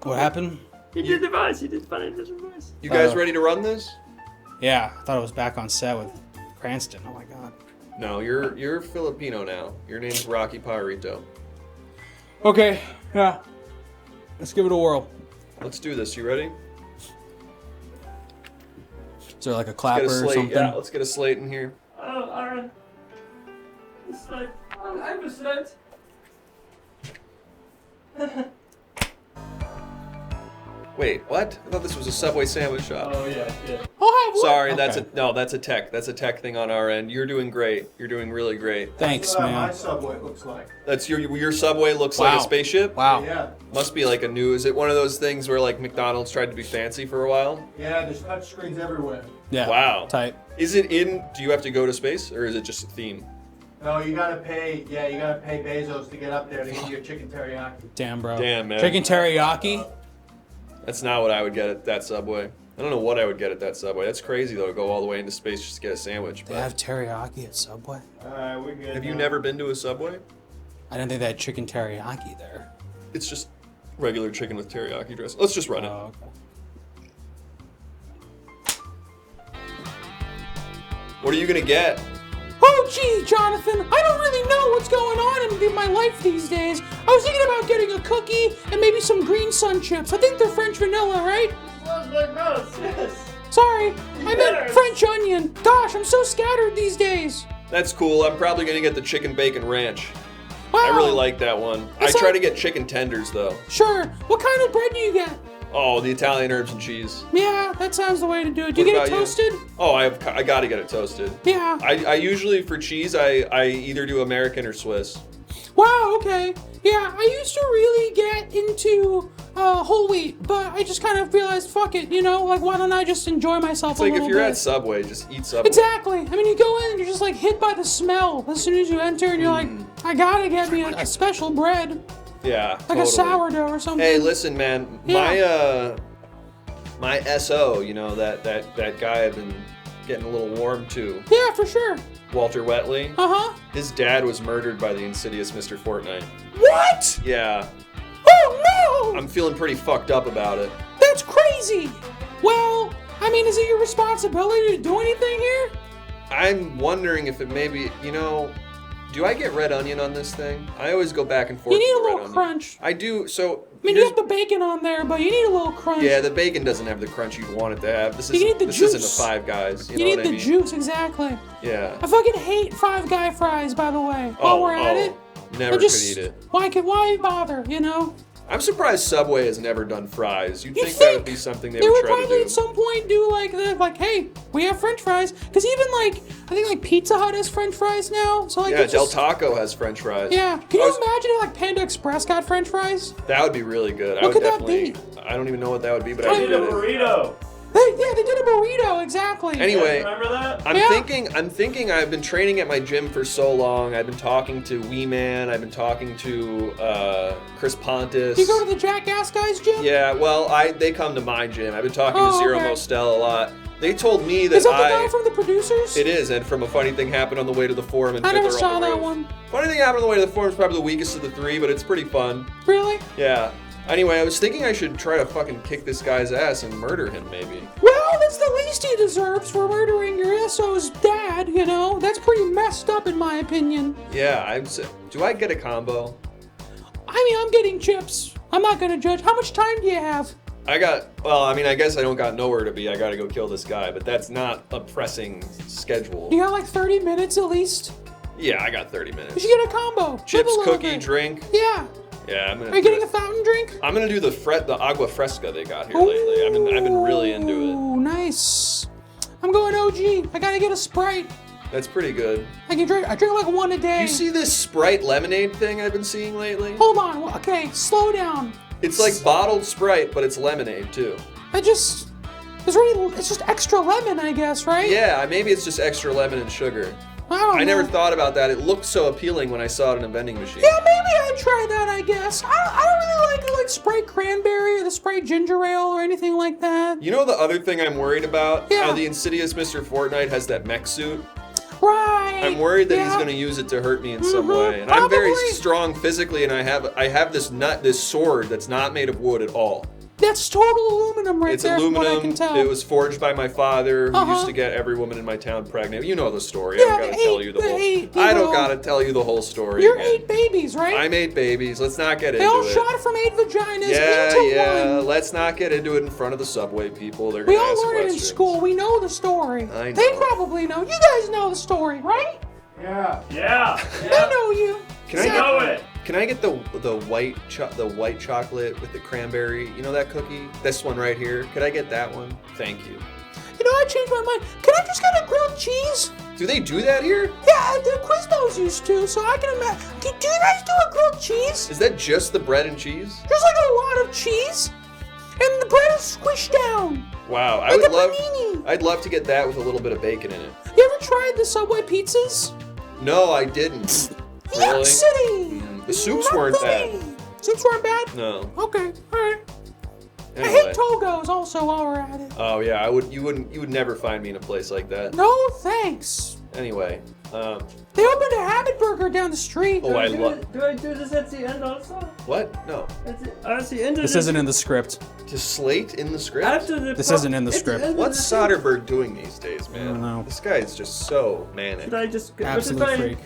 what happened? He did the voice. He did funny little voice. You guys ready to run this? Yeah, I thought I was back on set with Cranston. Oh my god. No, you're Filipino now. Your name's Rocky Pajarito. Okay, yeah. Let's give it a whirl. Let's do this. You ready? Is there like a clapper or something? Yeah, let's get a slate in here. Oh, alright. It's like, I have a sled. Wait, what? I thought this was a Subway sandwich shop. Oh yeah. Sorry, Okay. that's a tech thing on our end. You're doing great. You're doing really great. Thanks, That's what man. my Subway looks like. That's your Subway looks like a spaceship? Wow. Yeah. Must be like a new, is it one of those things where like McDonald's tried to be fancy for a while? Yeah, there's touch screens everywhere. Yeah. Wow. Tight. Is it do you have to go to space or is it just a theme? No, you gotta pay Bezos to get up there to get your chicken teriyaki. Damn, bro. Damn, man. Chicken teriyaki? That's not what I would get at that Subway. I don't know what I would get at that Subway. That's crazy though to go all the way into space just to get a sandwich. They But have teriyaki at Subway? Alright, we're good. have you now. never been to a Subway? I didn't think they had chicken teriyaki there. It's just regular chicken with teriyaki dressing. Let's just run it. Oh, okay. What are you gonna get? Oh, gee, Jonathan, I don't really know what's going on in my life these days. I was thinking about getting a cookie and maybe some green sun chips. I think they're French vanilla, right? Sounds like us, yes. Sorry, I meant French onion. Gosh, I'm so scattered these days. That's cool. I'm probably gonna get the chicken bacon ranch. Wow. I really like that one. I That's try not- to get chicken tenders though. Sure. What kind of bread do you get? Oh, the Italian herbs and cheese. Yeah, that sounds the way to do it. Do you What get it about you? toasted? Oh, I gotta get it toasted. Yeah. I usually for cheese I either do American or Swiss. Wow, okay. Yeah, I used to really get into whole wheat, but I just kind of realized, fuck it, you know, like why don't I just enjoy myself It's a like little if you're bit? at Subway, just eat Subway. Exactly. I mean, you go in and you're just like hit by the smell as soon as you enter, and you're like, I gotta get me a special bread, Yeah, like a sourdough or something. Hey, listen, man, my SO, you know, that guy I've been getting a little warm to, Yeah, for sure. Walter Wetley. Uh-huh. His dad was murdered by the insidious Mr. Fortnite. What? Yeah, Oh no! I'm feeling pretty fucked up about it. That's crazy. Well, I mean, is it your responsibility to do anything here? I'm wondering if it maybe, you know, do I get red onion on this thing? I always go back and forth. You need with a the red little onion. crunch. I do. So I mean, you have the bacon on there, but you need a little crunch. yeah, the bacon doesn't have the crunch you'd want it to have. This You isn't need the this juice. isn't a Five Guys. You know need what the I mean? juice, exactly. Yeah. I fucking hate Five Guy fries, by the way. While we're at it, Never I just, could eat it. Why bother? You know. I'm surprised Subway has never done fries. You'd You think that would be something they They would would try to probably do. at some point do like, hey, we have French fries. Because even like, I think like Pizza Hut has French fries now. So like, Yeah, it's Del just, Taco has French fries. yeah. Can you imagine if like Panda Express got French fries? That would be really good. I What would could that definitely. I don't even know what that would be, but I I would need get a it. burrito. They did a burrito, exactly. Anyway, Remember that? I'm Yeah. thinking I've been training at my gym for so long. I've been talking to Wee Man. I've been talking to Chris Pontus. You go to the Jackass guys gym? Yeah, well, they come to my gym. I've been talking Oh, to Zero okay. Mostel a lot. They told me that Is that the guy from the producers? It is, and from a funny thing happened on the way to the forum and I Fifth never Are saw on the that Roof. one. Funny thing happened on the way to the forum is probably the weakest of the three, but it's pretty fun. Really? Yeah. Anyway, I was thinking I should try to fucking kick this guy's ass and murder him, maybe. Well, that's the least he deserves for murdering your SO's dad, you know? That's pretty messed up in my opinion. Yeah, do I get a combo? I mean, I'm getting chips. I'm not gonna judge. How much time do you have? I guess I don't got nowhere to be. I gotta go kill this guy, but that's not a pressing schedule. You got like 30 minutes at least? Yeah, I got 30 You minutes. should get a combo. Live Chips, a little cookie, bit. drink. Yeah. Yeah, I'm gonna. Are you do getting it. a fountain drink? I'm gonna do the agua fresca they got here lately. I've been really into it. Ooh, nice. I'm going OG. I gotta get a Sprite. That's pretty good. I drink like one a day. You see this Sprite lemonade thing I've been seeing lately? Hold on. Okay, slow down. It's like bottled Sprite, but it's lemonade too. It's just extra lemon, I guess, right? Yeah, maybe it's just extra lemon and sugar. I don't know. I never thought about that. It looked so appealing when I saw it in a vending machine. Yeah, maybe I'd try that, I guess. I don't really like Sprite cranberry or the Sprite ginger ale or anything like that. You know the other thing I'm worried about? Yeah. How the insidious Mr. Fortnite has that mech suit. Right. I'm worried that he's yeah. going to use it to hurt me in some way. And I'm very Probably. strong physically, and I have this sword that's not made of wood at all. That's total aluminum right It's there, from what I can aluminum. tell. It was forged by my father, who Uh-huh. used to get every woman in my town pregnant. You know the story. Yeah, I don't gotta tell you the whole. I don't gotta tell you the whole story. You're again. 8 babies, right? I'm 8 babies. Let's not get They into all it. shot from 8 vaginas Yeah, into yeah. one. Let's not get into it in front of the subway people. They're We gonna all ask learned it in questions. school. We know the story. I They know. probably know. You guys know the story, right? Yeah. They know you. Can I Exactly. get Can I get the white chocolate with the cranberry? You know that cookie? This one right here. Could I get that one? Thank you. You know, I changed my mind. Can I just get a grilled cheese? Do they do that here? Yeah, the Quiznos used to, so I can imagine. Do you guys do a grilled cheese? Is that just the bread and cheese? There's like a lot of cheese, and the bread is squished down. Wow, I Like would a love. panini. I'd love to get that with a little bit of bacon in it. You ever tried the Subway pizzas? No, I didn't. Yuck Really? City! The soups weren't bad. Soups weren't bad? No. Okay, alright. I Anyway. hate Togos also while we're at it. Oh yeah, you would never find me in a place like that. No thanks. Anyway, They opened a Habit Burger down the street. Oh, I love. Do I do this at the end also? What? No. At the end of This isn't in the script. To slate in the script? After the This isn't in the script. What's Soderbergh doing these days, man? I don't know. This guy is just so manic. Should I just Absolute freak.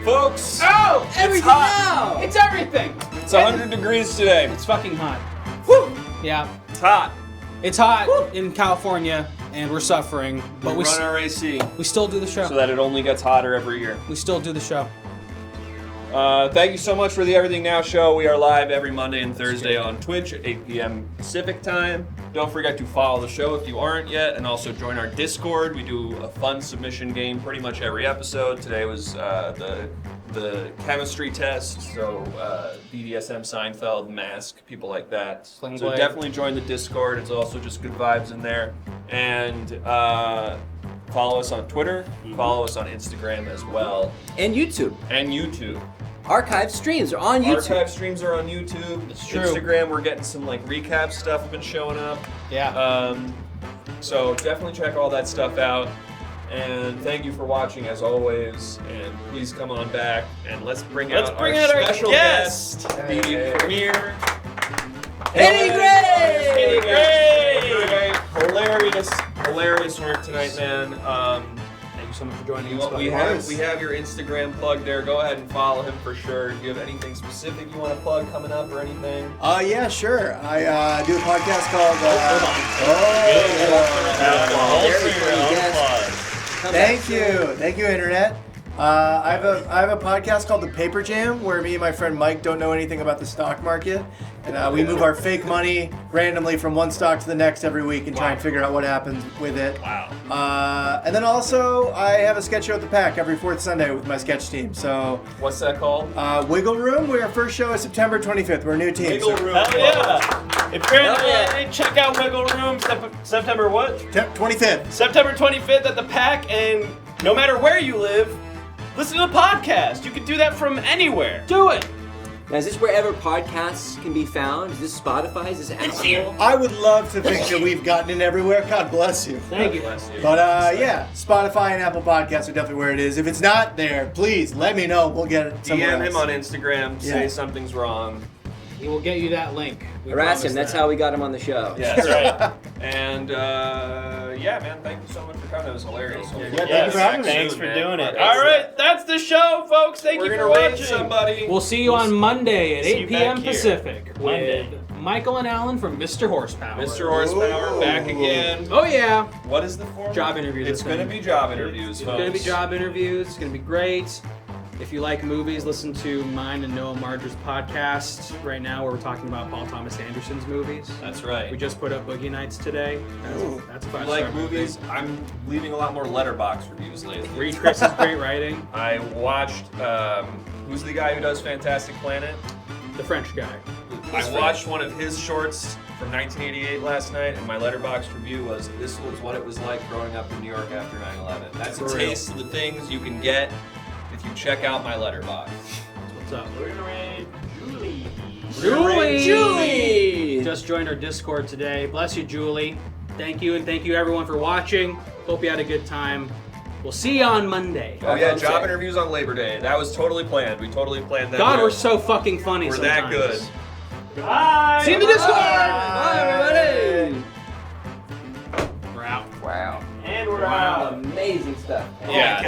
Folks, Everything hot. now! It's everything! It's 100 degrees today. It's fucking hot. Woo! Yeah. It's hot. It's hot in California, and we're suffering. But we run our AC we still do the show. so that it only gets hotter every year. We still do the show. Thank you so much for the Everything Now show. We are live every Monday and Thursday on Twitch at 8 p.m. Pacific time. Don't forget to follow the show if you aren't yet, and also join our Discord. We do a fun submission game pretty much every episode. Today was the chemistry test, so BDSM, Seinfeld, Mask, people like that. Sling So Blade. definitely join the Discord. It's also just good vibes in there. And follow us on Twitter. Follow us on Instagram as well. And YouTube. And YouTube. Archive streams are on YouTube. Archive streams are on YouTube. It's true. Instagram, we're getting some like recap stuff have been showing up. Yeah. So definitely check all that stuff out. And thank you for watching as always. And please come on back and let's bring out our special guest, the premiere. Eddie Gray! Eddie Gray! Hilarious work tonight, man. Thank you so much for joining us. We have your Instagram plug there. Go ahead and follow him for sure. Do you have anything specific you want to plug coming up or anything? Yeah, sure. I do a podcast called. Thank you, Internet. I have a podcast called The Paper Jam, where me and my friend Mike don't know anything about the stock market, and we move our fake money randomly from one stock to the next every week and try and figure out what happens with it. Wow. And then also, I have a sketch show at the Pack every fourth Sunday with my sketch team. So, what's that called? Wiggle Room. Our first show is September 25th. We're a new team. Wiggle Room. Hell yeah! If you're in LA, check out Wiggle Room. September what? 25th. September 25th at the Pack, and no matter where you live, listen to the podcast. You can do that from anywhere. Do it! Now, is this wherever podcasts can be found? Is this Spotify? Is this Apple? I would love to think that we've gotten it everywhere. God bless you. Thank you. But yeah, Spotify and Apple Podcasts are definitely where it is. If it's not there, please let me know. We'll get it somewhere DM him else. on Instagram. Say something's wrong. He will get you that link. Harass him. That's how we got him on the show. Yeah, that's right. And yeah, man, thank you so much for coming. That was hilarious. Thanks for doing it. All right, that's the show, folks. Thank you for watching. Somebody. We'll see you on Monday at See 8 you p.m. back here. Pacific Monday. with Michael and Alan from Mr. Horsepower. Mr. Horsepower back again. Oh yeah. What is the format? Job interviews. It's going to be job interviews, It's folks. going to be job interviews. It's going to be great. If you like movies, listen to mine and Noah Marger's podcast right now where we're talking about Paul Thomas Anderson's movies. That's right. We just put up Boogie Nights today. That's a If five you like star movies, I'm leaving a lot more letterbox reviews lately. Reed Chris's great writing. I watched, who's the guy who does Fantastic Planet? The French guy. I watched one of his shorts from 1988 last night, and my letterbox review was, this was what it was like growing up in New York after 9/11. That's a taste of the things you can get if you check out my letterbox. What's up? Julie! Julie! Just joined our Discord today. Bless you, Julie. Thank you, and thank you everyone for watching. Hope you had a good time. We'll see you on Monday. Oh yeah, job interviews on Labor Day. That was totally planned. We totally planned that. God, out. we're so fucking funny We're sometimes. that good. Bye! See you in the Discord! Bye, everybody! We're out. Wow. And we're out. Amazing stuff. Yeah.